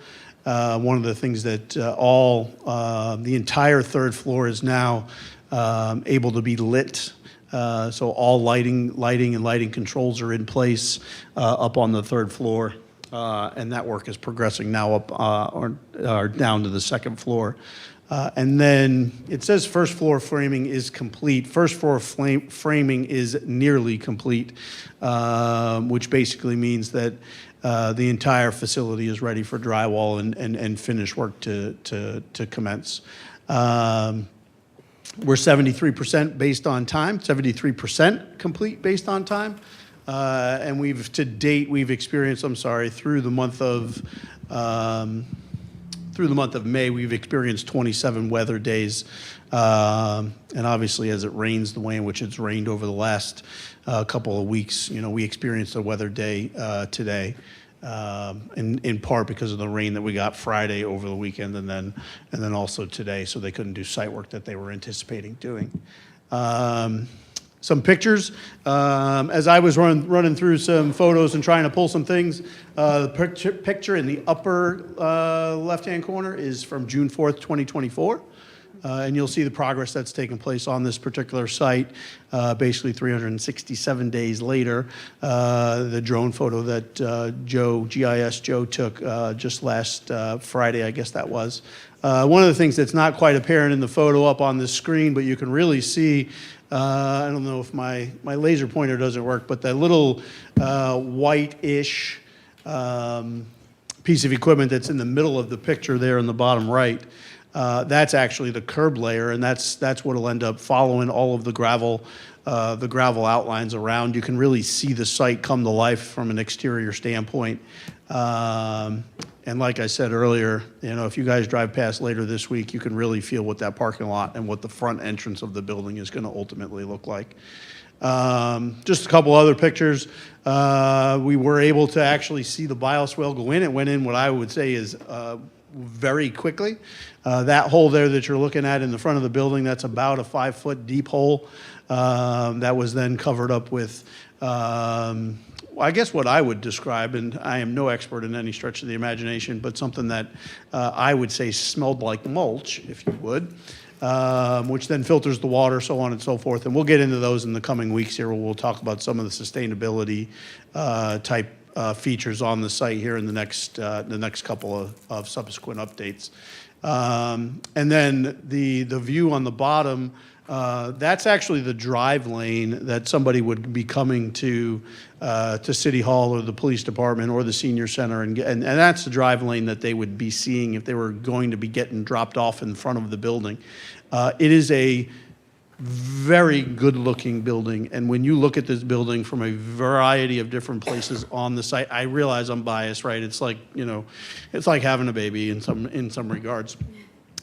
Speaker 11: One of the things that the entire third floor is now able to be lit. So all lighting and lighting controls are in place up on the third floor. And that work is progressing now up or down to the second floor. And then it says first floor framing is complete. First floor framing is nearly complete, which basically means that the entire facility is ready for drywall and finish work to commence. We're 73% based on time, 73% complete based on time. And to date, we've experienced, through the month of May, we've experienced 27 weather days. And obviously, as it rains the way in which it's rained over the last couple of weeks, we experienced a weather day today, in part because of the rain that we got Friday over the weekend and then also today, so they couldn't do site work that they were anticipating doing. Some pictures. As I was running through some photos and trying to pull some things, the picture in the upper left-hand corner is from June 4th, 2024. And you'll see the progress that's taken place on this particular site. Basically 367 days later, the drone photo that GIS Joe took just last Friday, I guess that was. One of the things that's not quite apparent in the photo up on the screen, but you can really see, I don't know if my laser pointer doesn't work, but that little white-ish piece of equipment that's in the middle of the picture there in the bottom right, that's actually the curb layer, and that's what will end up following all of the gravel outlines around. You can really see the site come to life from an exterior standpoint. And like I said earlier, if you guys drive past later this week, you can really feel what that parking lot and what the front entrance of the building is going to ultimately look like. Just a couple other pictures. We were able to actually see the bioswale go in. It went in what I would say is very quickly. That hole there that you're looking at in the front of the building, that's about a 5-foot deep hole that was then covered up with I guess what I would describe, and I am no expert in any stretch of the imagination, but something that I would say smelled like mulch, if you would, which then filters the water, so on and so forth. And we'll get into those in the coming weeks here, where we'll talk about some of the sustainability type features on the site here in the next couple of subsequent updates. And then the view on the bottom, that's actually the drive lane that somebody would be coming to City Hall or the police department or the senior center, and that's the drive lane that they would be seeing if they were going to be getting dropped off in front of the building. It is a very good-looking building, and when you look at this building from a variety of different places on the site, I realize I'm biased, right? It's like, it's like having a baby in some regards.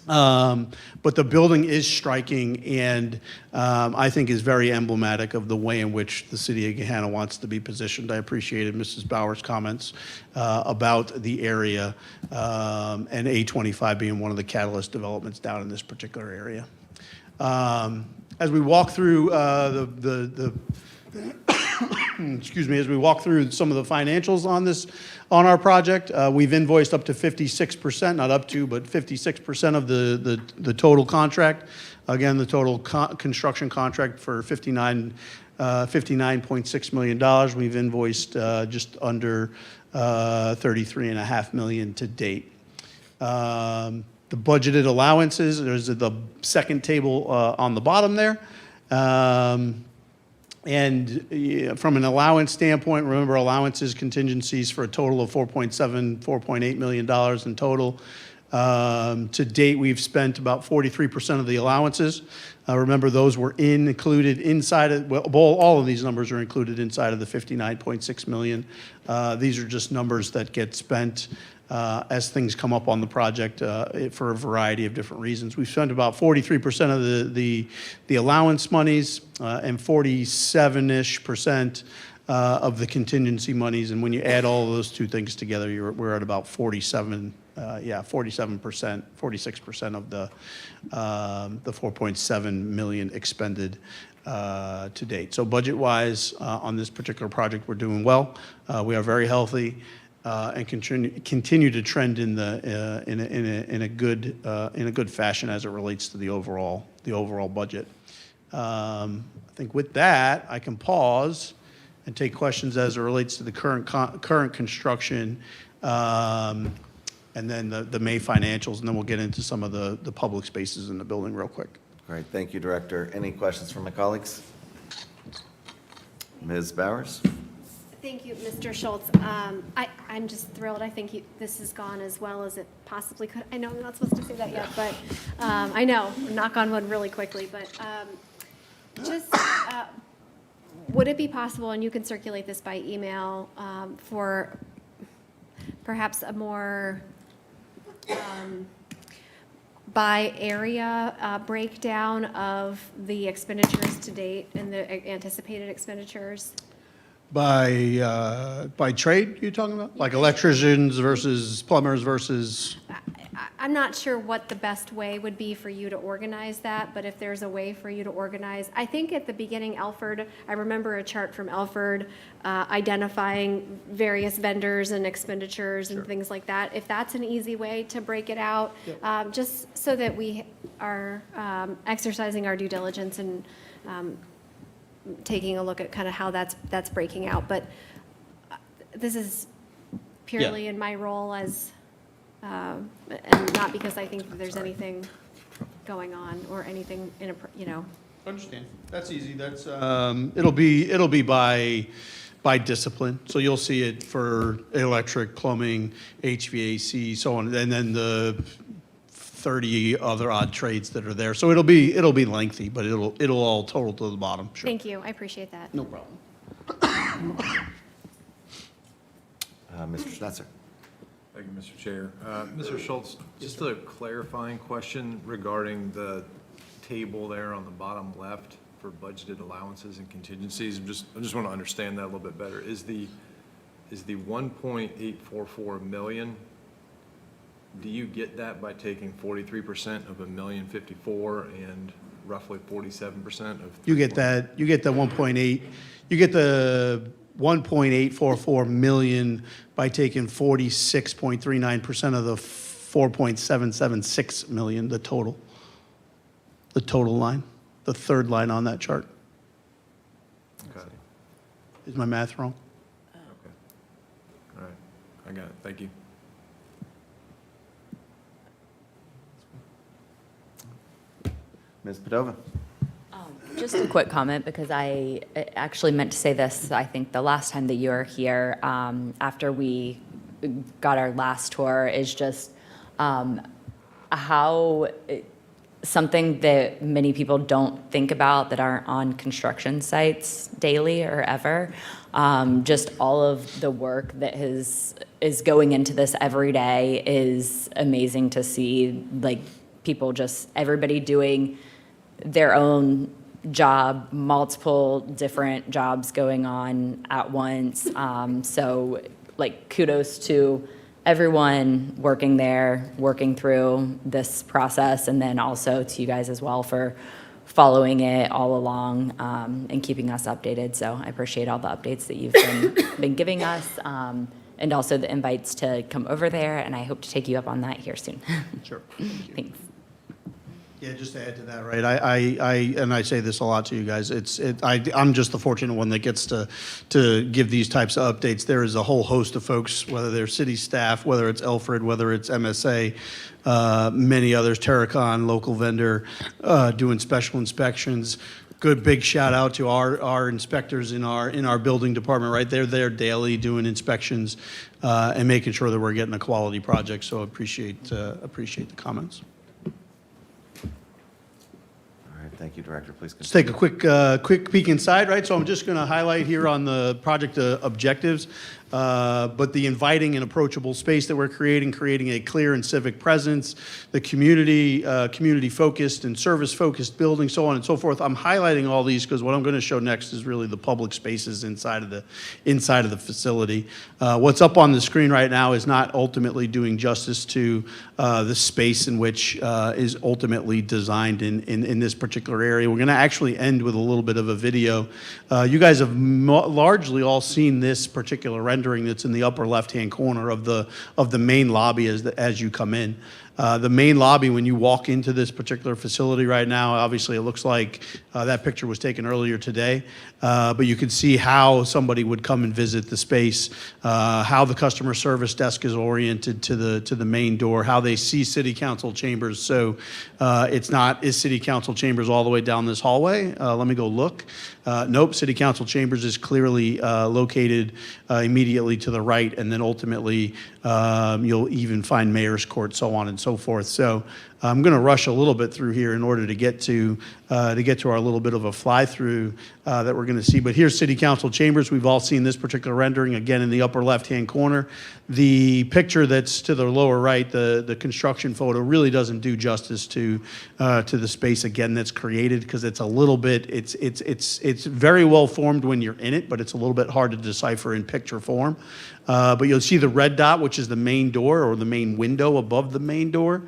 Speaker 11: But the building is striking and I think is very emblematic of the way in which the city of Gahanna wants to be positioned. I appreciated Mrs. Bauer's comments about the area and A25 being one of the catalyst developments down in this particular area. As we walk through excuse me, as we walk through some of the financials on our project, we've invoiced up to 56%, not up to, but 56% of the total contract. Again, the total construction contract for $59.6 million. We've invoiced just under $33.5 million to date. The budgeted allowances, there's the second table on the bottom there. And from an allowance standpoint, remember allowances, contingencies for a total of $4.8 million in total. To date, we've spent about 43% of the allowances. Remember, those were included inside of, well, all of these numbers are included inside of the $59.6 million. These are just numbers that get spent as things come up on the project for a variety of different reasons. We've spent about 43% of the allowance monies and 47-ish% of the contingency monies, and when you add all of those two things together, we're at about 47%, 46% of the 4.7 million expended to date. So budget-wise, on this particular project, we're doing well. We are very healthy and continue to trend in a good fashion as it relates to the overall budget. I think with that, I can pause and take questions as it relates to the current construction, and then the May financials, and then we'll get into some of the public spaces in the building real quick.
Speaker 1: Great, thank you, Director. Any questions from my colleagues? Ms. Bowers?
Speaker 5: Thank you, Mr. Schultz. I'm just thrilled. I think this has gone as well as it possibly could. I know I'm not supposed to say that yet, but I know, knock on wood really quickly, but just, would it be possible, and you can circulate this by email, for perhaps a more by area breakdown of the expenditures to date and the anticipated expenditures?
Speaker 11: By trade, you're talking about? Like electricians versus plumbers versus?
Speaker 5: I'm not sure what the best way would be for you to organize that, but if there's a way for you to organize, I think at the beginning, Alfred, I remember a chart from Alfred identifying various vendors and expenditures and things like that. If that's an easy way to break it out, just so that we are exercising our due diligence and taking a look at kind of how that's breaking out. But this is purely in my role as, and not because I think that there's anything going on or anything
Speaker 11: Understand. That's easy. That's, it'll be by discipline. So you'll see it for electric, plumbing, HVAC, so on, and then the 30 other odd trades that are there. So it'll be lengthy, but it'll all total to the bottom. Sure.
Speaker 5: Thank you. I appreciate that.
Speaker 11: No problem.
Speaker 1: Mr. Schnetzer?
Speaker 9: Thank you, Mr. Chair. Mr. Schultz, just a clarifying question regarding the table there on the bottom left for budgeted allowances and contingencies. I just want to understand that a little bit better. Is the 1.844 million, do you get that by taking 43% of $1,054,000 and roughly 47% of?
Speaker 11: You get that. You get the 1.8. You get the 1.844 million by taking 46.39% of the 4.776 million, the total line, the third line on that chart.
Speaker 9: Okay.
Speaker 11: Is my math wrong?
Speaker 9: Okay. All right. I got it. Thank you.
Speaker 1: Ms. Padova?
Speaker 3: Just a quick comment, because I actually meant to say this, I think the last time that you were here, after we got our last tour, is just how something that many people don't think about that aren't on construction sites daily or ever, just all of the work that is going into this every day is amazing to see. Like, people just, everybody doing their own job, multiple different jobs going on at once. So, like, kudos to everyone working there, working through this process, and then also to you guys as well for following it all along and keeping us updated. So I appreciate all the updates that you've been giving us, and also the invites to come over there, and I hope to take you up on that here soon.
Speaker 11: Sure.
Speaker 3: Thanks.
Speaker 11: Yeah, just to add to that, right? I say this a lot to you guys. I'm just the fortunate one that gets to give these types of updates. There is a whole host of folks, whether they're city staff, whether it's Alfred, whether it's MSA, many others, Terracon, local vendor, doing special inspections. Good big shout out to our inspectors in our building department, right? They're there daily doing inspections and making sure that we're getting a quality project. So appreciate the comments.
Speaker 1: Thank you, Director. Please
Speaker 11: Let's
Speaker 1: continue.
Speaker 11: take a quick peek inside, right? So I'm just going to highlight here on the project objectives. but the inviting and approachable space that we're creating a clear and civic presence, the community-focused and service-focused building, so on and so forth. I'm highlighting all these because what I'm going to show next is really the public spaces inside of the facility. What's up on the screen right now is not ultimately doing justice to the space in which is ultimately designed in this particular area. We're going to actually end with a little bit of a video. You guys have largely all seen this particular rendering that's in the upper left-hand corner of the main lobby as you come in. The main lobby, when you walk into this particular facility right now, obviously it looks like that picture was taken earlier today, but you can see how somebody would come and visit the space, how the customer service desk is oriented to the main door, how they see city council chambers. So is city council chambers all the way down this hallway? Let me go look. Nope, city council chambers is clearly located immediately to the right, and then ultimately you'll even find mayor's court, so on and so forth. So I'm going to rush a little bit through here in order to get to our little bit of a fly-through that we're going to see. But here's city council chambers. We've all seen this particular rendering, again, in the upper left-hand corner. The picture that's to the lower right, the construction photo, really doesn't do justice to the space, again, that's created, because it's a little bit, it's very well formed when you're in it, but it's a little bit hard to decipher in picture form. But you'll see the red dot, which is the main door or the main window above the main door.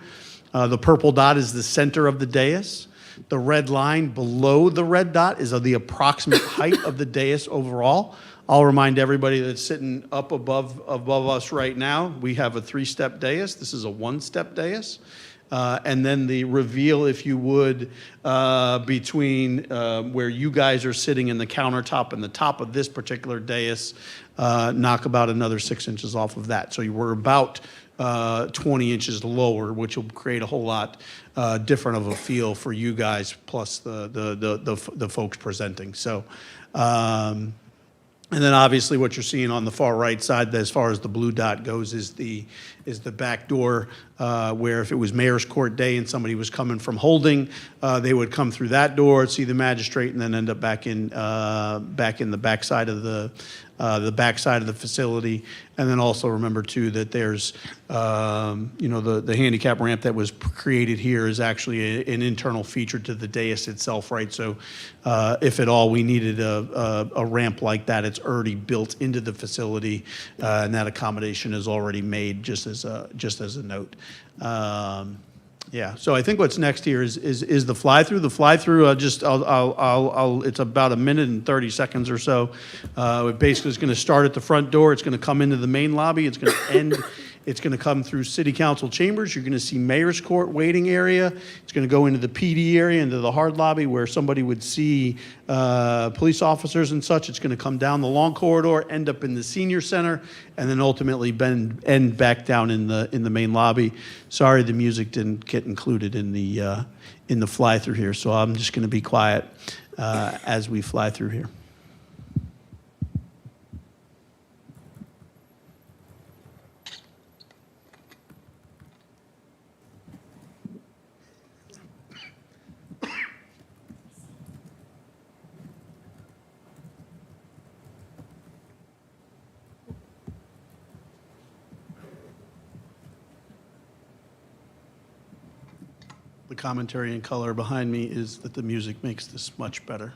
Speaker 11: The purple dot is the center of the dais. The red line below the red dot is the approximate height of the dais overall. I'll remind everybody that's sitting up above us right now, we have a 3-step dais. This is a 1-step dais. And then the reveal, if you would, between where you guys are sitting in the countertop and the top of this particular dais, knock about another 6 inches off of that. So we're about 20 inches lower, which will create a whole lot different of a feel for you guys, plus the folks presenting. So, and then obviously what you're seeing on the far right side, as far as the blue dot goes, is the back door, where if it was mayor's court day and somebody was coming from holding, they would come through that door, see the magistrate, and then end up back in the backside of the facility. And then also remember too that there's the handicap ramp that was created here is actually an internal feature to the dais itself, right? So if at all we needed a ramp like that, it's already built into the facility, and that accommodation is already made, just as a note. Yeah, so I think what's next here is the fly-through. The fly-through, it's about 1 minute and 30 seconds or so. It basically is going to start at the front door. It's going to come into the main lobby. It's going to end. It's going to come through city council chambers. You're going to see mayor's court waiting area. It's going to go into the PD area, into the hard lobby where somebody would see police officers and such. It's going to come down the long corridor, end up in the senior center, and then ultimately end back down in the main lobby. Sorry, the music didn't get included in the fly through here, so I'm just going to be quiet as we fly through here. The commentary in color behind me is that the music makes this much better.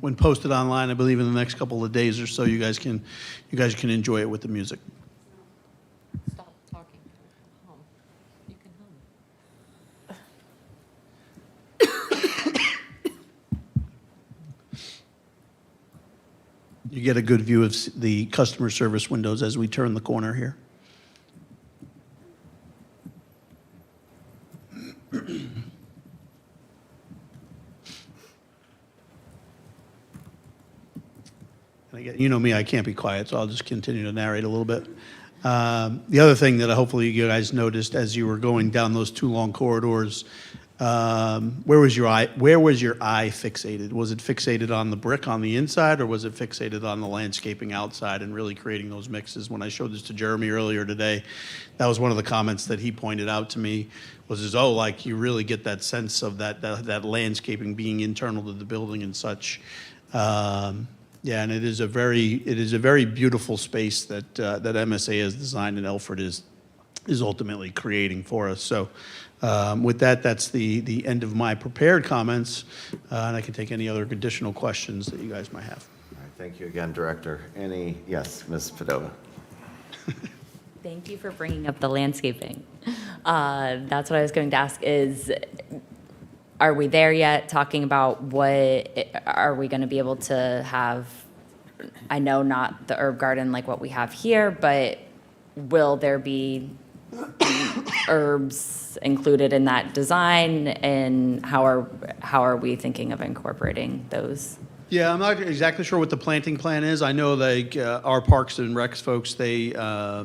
Speaker 11: When posted online, I believe in the next couple of days or so, you guys can enjoy it with the music.
Speaker 3: Stop talking. Hum. You can hum.
Speaker 11: You get a good view of the customer service windows as we turn the corner here. And again, you know me, I can't be quiet, so I'll just continue to narrate a little bit. The other thing that hopefully you guys noticed as you were going down those two long corridors, where was your eye fixated? Was it fixated on the brick on the inside, or was it fixated on the landscaping outside and really creating those mixes? When I showed this to Jeremy earlier today, that was one of the comments that he pointed out to me, was like you really get that sense of that landscaping being internal to the building and such. Yeah, and it is a very beautiful space that that MSA has designed and Elford is ultimately creating for us. So with that, that's the end of my prepared comments, and I can take any other additional questions that you guys might have.
Speaker 1: All right, thank you again, Director. Yes, Ms. Padova.
Speaker 3: Thank you for bringing up the landscaping. That's what I was going to ask is, are we there yet? Talking about what, are we going to be able to have, I know not the herb garden like what we have here, but will there be herbs included in that design? And how are we thinking of incorporating those?
Speaker 11: Yeah, I'm not exactly sure what the planting plan is. I know like our Parks and Recs folks, they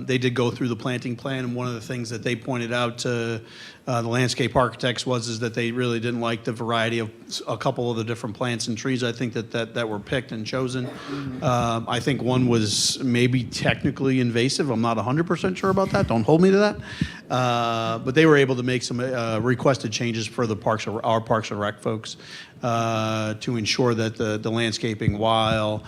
Speaker 11: did go through the planting plan, and one of the things that they pointed out to the landscape architects is that they really didn't like the variety of a couple of the different plants and trees I think that were picked and chosen. I think one was maybe technically invasive. I'm not 100% sure about that. Don't hold me to that. But they were able to make some requested changes for our Parks and Rec folks to ensure that the landscaping, while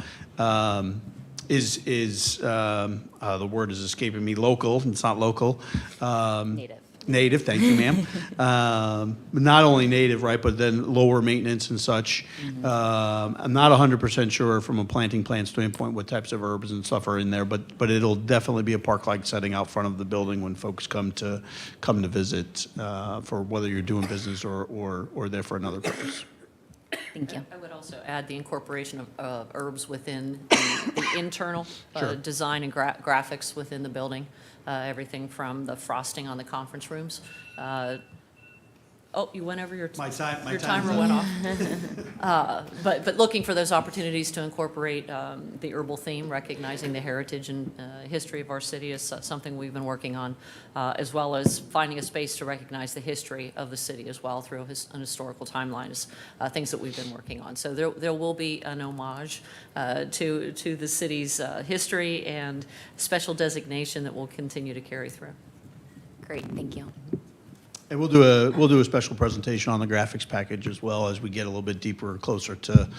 Speaker 11: is the word is escaping me, local. It's not local.
Speaker 3: Native.
Speaker 11: Native, thank you, ma'am. Not only native, right, but then lower maintenance and such. I'm not 100% sure from a planting plan standpoint what types of herbs and stuff are in there, but it'll definitely be a park-like setting out front of the building when folks come to visit for whether you're doing business or there for another purpose.
Speaker 3: Thank you.
Speaker 12: I would also add the incorporation of herbs within the internal
Speaker 11: Sure.
Speaker 12: design and graphics within the building. Everything from the frosting on the conference rooms. Oh, you went over your
Speaker 11: My time is
Speaker 12: timer
Speaker 11: up.
Speaker 12: went off. But looking for those opportunities to incorporate the herbal theme, recognizing the heritage and history of our city is something we've been working on, as well as finding a space to recognize the history of the city as well through an historical timeline is things that we've been working on. So there will be an homage to the city's history and special designation that will continue to carry through.
Speaker 3: Great, thank you.
Speaker 11: And we'll do a special presentation on the graphics package as well as we get a little bit deeper, closer to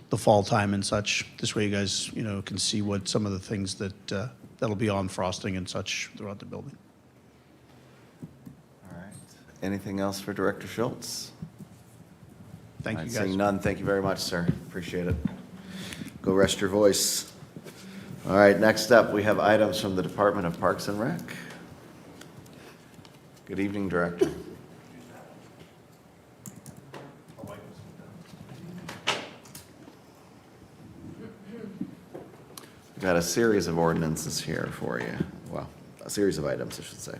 Speaker 11: the fall time and such. This way you guys, can see what some of the things that'll be on frosting and such throughout the building.
Speaker 1: All right. Anything else for Director Schultz?
Speaker 11: Thank
Speaker 1: All
Speaker 11: you
Speaker 1: right,
Speaker 11: guys.
Speaker 1: seeing none, thank you very much, sir. Appreciate it. Go rest your voice. All right, next up, we have items from the Department of Parks and Rec. Good evening, Director. We've got a series of ordinances here for you. Well, a series of items, I should say.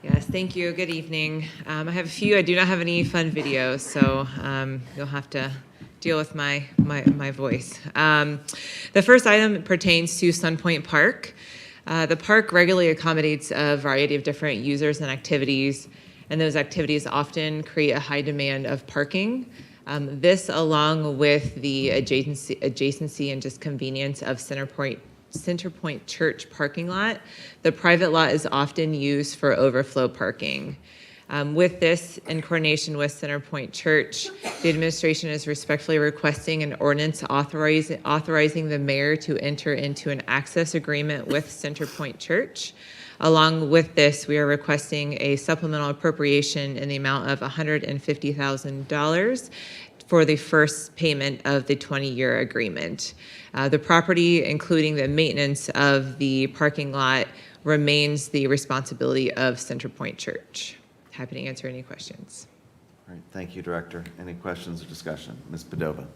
Speaker 13: Yes, thank you. Good evening. I have a few. I do not have any fun videos, so you'll have to deal with my voice. The first item pertains to Sunpoint Park. The park regularly accommodates a variety of different users and activities, and those activities often create a high demand of parking. This, along with the adjacency and just convenience of Centerpoint Church parking lot, the private lot is often used for overflow parking. With this, in coordination with Centerpoint Church, the administration is respectfully requesting an ordinance authorizing the mayor to enter into an access agreement with Centerpoint Church. Along with this, we are requesting a supplemental appropriation in the amount of $150,000 for the first payment of the 20-year agreement. The property, including the maintenance of the parking lot, remains the responsibility of Centerpoint Church. Happy to answer any questions.
Speaker 1: All right, thank you, Director. Any questions or discussion? Ms. Padova.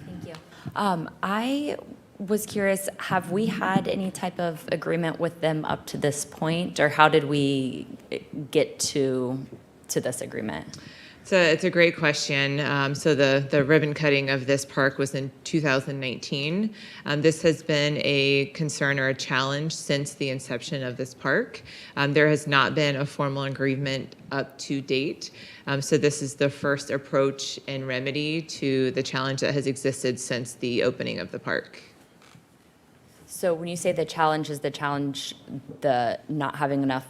Speaker 3: Thank you. I was curious, have we had any type of agreement with them up to this point, or how did we get to this agreement?
Speaker 13: So it's a great question. So the ribbon cutting of this park was in 2019. This has been a concern or a challenge since the inception of this park. There has not been a formal agreement up to date. So this is the first approach and remedy to the challenge that has existed since the opening of the park.
Speaker 3: So when you say the challenge, is the challenge the not having enough?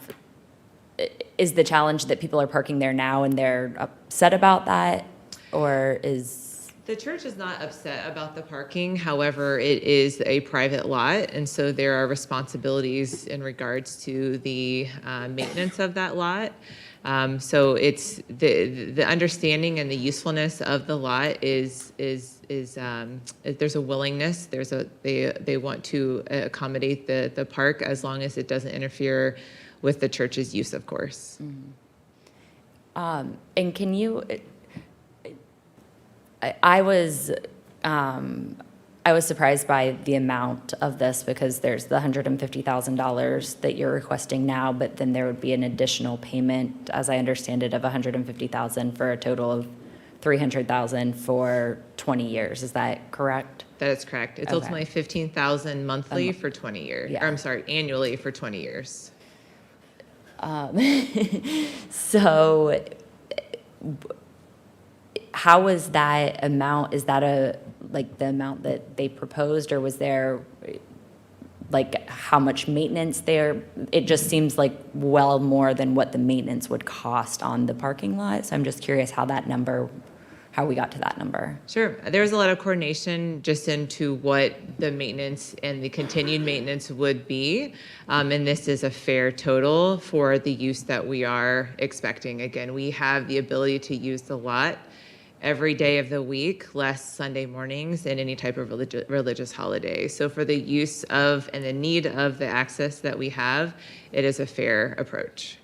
Speaker 3: Is the challenge that people are parking there now and they're upset about that, or is?
Speaker 13: The church is not upset about the parking. However, it is a private lot, and so there are responsibilities in regards to the maintenance of that lot. So it's the understanding and the usefulness of the lot is there's a willingness. They want to accommodate the park as long as it doesn't interfere with the church's use, of course.
Speaker 3: And can you, I was surprised by the amount of this because there's the $150,000 that you're requesting now, but then there would be an additional payment, as I understand it, of $150,000 for a total of $300,000 for 20 years. Is that correct?
Speaker 13: That is correct. It's
Speaker 3: Okay.
Speaker 13: ultimately $15,000 monthly for 20 years.
Speaker 3: Yeah.
Speaker 13: Or I'm sorry, annually for 20 years.
Speaker 3: So how was that amount? Is that like the amount that they proposed, or was there like how much maintenance there? It just seems like well more than what the maintenance would cost on the parking lot. So I'm just curious how we got to that number.
Speaker 13: Sure. There was a lot of coordination just into what the maintenance and the continued maintenance would be. And this is a fair total for the use that we are expecting. Again, we have the ability to use the lot every day of the week, less Sunday mornings and any type of religious holiday. So for the use of and the need of the access that we have, it is a fair approach.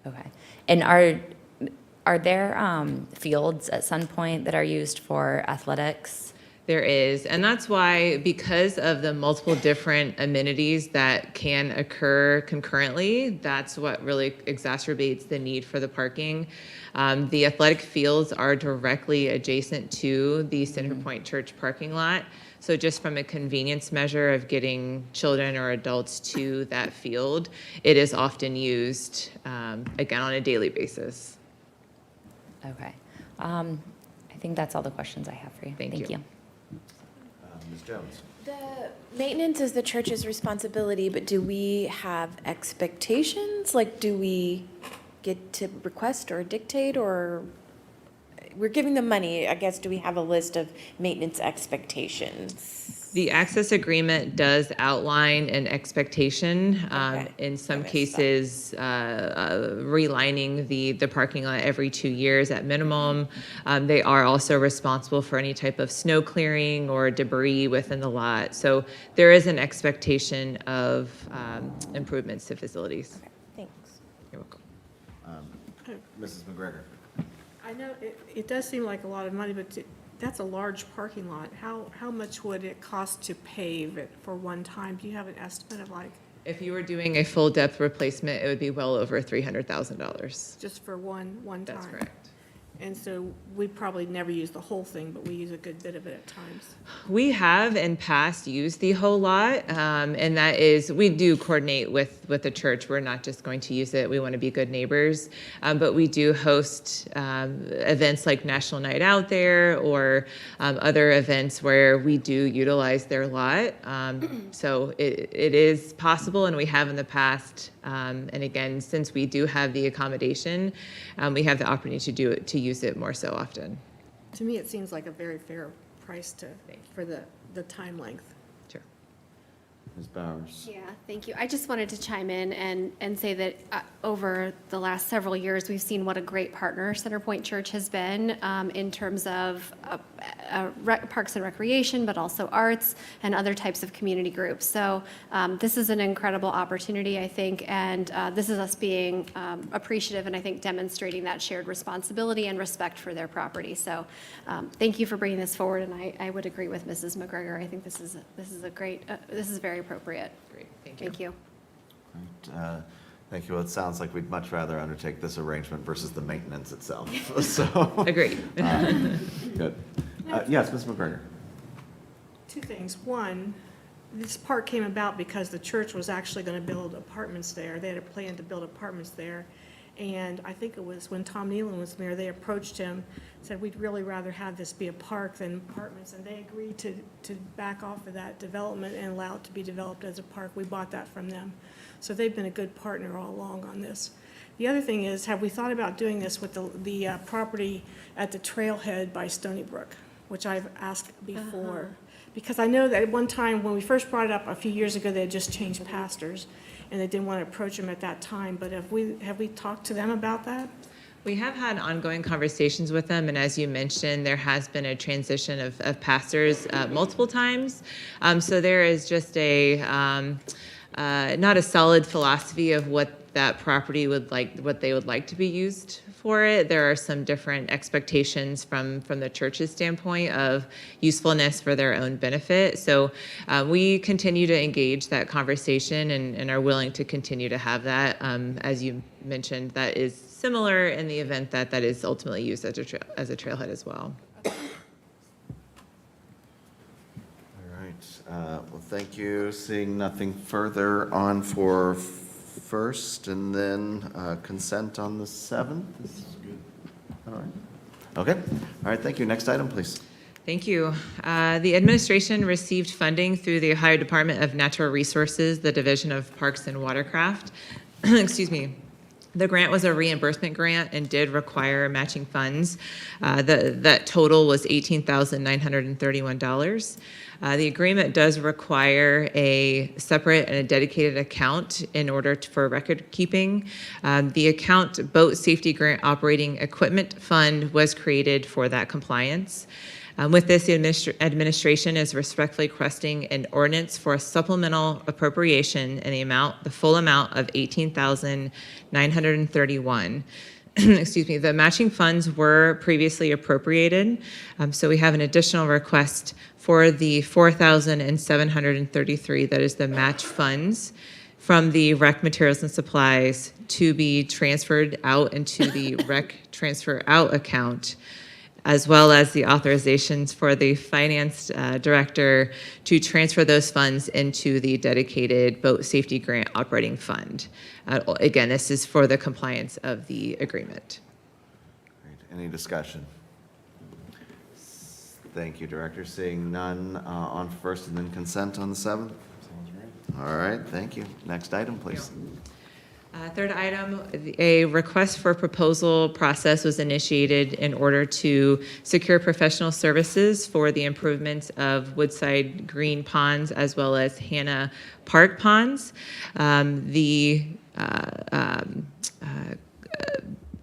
Speaker 3: Okay. And are there fields at Sun Point that are used for athletics?
Speaker 13: There is, and that's why, because of the multiple different amenities that can occur concurrently, that's what really exacerbates the need for the parking. The athletic fields are directly adjacent to the Center Point Church parking lot. So just from a convenience measure of getting children or adults to that field, it is often used, again, on a daily basis.
Speaker 3: Okay. I think that's all the questions I have for you.
Speaker 13: Thank you.
Speaker 1: Ms. Jones?
Speaker 4: The maintenance is the church's responsibility, but do we have expectations? Like, do we get to request or dictate, or we're giving them money, I guess, do we have a list of maintenance expectations?
Speaker 13: The access agreement does outline an expectation,
Speaker 4: Okay.
Speaker 13: in some
Speaker 4: Okay,
Speaker 13: cases, relining the parking lot every 2 years at minimum. They are also responsible for any type of snow clearing or debris within the lot. So there is an expectation of improvements to facilities.
Speaker 4: Okay, thanks.
Speaker 13: You're welcome.
Speaker 1: Mrs. McGregor?
Speaker 10: I know it does seem like a lot of money, but that's a large parking lot. How much would it cost to pave it for one time? Do you have an estimate of like,
Speaker 13: If you were doing a full depth replacement, it would be well over $300,000.
Speaker 10: just for one time?
Speaker 13: That's correct.
Speaker 10: And so we probably never use the whole thing, but we use a good bit of it at times.
Speaker 13: We have in past used the whole lot, and that is, we do coordinate with the church. We're not just going to use it. We want to be good neighbors, but we do host events like National Night Out there or other events where we do utilize their lot. So it is possible, and we have in the past. And again, since we do have the accommodation, we have the opportunity to use it more so often.
Speaker 10: To me, it seems like a very fair price for the time length.
Speaker 13: Sure.
Speaker 1: Ms. Bowers?
Speaker 5: Yeah, thank you. I just wanted to chime in and say that over the last several years, we've seen what a great partner Centerpoint Church has been in terms of parks and recreation, but also arts and other types of community groups. So this is an incredible opportunity, I think, and this is us being appreciative and I think demonstrating that shared responsibility and respect for their property. So thank you for bringing this forward, and I would agree with Mrs. McGregor. I think this is a great, this is very appropriate.
Speaker 13: Great, thank you.
Speaker 5: Thank you.
Speaker 1: Right, thank you. Well, it sounds like we'd much rather undertake this arrangement versus the maintenance itself, so.
Speaker 13: Agreed.
Speaker 1: Good. Yes, Ms. McGregor?
Speaker 10: Two things. One, this park came about because the church was actually going to build apartments there. They had a plan to build apartments there. And I think it was when Tom Nealon was mayor, they approached him, said, we'd really rather have this be a park than apartments. And they agreed to back off of that development and allow it to be developed as a park. We bought that from them. So they've been a good partner all along on this. The other thing is, have we thought about doing this with the property at the trailhead by Stony Brook? which I've asked before. Because I know that at one time, when we first brought it up a few years ago, they had just changed pastors, and they didn't want to approach them at that time. But have we talked to them about that?
Speaker 13: We have had ongoing conversations with them, and as you mentioned, there has been a transition of pastors multiple times. So there is just not a solid philosophy of what that property what they would like to be used for it. There are some different expectations from the church's standpoint of usefulness for their own benefit. So we continue to engage that conversation and are willing to continue to have that. As you mentioned, that is similar in the event that that is ultimately used as a trailhead as well.
Speaker 1: All right, well, thank you. Seeing nothing further on for first, and then consent on the 7th? This is good. All right. Okay, all right, thank you. Next item, please.
Speaker 13: Thank you. The administration received funding through the Ohio Department of Natural Resources, the Division of Parks and Watercraft. Excuse me. The grant was a reimbursement grant and did require matching funds. That total was $18,931. The agreement does require a separate and a dedicated account in order for record keeping. The account Boat Safety Grant Operating Equipment Fund was created for that compliance. With this, the administration is respectfully requesting an ordinance for a supplemental appropriation in the full amount of $18,931. Excuse me, the matching funds were previously appropriated, so we have an additional request for the $4,733, that is the match funds from the rec materials and supplies to be transferred out into the rec transfer out account, as well as the authorizations for the finance director to transfer those funds into the dedicated boat safety grant operating fund. Again, this is for the compliance of the agreement.
Speaker 1: Great. Any discussion? Thank you, Director. Seeing none on first and then consent on the 7th? Sounds great. All right, thank you. Next item, please.
Speaker 13: Third item, a request for proposal process was initiated in order to secure professional services for the improvements of Woodside Green Ponds as well as Gahanna Park Ponds. The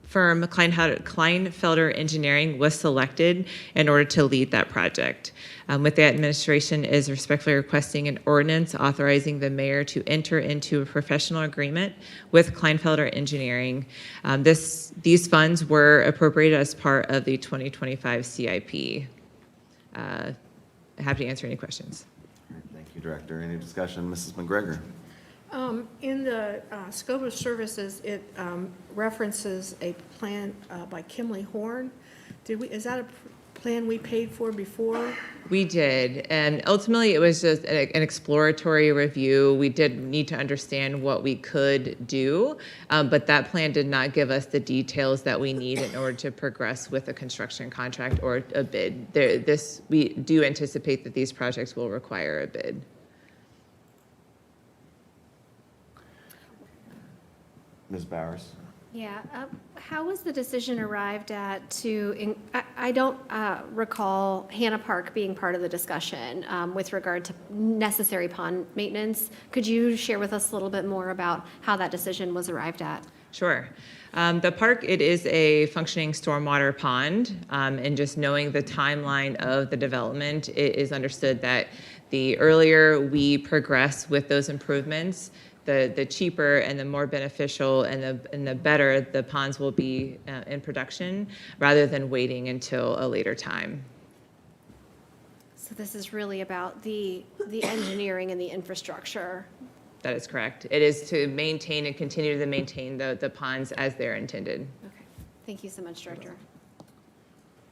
Speaker 13: firm Kleinfelder Engineering was selected in order to lead that project. With that, administration is respectfully requesting an ordinance authorizing the mayor to enter into a professional agreement with Kleinfelder Engineering. These funds were appropriated as part of the 2025 CIP. Happy to answer any questions.
Speaker 1: All right, thank you, Director. Any discussion? Mrs. McGregor?
Speaker 10: In the scope of services, it references a plan by Kimley Horn. Is that a plan we paid for before?
Speaker 13: We did, and ultimately it was just an exploratory review. We did need to understand what we could do, but that plan did not give us the details that we need in order to progress with a construction contract or a bid. We do anticipate that these projects will require a bid.
Speaker 1: Ms. Bowers?
Speaker 5: Yeah, how was the decision arrived at to, I don't recall Gahanna Park being part of the discussion with regard to necessary pond maintenance. Could you share with us a little bit more about how that decision was arrived at?
Speaker 13: Sure. The park, it is a functioning stormwater pond, and just knowing the timeline of the development, it is understood that the earlier we progress with those improvements, the cheaper and the more beneficial and the better the ponds will be in production, rather than waiting until a later time.
Speaker 5: So this is really about the engineering and the infrastructure.
Speaker 13: That is correct. It is to maintain and continue to maintain the ponds as they're intended.
Speaker 5: Okay, thank you so much, Director.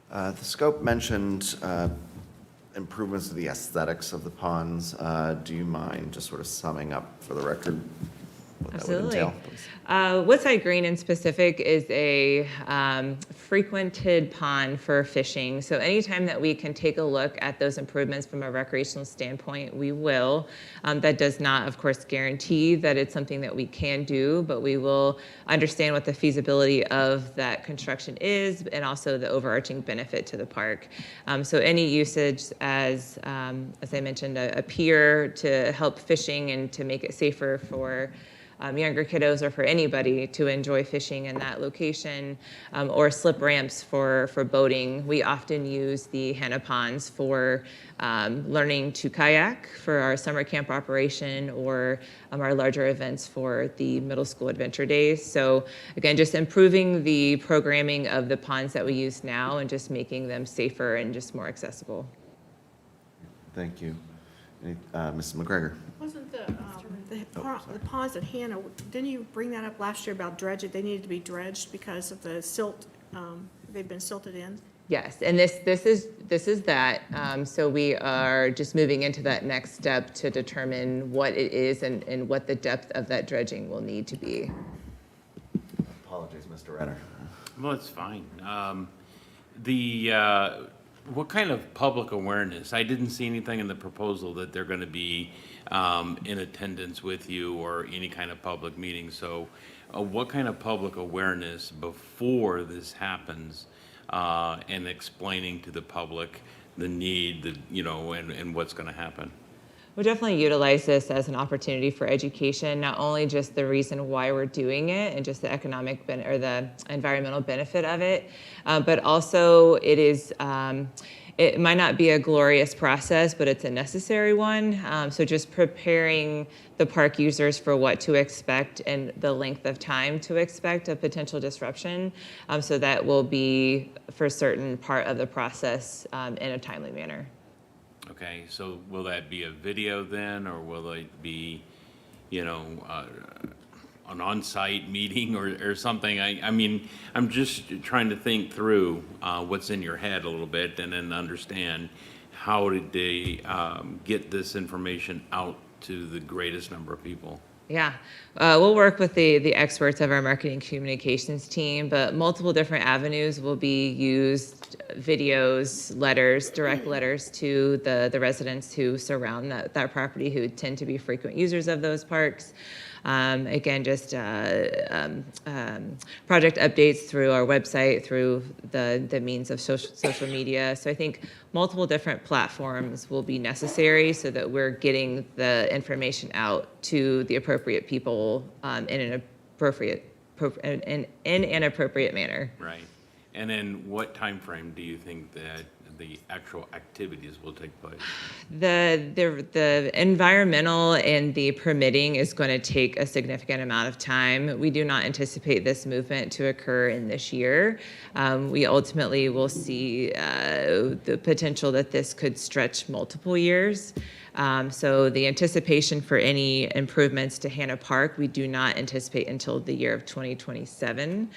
Speaker 1: The scope mentioned improvements to the aesthetics of the ponds. Do you mind just sort of summing up for the record? what that would
Speaker 13: Absolutely.
Speaker 1: entail, please.
Speaker 13: Woodside Green in specific is a frequented pond for fishing. So anytime that we can take a look at those improvements from a recreational standpoint, we will. That does not, of course, guarantee that it's something that we can do, but we will understand what the feasibility of that construction is and also the overarching benefit to the park. So any usage as I mentioned, a pier to help fishing and to make it safer for younger kiddos or for anybody to enjoy fishing in that location, or slip ramps for boating. We often use the Gahanna ponds for learning to kayak for our summer camp operation or our larger events for the middle school adventure days. So again, just improving the programming of the ponds that we use now and just making them safer and just more accessible.
Speaker 1: Thank you. Mrs. McGregor?
Speaker 10: Wasn't the ponds at Hannah, didn't you bring that up last year about dredging? They needed to be dredged because of the silt, they've been silted in?
Speaker 13: Yes, and this is that. So we are just moving into that next step to determine what it is and what the depth of that dredging will need to be.
Speaker 1: Apologies, Mr. Renner.
Speaker 14: Well, it's fine. What kind of public awareness? I didn't see anything in the proposal that they're going to be in attendance with you or any kind of public meeting. So what kind of public awareness before this happens and explaining to the public the need, and what's going to happen?
Speaker 13: We'll definitely utilize this as an opportunity for education, not only just the reason why we're doing it and just the economic or the environmental benefit of it, but also it is, it might not be a glorious process, but it's a necessary one. So just preparing the park users for what to expect and the length of time to expect a potential disruption. So that will be for certain part of the process in a timely manner.
Speaker 14: Okay, so will that be a video then, or will it be, an on-site meeting or something? I mean, I'm just trying to think through what's in your head a little bit and then understand how did they get this information out to the greatest number of people?
Speaker 13: Yeah, we'll work with the experts of our marketing communications team, but multiple different avenues will be used, videos, letters, direct letters to the residents who surround that property who tend to be frequent users of those parks. Again, just project updates through our website, through the means of social media. So I think multiple different platforms will be necessary so that we're getting the information out to the appropriate people in an appropriate manner.
Speaker 14: Right. And then what time frame do you think that the actual activities will take place?
Speaker 13: The environmental and the permitting is going to take a significant amount of time. We do not anticipate this movement to occur in this year. We ultimately will see the potential that this could stretch multiple years. So the anticipation for any improvements to Gahanna Park, we do not anticipate until the year of 2027.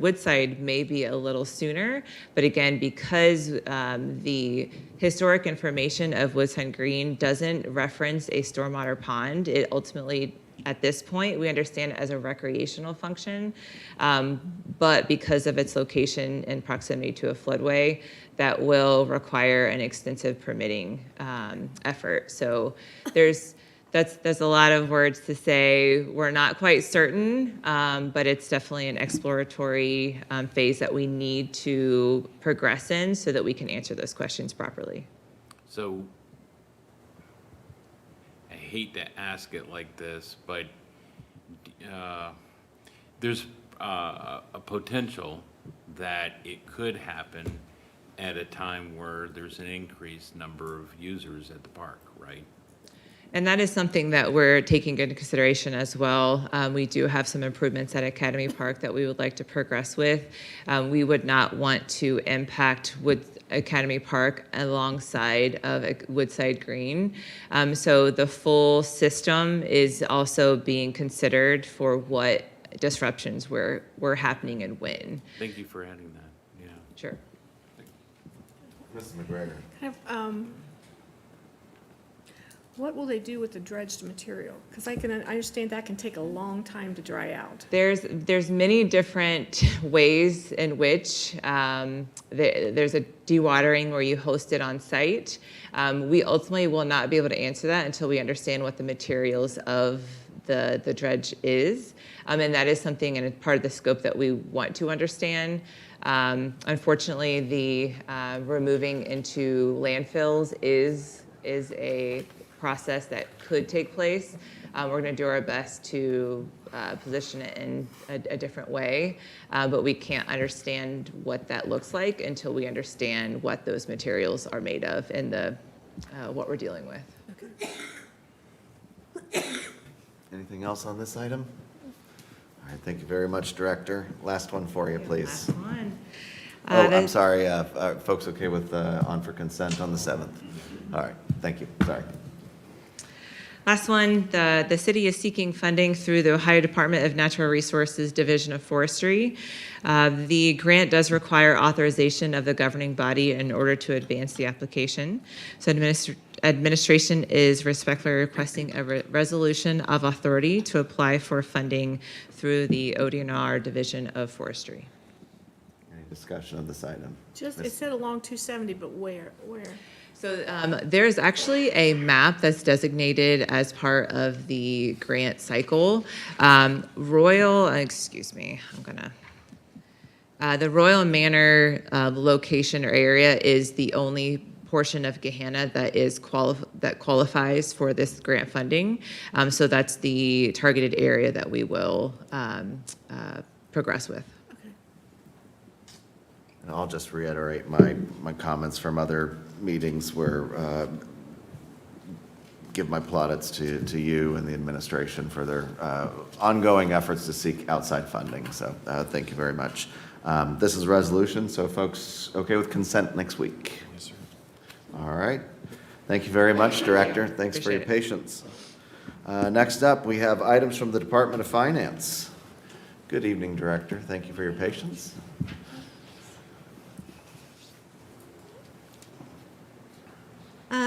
Speaker 13: Woodside may be a little sooner, but again, because the historic information of Woodside Green doesn't reference a stormwater pond, it ultimately, at this point, we understand it as a recreational function, but because of its location and proximity to a floodway, that will require an extensive permitting effort. So that's a lot of words to say. We're not quite certain, but it's definitely an exploratory phase that we need to progress in so that we can answer those questions properly.
Speaker 14: So I hate to ask it like this, but there's a potential that it could happen at a time where there's an increased number of users at the park, right?
Speaker 13: And that is something that we're taking into consideration as well. We do have some improvements at Academy Park that we would like to progress with. We would not want to impact Academy Park alongside of Woodside Green. So the full system is also being considered for what disruptions were happening and when.
Speaker 14: Thank you for adding that, yeah.
Speaker 13: Sure.
Speaker 1: Mrs. McGregor.
Speaker 10: Kind of, What will they do with the dredged material? Because I understand that can take a long time to dry out.
Speaker 13: There's many different ways in which there's a dewatering where you host it on site. We ultimately will not be able to answer that until we understand what the materials of the dredge is. And that is something and part of the scope that we want to understand. Unfortunately, the removing into landfills is a process that could take place. We're going to do our best to position it in a different way, but we can't understand what that looks like until we understand what those materials are made of and what we're dealing with.
Speaker 1: Anything else on this item? All right, thank you very much, Director. Last one for you, please.
Speaker 13: Last one.
Speaker 1: Oh, I'm sorry, are folks okay with on for consent on the 7th? All right, thank you, sorry.
Speaker 13: Last one, the city is seeking funding through the Ohio Department of Natural Resources Division of Forestry. The grant does require authorization of the governing body in order to advance the application. So administration is respectfully requesting a resolution of authority to apply for funding through the ODNR Division of Forestry.
Speaker 1: Any discussion of this item?
Speaker 10: Just, it said along 270, but where?
Speaker 13: So there's actually a map that's designated as part of the grant cycle. The Royal Manor location or area is the only portion of Gahanna that qualifies for this grant funding. So that's the targeted area that we will progress with.
Speaker 1: And I'll just reiterate my comments from other meetings where give my plaudits to you and the administration for their ongoing efforts to seek outside funding. So thank you very much. This is a resolution, so folks okay with consent next week?
Speaker 9: Yes, sir.
Speaker 1: All right. Thank you very much, Director. Thanks for your patience. Next up, we have items from the Department of Finance. Good evening, Director. Thank you for your patience.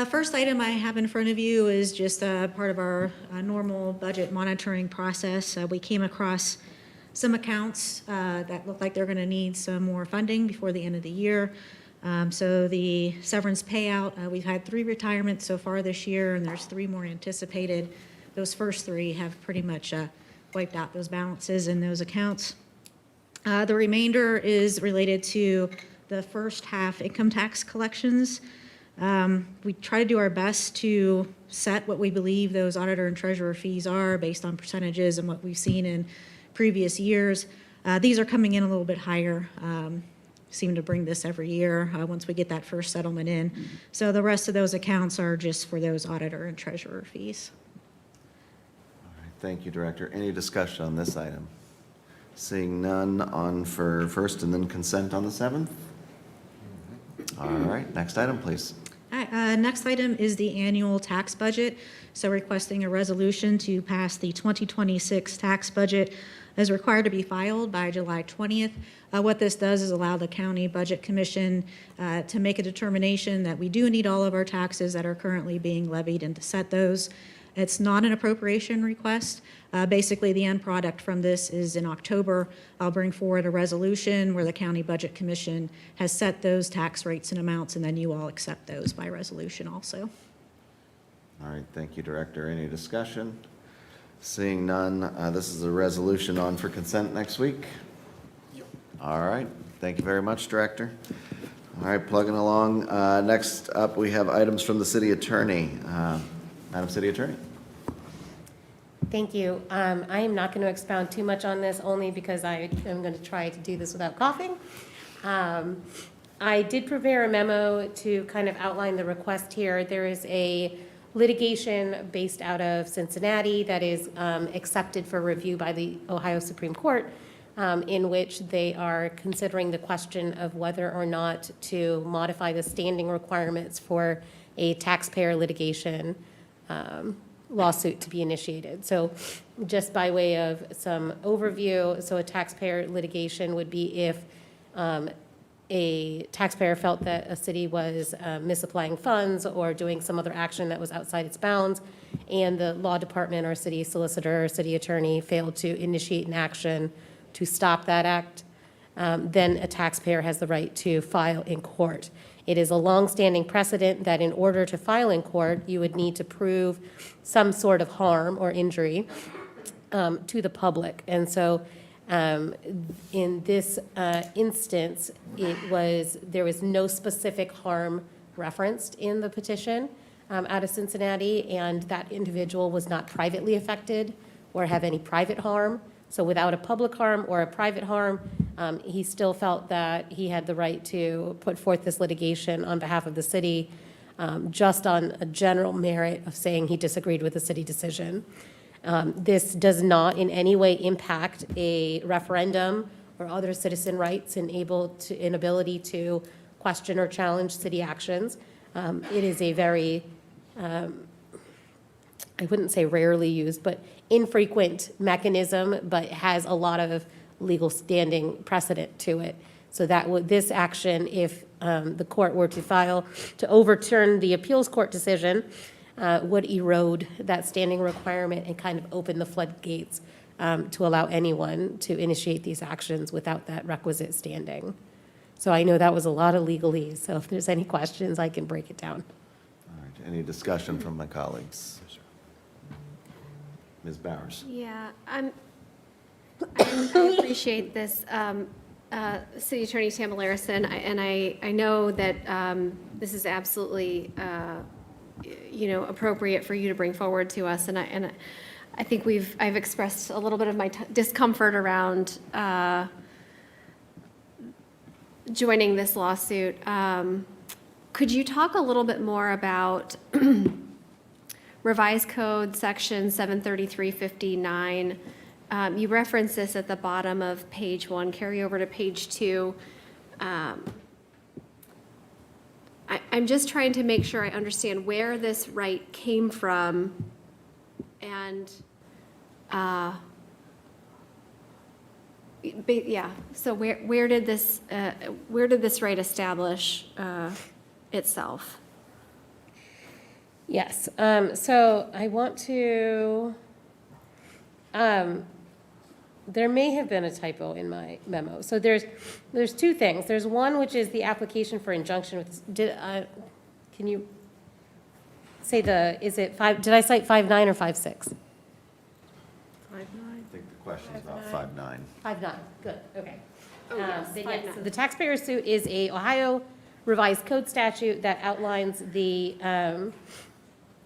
Speaker 15: First item I have in front of you is just part of our normal budget monitoring process. We came across some accounts that look like they're going to need some more funding before the end of the year. So the severance payout, we've had 3 retirements so far this year, and there's 3 more anticipated. Those first 3 have pretty much wiped out those balances in those accounts. The remainder is related to the first half income tax collections. We try to do our best to set what we believe those auditor and treasurer fees are based on percentages and what we've seen in previous years. These are coming in a little bit higher. Seem to bring this every year once we get that first settlement in. So the rest of those accounts are just for those auditor and treasurer fees.
Speaker 1: All right, thank you, Director. Any discussion on this item? Seeing none, on for first and then consent on the 7th? All right, next item, please.
Speaker 15: All right, next item is the annual tax budget. So requesting a resolution to pass the 2026 tax budget is required to be filed by July 20th. What this does is allow the County Budget Commission to make a determination that we do need all of our taxes that are currently being levied and to set those. It's not an appropriation request. Basically, the end product from this is in October, I'll bring forward a resolution where the County Budget Commission has set those tax rates and amounts, and then you all accept those by resolution also.
Speaker 1: All right, thank you, Director. Any discussion? Seeing none, this is a resolution on for consent next week? All right, thank you very much, Director. All right, plugging along. Next up, we have items from the City Attorney. Madam City Attorney.
Speaker 16: Thank you. I am not going to expound too much on this, only because I am going to try to do this without coughing. I did prepare a memo to kind of outline the request here. There is a litigation based out of Cincinnati that is accepted for review by the Ohio Supreme Court, in which they are considering the question of whether or not to modify the standing requirements for a taxpayer litigation lawsuit to be initiated. So just by way of some overview, so a taxpayer litigation would be if a taxpayer felt that a city was misapplying funds or doing some other action that was outside its bounds, and the law department or city solicitor or city attorney failed to initiate an action to stop that act, then a taxpayer has the right to file in court. It is a longstanding precedent that in order to file in court, you would need to prove some sort of harm or injury to the public. And so in this instance, there was no specific harm referenced in the petition out of Cincinnati, and that individual was not privately affected or have any private harm. So without a public harm or a private harm, he still felt that he had the right to put forth this litigation on behalf of the city, just on a general merit of saying he disagreed with the city decision. This does not in any way impact a referendum or other citizen rights and inability to question or challenge city actions. It is a very, I wouldn't say rarely used, but infrequent mechanism, but has a lot of legal standing precedent to it. So this action, if the court were to file to overturn the appeals court decision, would erode that standing requirement and kind of open the floodgates to allow anyone to initiate these actions without that requisite standing. So I know that was a lot of legalese, so if there's any questions, I can break it down.
Speaker 1: All right, any discussion from my colleagues? Ms. Bowers?
Speaker 5: Yeah, I appreciate this, City Attorney Tamala-Larison, and I know that this is absolutely, appropriate for you to bring forward to us, and I think I've expressed a little bit of my discomfort around joining this lawsuit. Could you talk a little bit more about Revised Code Section 73359? You reference this at the bottom of page 1. Carry over to page 2. I'm just trying to make sure I understand where this right came from, and so where did this right establish itself?
Speaker 16: Yes, so I want to, there may have been a typo in my memo. So there's two things. There's one, which is the application for injunction with, can you say is it did I cite 5.9 or 5.6?
Speaker 1: 5.9. I think the question is about 5.9.
Speaker 16: 5.9, good, okay.
Speaker 5: Oh, yes,
Speaker 16: Then
Speaker 5: 5.9.
Speaker 16: so the taxpayer suit is a Ohio Revised Code statute that outlines the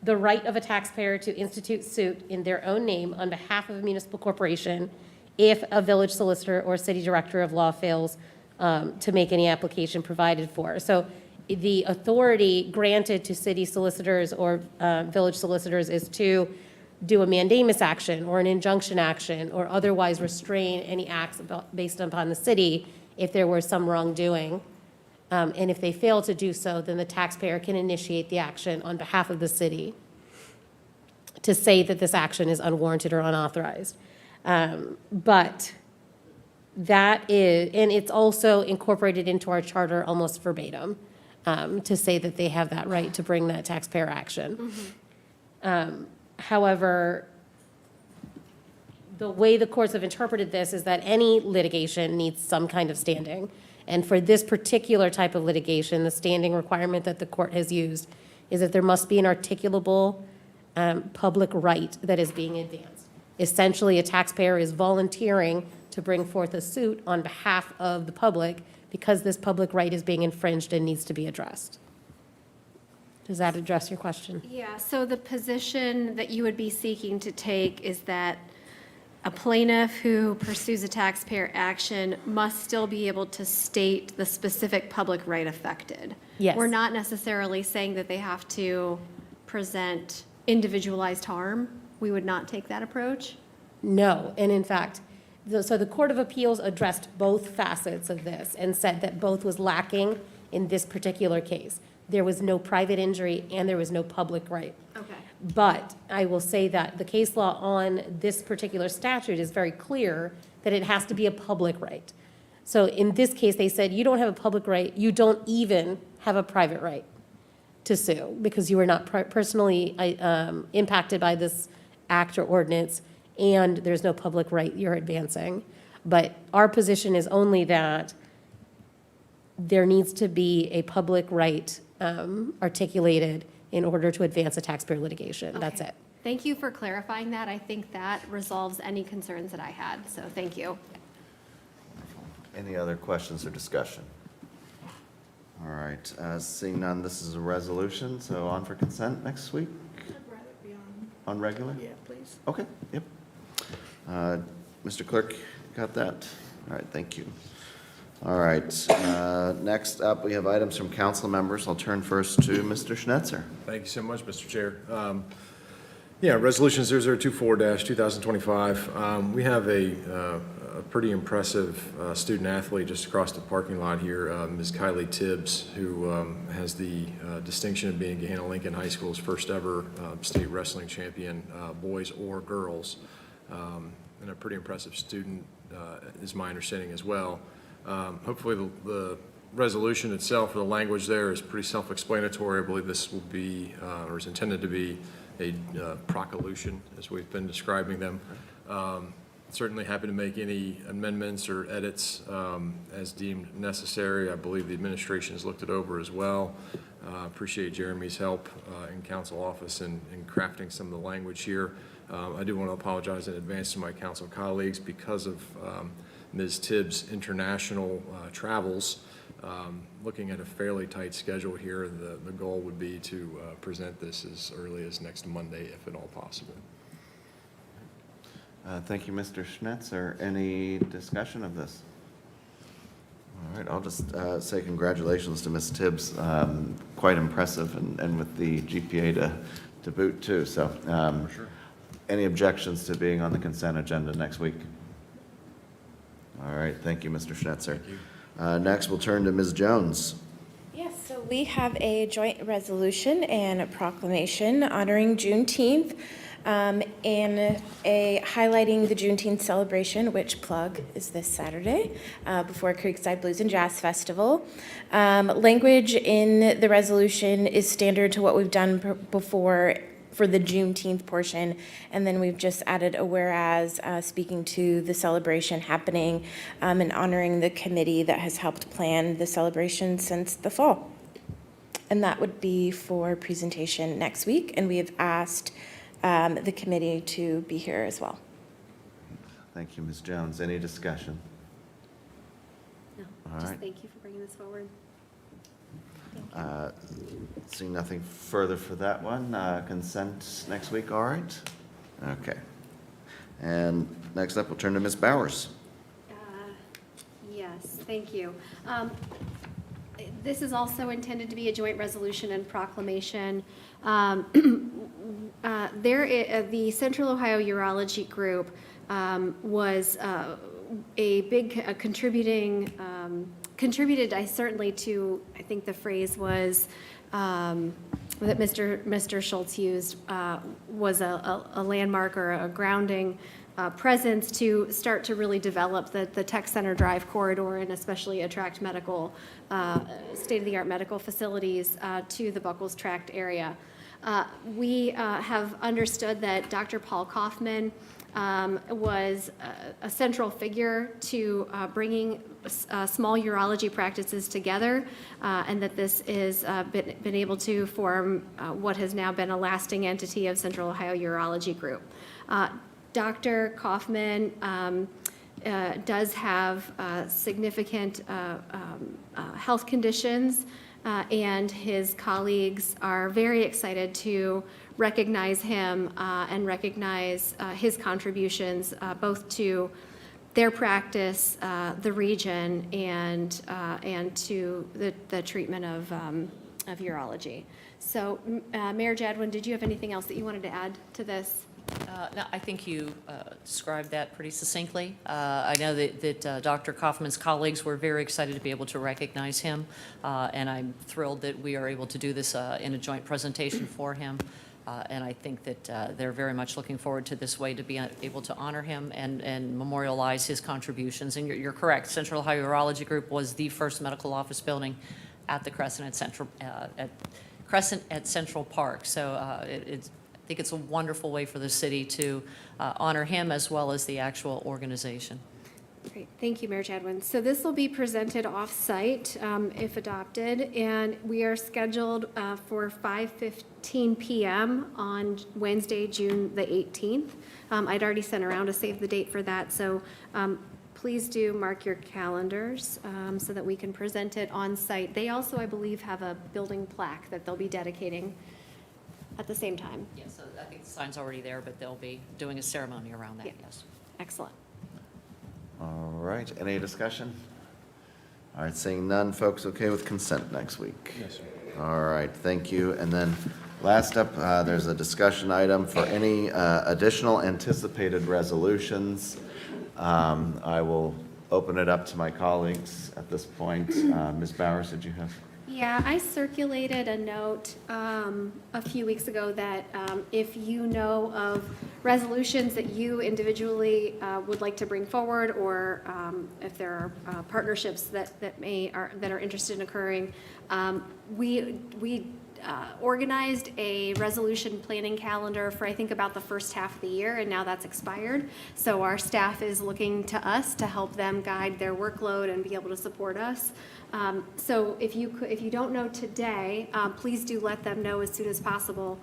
Speaker 16: right of a taxpayer to institute suit in their own name on behalf of a municipal corporation if a village solicitor or city director of law fails to make any application provided for. So the authority granted to city solicitors or village solicitors is to do a mandamus action or an injunction action or otherwise restrain any acts based upon the city if there were some wrongdoing. And if they fail to do so, then the taxpayer can initiate the action on behalf of the city to say that this action is unwarranted or unauthorized. But that is, and it's also incorporated into our charter almost verbatim to say that they have that right to bring that taxpayer action. Mm-hmm. However, the way the courts have interpreted this is that any litigation needs some kind of standing. And for this particular type of litigation, the standing requirement that the court has used is that there must be an articulable public right that is being advanced. Essentially, a taxpayer is volunteering to bring forth a suit on behalf of the public because this public right is being infringed and needs to be addressed. Does that address your question?
Speaker 5: Yeah, so the position that you would be seeking to take is that a plaintiff who pursues a taxpayer action must still be able to state the specific public right affected.
Speaker 16: Yes.
Speaker 5: We're not necessarily saying that they have to present individualized harm. We would not take that approach.
Speaker 16: No, and in fact, so the Court of Appeals addressed both facets of this and said that both was lacking in this particular case. There was no private injury and there was no public right.
Speaker 5: Okay.
Speaker 16: But I will say that the case law on this particular statute is very clear that it has to be a public right. So in this case, they said, you don't have a public right, you don't even have a private right to sue because you were not personally impacted by this act or ordinance, and there's no public right you're advancing. But our position is only that there needs to be a public right articulated in order to advance a taxpayer litigation. That's
Speaker 5: Okay.
Speaker 16: it.
Speaker 5: Thank you for clarifying that. I think that resolves any concerns that I had, so thank you.
Speaker 1: Any other questions or discussion? All right, seeing none, this is a resolution, so on for consent next week?
Speaker 10: I'd rather be on,
Speaker 1: On regular?
Speaker 10: yeah, please.
Speaker 1: Okay, yep. Mr. Clerk, got that? All right, thank you. All right, next up, we have items from council members. I'll turn first to Mr. Schnetzer.
Speaker 9: Thank you so much, Mr. Chair. Yeah, Resolution 0024-2025. We have a pretty impressive student athlete just across the parking lot here, Ms. Kylie Tibbs, who has the distinction of being Gahanna Lincoln High School's first ever state wrestling champion, boys or girls, and a pretty impressive student, is my understanding as well. Hopefully the resolution itself, or the language there, is pretty self-explanatory. I believe this will be, or is intended to be, a proclamation, as we've been describing them. Certainly happy to make any amendments or edits as deemed necessary. I believe the administration has looked it over as well. Appreciate Jeremy's help in council office in crafting some of the language here. I do want to apologize in advance to my council colleagues because of Ms. Tibbs' international travels. Looking at a fairly tight schedule here, the goal would be to present this as early as next Monday, if at all possible.
Speaker 1: Thank you, Mr. Schnetzer. Any discussion of this? All right, I'll just say congratulations to Ms. Tibbs. Quite impressive, and with the GPA to boot, too. So,
Speaker 9: Sure.
Speaker 1: Any objections to being on the consent agenda next week? All right, thank you, Mr. Schnetzer.
Speaker 9: Thank you.
Speaker 1: Next, we'll turn to Ms. Jones.
Speaker 4: Yes, so we have a joint resolution and a proclamation honoring Juneteenth, and highlighting the Juneteenth celebration, which plug is this Saturday, before Creekside Blues and Jazz Festival. Language in the resolution is standard to what we've done before for the Juneteenth portion, and then we've just added a whereas speaking to the celebration happening and honoring the committee that has helped plan the celebration since the fall. And that would be for presentation next week, and we have asked the committee to be here as well.
Speaker 1: Thank you, Ms. Jones. Any discussion?
Speaker 5: No,
Speaker 1: All
Speaker 5: just
Speaker 1: right.
Speaker 5: thank you for bringing this forward.
Speaker 1: Seeing nothing further for that one, consent next week, all right? Okay. And next up, we'll turn to Ms. Bowers.
Speaker 5: Yes, thank you. This is also intended to be a joint resolution and proclamation. The Central Ohio Urology Group was a big contributed certainly to, I think the phrase was, that Mr. Schultz used, was a landmark or a grounding presence to start to really develop the Tech Center Drive corridor and especially attract medical, state-of-the-art medical facilities to the Buckles Tract area. We have understood that Dr. Paul Kaufman was a central figure to bringing small urology practices together, and that this is been able to form what has now been a lasting entity of Central Ohio Urology Group. Dr. Kaufman does have significant health conditions, and his colleagues are very excited to recognize him and recognize his contributions both to their practice, the region, and to the treatment of urology. So, Mayor Jadwin, did you have anything else that you wanted to add to this?
Speaker 12: No, I think you described that pretty succinctly. I know that Dr. Kaufman's colleagues were very excited to be able to recognize him, and I'm thrilled that we are able to do this in a joint presentation for him. And I think that they're very much looking forward to this way to be able to honor him and memorialize his contributions. And you're correct, Central Ohio Urology Group was the first medical office building at the Crescent at Central Park. So I think it's a wonderful way for the city to honor him as well as the actual organization.
Speaker 5: Great, thank you, Mayor Chadwin. So this will be presented off-site if adopted, and we are scheduled for 5:15 p.m. on Wednesday, June the 18th. I'd already sent around a save the date for that, so please do mark your calendars so that we can present it on-site. They also, I believe, have a building plaque that they'll be dedicating at the same time.
Speaker 12: Yeah, so I think the sign's already there, but they'll be doing a ceremony around that,
Speaker 5: Yeah.
Speaker 12: yes.
Speaker 5: Excellent.
Speaker 1: All right, any discussion? All right, seeing none, folks okay with consent next week?
Speaker 9: Yes, sir.
Speaker 1: All right, thank you. And then last up, there's a discussion item for any additional anticipated resolutions. I will open it up to my colleagues at this point. Ms. Bowers, did you have?
Speaker 5: Yeah, I circulated a note a few weeks ago that if you know of resolutions that you individually would like to bring forward, or if there are partnerships that are interested in occurring, we organized a resolution planning calendar for, I think, about the first half of the year, and now that's expired. So our staff is looking to us to help them guide their workload and be able to support us. So if you don't know today, please do let them know as soon as possible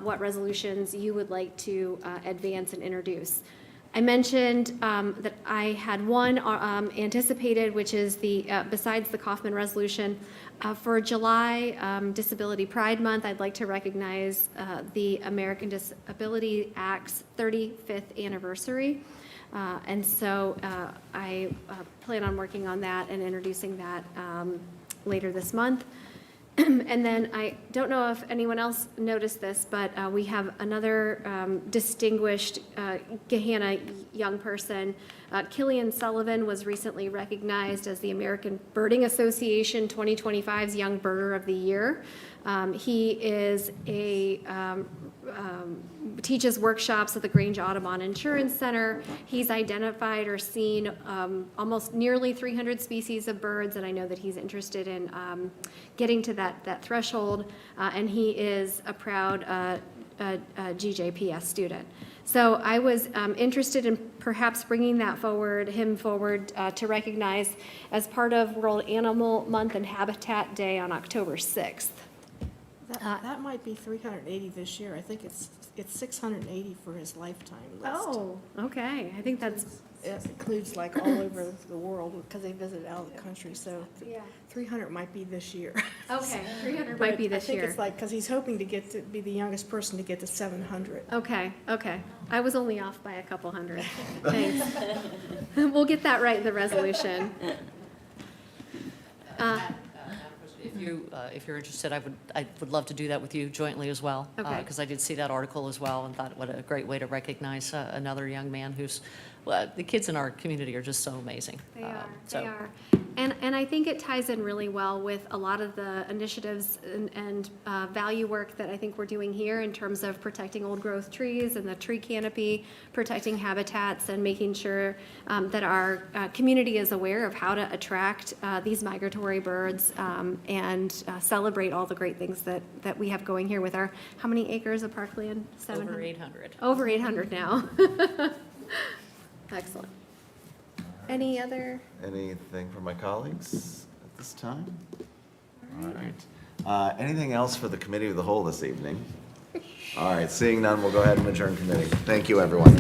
Speaker 5: what resolutions you would like to advance and introduce. I mentioned that I had one anticipated, which is besides the Kaufman resolution, for July Disability Pride Month. I'd like to recognize the American Disability Act's 35th anniversary. And so I plan on working on that and introducing that later this month. And then I don't know if anyone else noticed this, but we have another distinguished Gahanna young person. Killian Sullivan was recently recognized as the American Birding Association 2025's Young Birder of the Year. He is teaches workshops at the Grange Audubon Insurance Center. He's identified or seen almost nearly 300 species of birds, and I know that he's interested in getting to that threshold, and he is a proud GJPS student. So I was interested in perhaps bringing him forward to recognize as part of World Animal Month and Habitat Day on October 6th.
Speaker 10: That might be 380 this year. I think it's 680 for his lifetime list.
Speaker 5: Oh, okay. I think that's,
Speaker 10: It includes like all over the world because they visit out of the country, so
Speaker 5: yeah.
Speaker 10: 300 might be this year.
Speaker 5: Okay, 300 might be this
Speaker 10: I
Speaker 5: year.
Speaker 10: think it's like, because he's hoping to be the youngest person to get to 700.
Speaker 5: Okay. I was only off by a couple hundred. Thanks. We'll get that right in the resolution.
Speaker 12: If you're interested, I would love to do that with you jointly as well.
Speaker 5: Okay.
Speaker 12: Because I did see that article as well and thought what a great way to recognize another young man who's, the kids in our community are just so amazing.
Speaker 5: They are.
Speaker 12: So-
Speaker 5: And I think it ties in really well with a lot of the initiatives and value work that I think we're doing here in terms of protecting old growth trees and the tree canopy, protecting habitats, and making sure that our community is aware of how to attract these migratory birds and celebrate all the great things that we have going here with our, how many acres of parkland?
Speaker 12: Over 800.
Speaker 5: Over 800 now. Excellent. Anything
Speaker 1: From my colleagues at this time? All right. Anything else for the Committee of the Whole this evening? All right, seeing none, we'll go ahead and adjourn committee. Thank you, everyone.